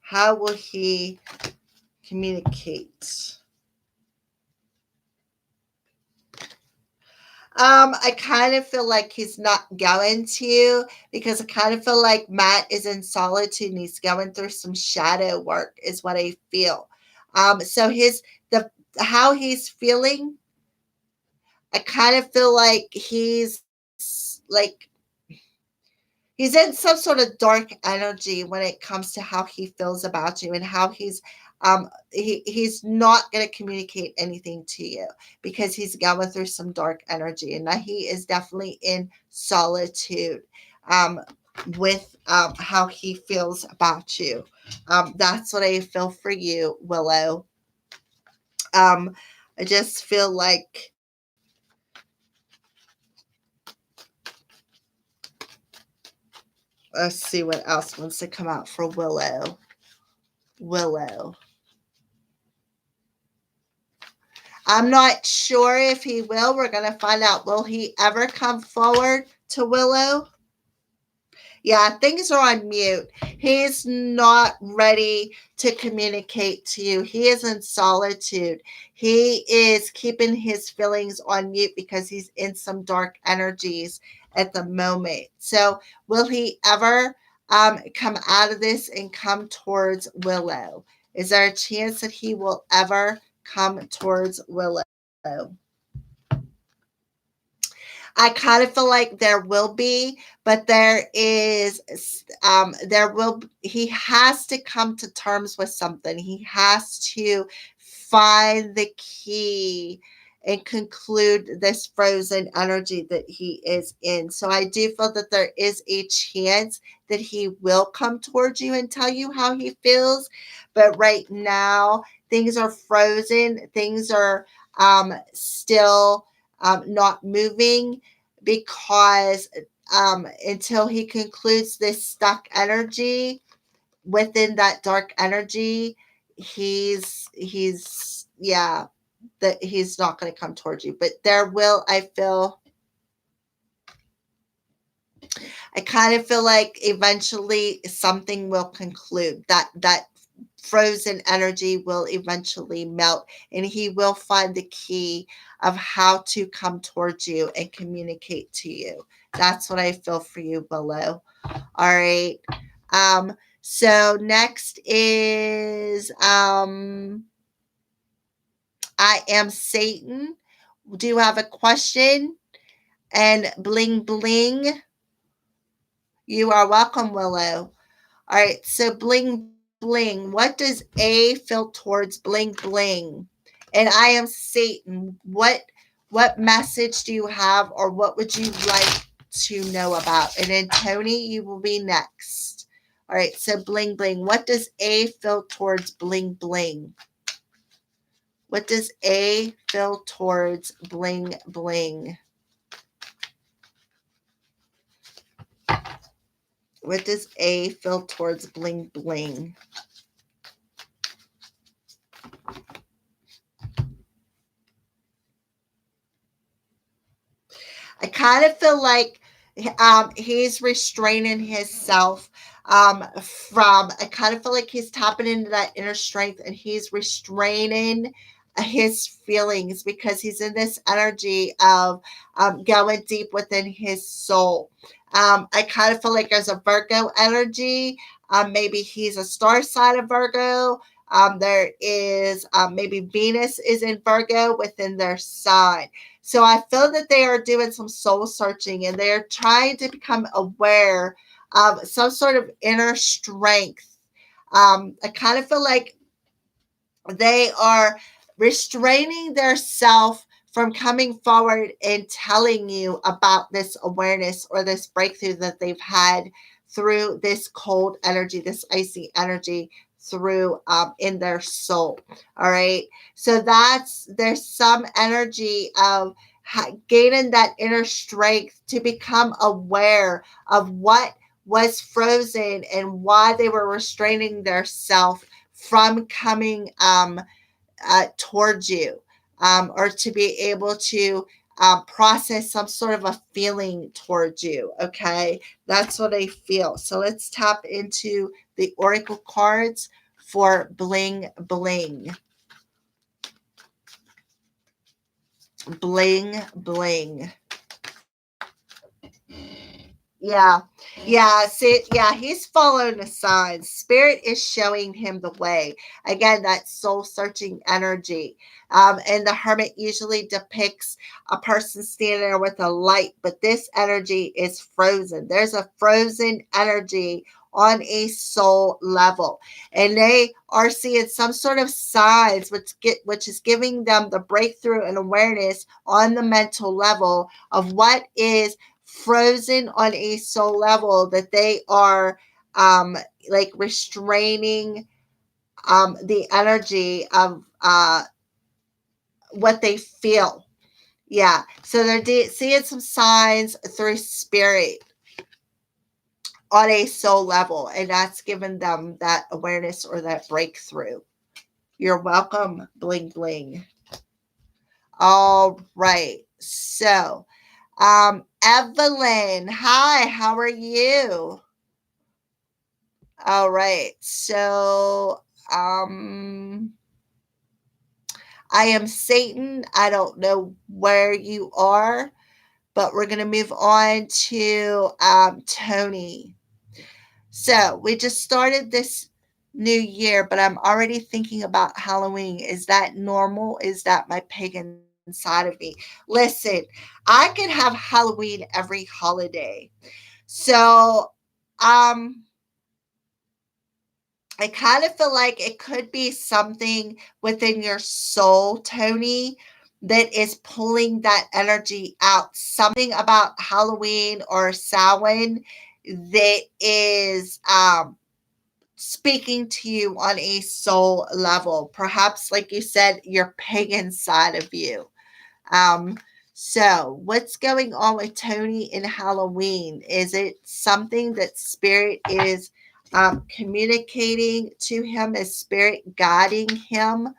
A: How will he communicate? I kind of feel like he's not going to, because I kind of feel like Matt is in solitude and he's going through some shadow work, is what I feel. So the how he's feeling, I kind of feel like like he's in some sort of dark energy when it comes to how he feels about you, and how he's not going to communicate anything to you because he's going through some dark energy, and that he is definitely in solitude um, with how he feels about you. That's what I feel for you, Willow. um, I just feel like, let's see what else wants to come out for Willow. I'm not sure if he will. We're going to find out. Will he ever come forward to Willow? Yeah, things are on mute. He's not ready to communicate to you. He is in solitude. He is keeping his feelings on mute because he's in some dark energies at the moment. So, will he ever come out of this and come towards Willow? Is there a chance that he will ever come towards Willow? I kind of feel like there will be, but he has to come to terms with something. He has to find the key and conclude this frozen energy that he is in. So I do feel that there is a chance that he will come towards you and tell you how he feels. But right now, things are frozen. Things are still not moving because until he concludes this stuck energy within that dark energy, he's yeah, that he's not going to come towards you. But there will, I kind of feel like eventually something will conclude that frozen energy will eventually melt and he will find the key of how to come towards you and communicate to you. That's what I feel for you, below. All right. So next is I am Satan. Do you have a question? And bling bling. You are welcome, Willow. All right, so bling bling. What does A feel towards bling bling? And I am Satan. What message do you have, or what would you like to know about? And then Tony, you will be next. All right, so bling bling. What does A feel towards bling bling? What does A feel towards bling bling? What does A feel towards bling bling? I kind of feel like he's restraining himself I kind of feel like he's tapping into that inner strength and he's restraining his feelings because he's in this energy of going deep within his soul. I kind of feel like there's a Virgo energy. Maybe he's a star sign of Virgo. There is maybe Venus is in Virgo within their sign. So I feel that they are doing some soul searching and they're trying to become aware of some sort of inner strength. I kind of feel like they are restraining their self from coming forward and telling you about this awareness or this breakthrough that they've had through this cold energy, this icy energy through in their soul. All right. So there's some energy of gaining that inner strength to become aware of what was frozen and why they were restraining their self from coming towards you, or to be able to process some sort of a feeling towards you. Okay, that's what I feel. So let's tap into the oracle cards for bling bling. Bling bling. Yeah. Yeah. See, yeah, he's following the signs. Spirit is showing him the way. Again, that soul searching energy. And the hermit usually depicts a person standing there with a light, but this energy is frozen. There's a frozen energy on a soul level. And they are seeing some sort of signs which is giving them the breakthrough and awareness on the mental level of what is frozen on a soul level, that they are like restraining the energy of what they feel. Yeah, so they're seeing some signs through spirit on a soul level, and that's given them that awareness or that breakthrough. You're welcome, bling bling. All right, so Evelyn, hi, how are you? All right. So, um, I am Satan. I don't know where you are, but we're going to move on to Tony. So, we just started this new year, but I'm already thinking about Halloween. Is that normal? Is that my pagan side of me? Listen, I could have Halloween every holiday. So, um, I kind of feel like it could be something within your soul, Tony, that is pulling that energy out. Something about Halloween or Samhain that is speaking to you on a soul level. Perhaps, like you said, your pagan side of you. Um, so, what's going on with Tony in Halloween? Is it something that Spirit is communicating to him? Is Spirit guiding him?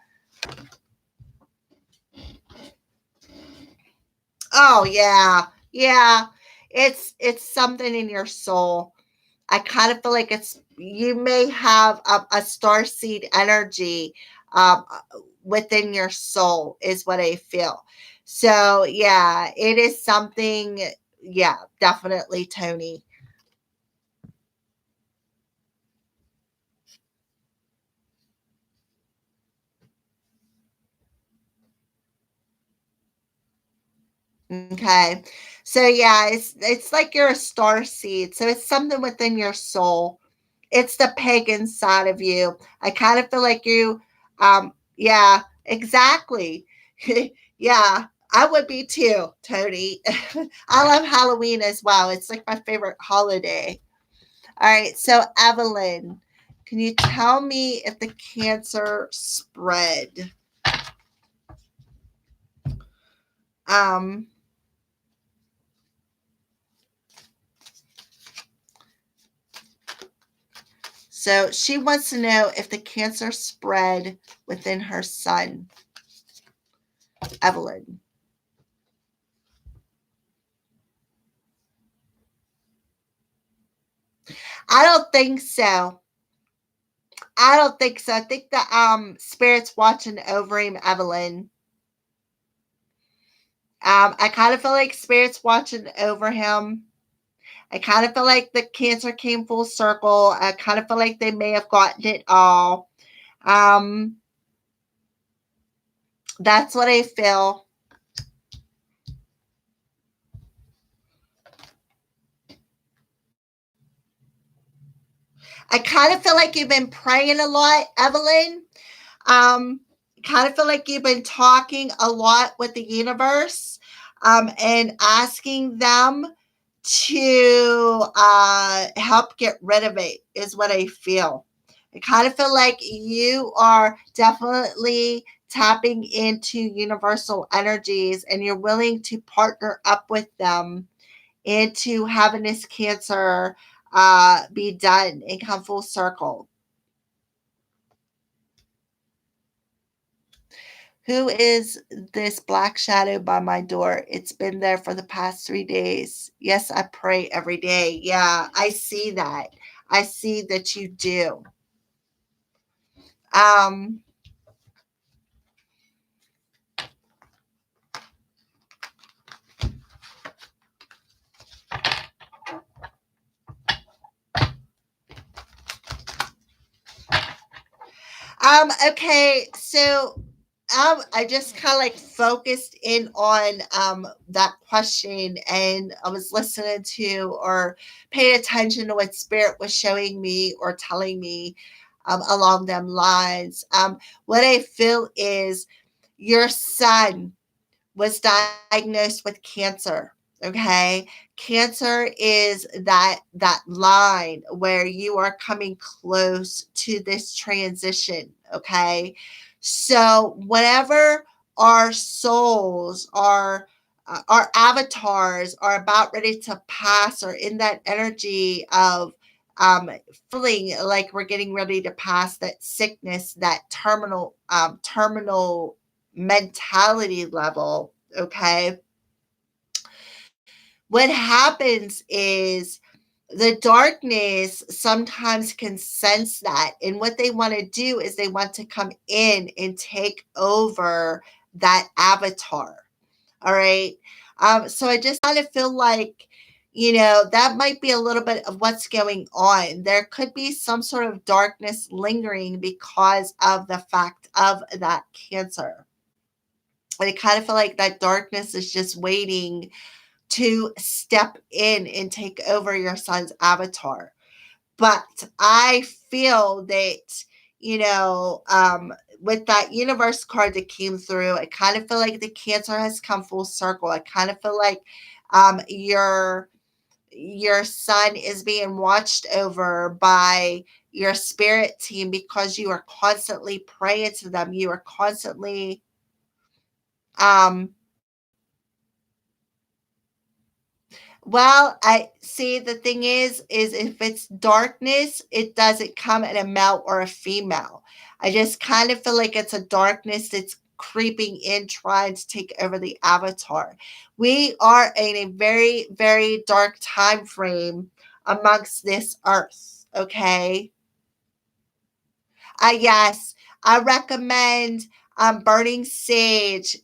A: Oh yeah, yeah. It's something in your soul. I kind of feel like it's you may have a star seed energy um, within your soul is what I feel. So yeah, it is something. Yeah, definitely, Tony. Okay, so yeah, it's like you're a star seed. So it's something within your soul. It's the pagan side of you. I kind of feel like you. Yeah, exactly. Yeah, I would be too, Tony. I love Halloween as well. It's like my favorite holiday. All right, so Evelyn, can you tell me if the cancer spread? Um, so she wants to know if the cancer spread within her son, Evelyn. I don't think so. I don't think so. I think the spirit's watching over him, Evelyn. I kind of feel like spirit's watching over him. I kind of feel like the cancer came full circle. I kind of feel like they may have gotten it all. Um, that's what I feel. I kind of feel like you've been praying a lot, Evelyn. Um, kind of feel like you've been talking a lot with the universe and asking them to help get rid of it, is what I feel. I kind of feel like you are definitely tapping into universal energies and you're willing to partner up with them into having this cancer be done and come full circle. Who is this black shadow by my door? It's been there for the past 3 days. Yes, I pray every day. Yeah, I see that. I see that you do. Um, okay, so I just kind of like focused in on that question and I was listening to or paying attention to what spirit was showing me or telling me along them lines. What I feel is your son was diagnosed with cancer. Okay, cancer is that line where you are coming close to this transition. Okay, so whenever our souls our avatars are about ready to pass or in that energy of um feeling like we're getting ready to pass that sickness, that terminal mentality level, okay, what happens is the darkness sometimes can sense that. And what they want to do is they want to come in and take over that avatar. All right. So I just kind of feel like, that might be a little bit of what's going on. There could be some sort of darkness lingering because of the fact of that Cancer. I kind of feel like that darkness is just waiting to step in and take over your son's avatar. But I feel that, with that universe card that came through, I kind of feel like the Cancer has come full circle. I kind of feel like your son is being watched over by your spirit team because you are constantly praying to them. You are constantly um Well, I see the thing is if it's darkness, it doesn't come in a male or a female. I just kind of feel like it's a darkness that's creeping in, trying to take over the avatar. We are in a very, very dark time frame amongst this earth. Okay. Yes, I recommend burning sage,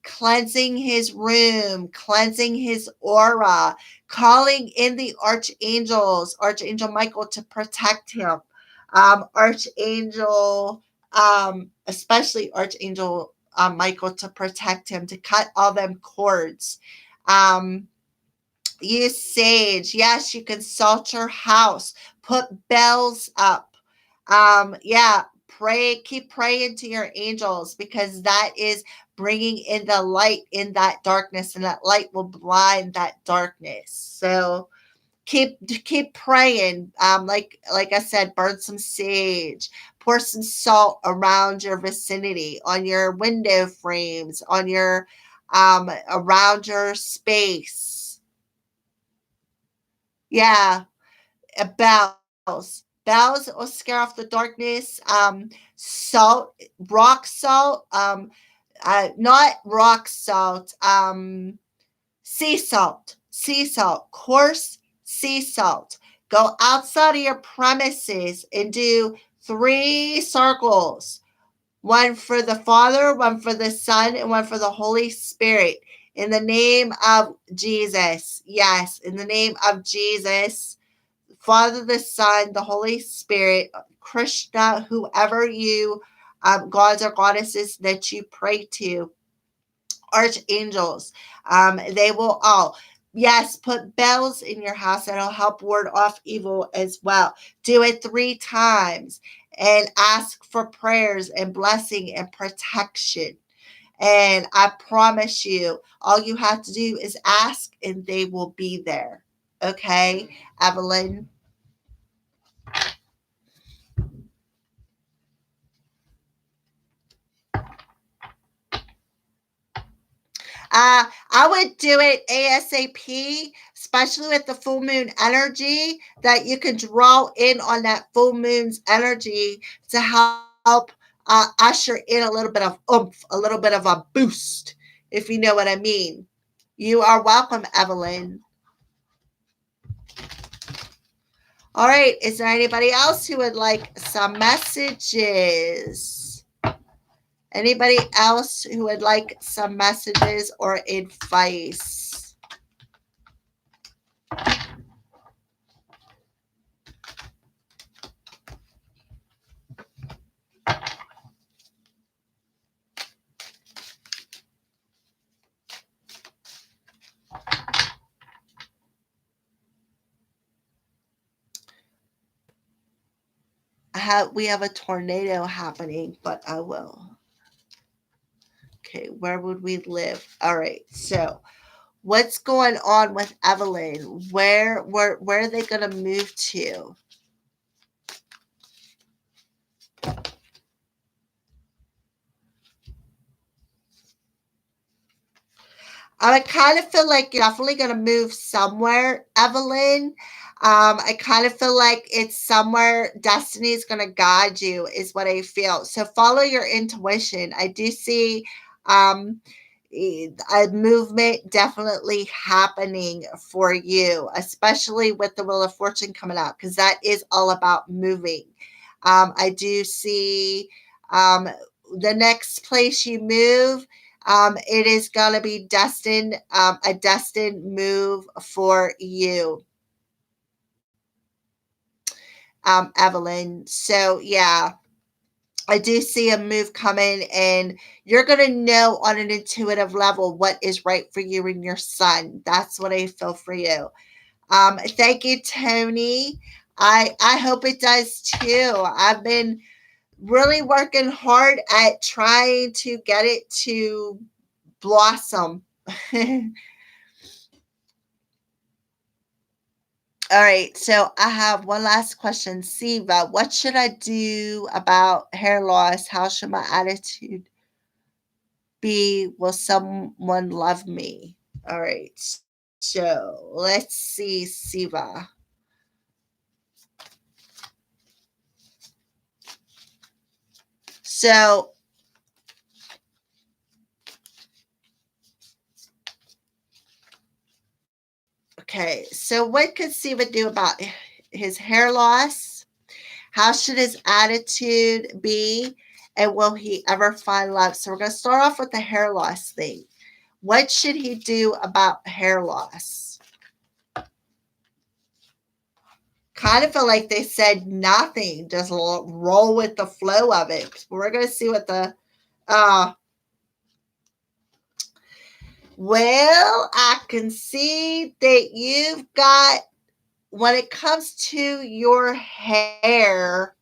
A: cleansing his room, cleansing his aura, calling in the archangels, Archangel Michael to protect him, Archangel, especially Archangel Michael to protect him, to cut all them cords. Um, Use sage. Yes, you can salt your house. Put bells up. Yeah, pray, keep praying to your angels because that is bringing in the light in that darkness, and that light will blind that darkness. So keep praying. Like I said, burn some sage, pour some salt around your vicinity, on your window frames, on your around your space. Yeah, bells. Bells will scare off the darkness. Salt, rock salt. Not rock salt. Sea salt. Sea salt. Coarse sea salt. Go outside of your premises and do 3 circles. One for the Father, one for the Son, and one for the Holy Spirit. In the name of Jesus. Yes, in the name of Jesus. Father, the Son, the Holy Spirit, Krishna, whoever you, gods or goddesses that you pray to, archangels, they will all. Yes, put bells in your house. That'll help ward off evil as well. Do it 3 times and ask for prayers and blessing and protection. And I promise you, all you have to do is ask and they will be there. Okay, Evelyn? I would do it ASAP, especially with the full moon energy, that you can draw in on that full moon's energy to help usher in a little bit of oomph, a little bit of a boost, if you know what I mean. You are welcome, Evelyn. All right. Is there anybody else who would like some messages? Anybody else who would like some messages or advice? We have a tornado happening, but I will. Okay, where would we live? All right, so what's going on with Evelyn? Where are they going to move to? I kind of feel like you're definitely going to move somewhere, Evelyn. I kind of feel like it's somewhere destiny is going to guide you, is what I feel. So follow your intuition. I do see um, a movement definitely happening for you, especially with the Wheel of Fortune coming out, because that is all about moving. I do see um, the next place you move, it is going to be destined, a destined move for you, Evelyn. So, yeah, I do see a move coming, and you're going to know on an intuitive level what is right for you and your son. That's what I feel for you. Thank you, Tony. I hope it does too. I've been really working hard at trying to get it to blossom. All right, so I have one last question. Siva, what should I do about hair loss? How should my attitude be? Will someone love me? All right, so let's see, Siva. So, okay, so what could Siva do about his hair loss? How should his attitude be? And will he ever find love? So, we're going to start off with the hair loss thing. What should he do about hair loss? Kind of feel like they said nothing, just roll with the flow of it. We're going to see what the uh well, I can see that you've got, when it comes to your hair,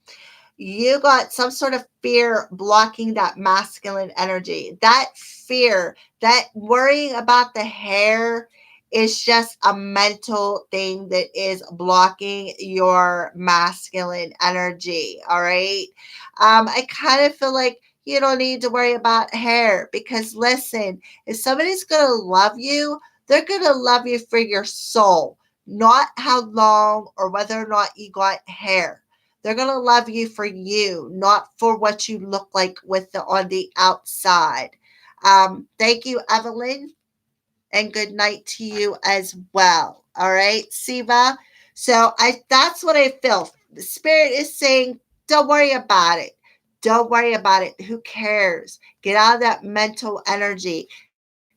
A: you got some sort of fear blocking that masculine energy. That fear, that worrying about the hair is just a mental thing that is blocking your masculine energy. All right. I kind of feel like you don't need to worry about hair, because listen, if somebody's going to love you, they're going to love you for your soul, not how long or whether or not you got hair. They're going to love you for you, not for what you look like with the on the outside. Thank you, Evelyn, and good night to you as well. All right, Siva. So that's what I feel. The spirit is saying, don't worry about it. Don't worry about it. Who cares? Get out of that mental energy.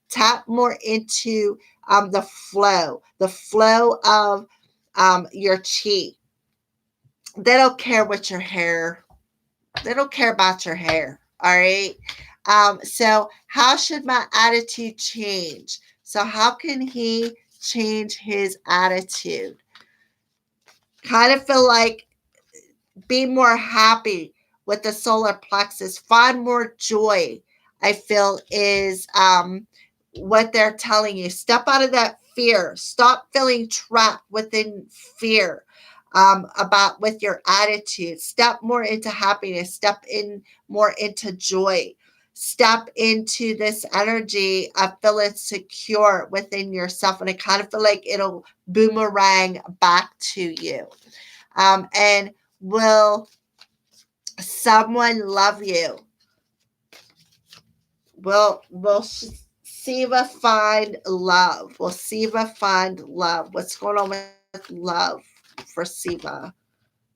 A: Tap more into the flow of your chi. They don't care what your hair, they don't care about your hair. All right. So how should my attitude change? So how can he change his attitude? Kind of feel like be more happy with the solar plexus, find more joy. I feel is what they're telling you. Step out of that fear. Stop feeling trapped within fear about with your attitude. Step more into happiness. Step in more into joy. Step into this energy of feeling secure within yourself. And I kind of feel like it'll boomerang back to you. And will someone love you? Will Siva find love? Will Siva find love? What's going on with love for Siva?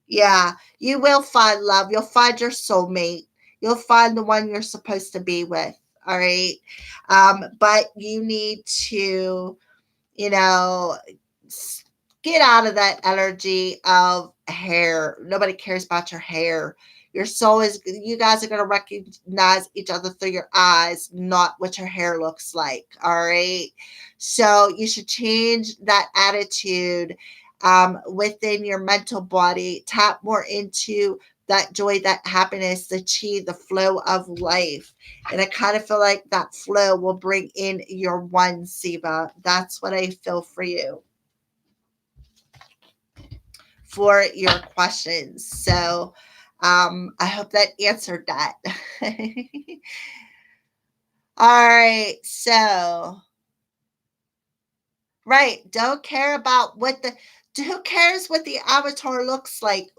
A: Yeah, you will find love. You'll find your soulmate. You'll find the one you're supposed to be with. All right. But you need to, you know, get out of that energy of hair. Nobody cares about your hair. Your soul is, you guys are going to recognize each other through your eyes, not what your hair looks like. All right. So you should change that attitude within your mental body. Tap more into that joy, that happiness, the chi, the flow of life. And I kind of feel like that flow will bring in your one, Siva. That's what I feel for you, for your questions. So I hope that answered that. All right. So, right. Don't care about what the, who cares what the avatar looks like?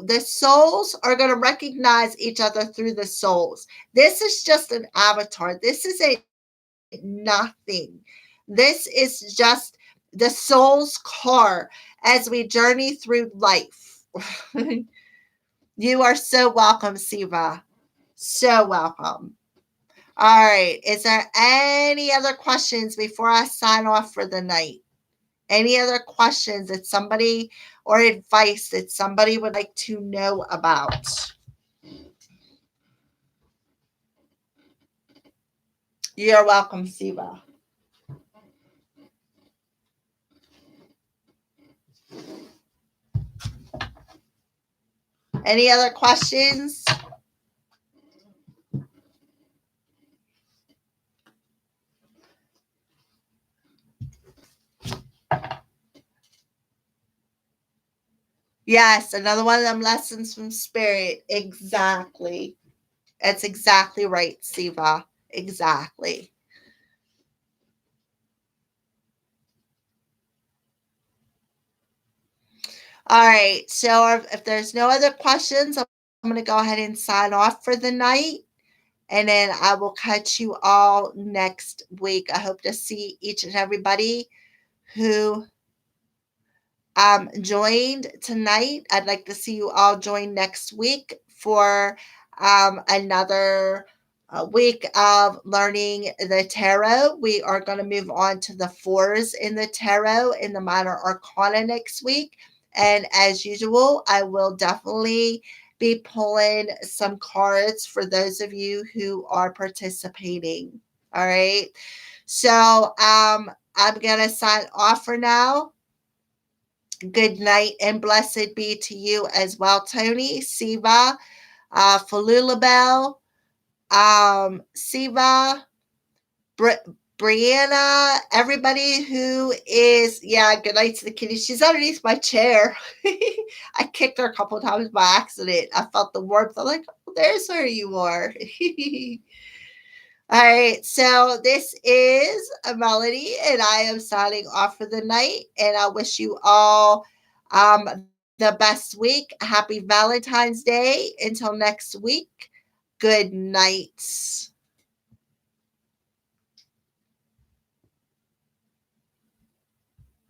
A: The souls are going to recognize each other through the souls. This is just an avatar. This is a nothing. This is just the soul's car as we journey through life. You are so welcome, Siva. So welcome. All right. Is there any other questions before I sign off for the night? Any other questions that somebody or advice that somebody would like to know about? You're welcome, Siva. Any other questions? Yes, another one of them lessons from spirit. Exactly. That's exactly right, Siva. Exactly. All right. So if there's no other questions, I'm going to go ahead and sign off for the night. And then I will catch you all next week. I hope to see each and everybody who joined tonight. I'd like to see you all join next week for another week of learning the tarot. We are going to move on to the fours in the tarot in the minor arcana next week. And as usual, I will definitely be pulling some cards for those of you who are participating. All right. So I'm going to sign off for now. Good night and blessed be to you as well, Tony, Siva, Falulabel, Siva, Brianna, everybody who is, yeah, good night to the kitty. She's underneath my chair. I kicked her a couple of times by accident. I felt the warmth. I'm like, oh, there's where you are. All right, so this is a Melody, and I am signing off for the night. And I wish you all the best week. Happy Valentine's Day. Until next week, good night.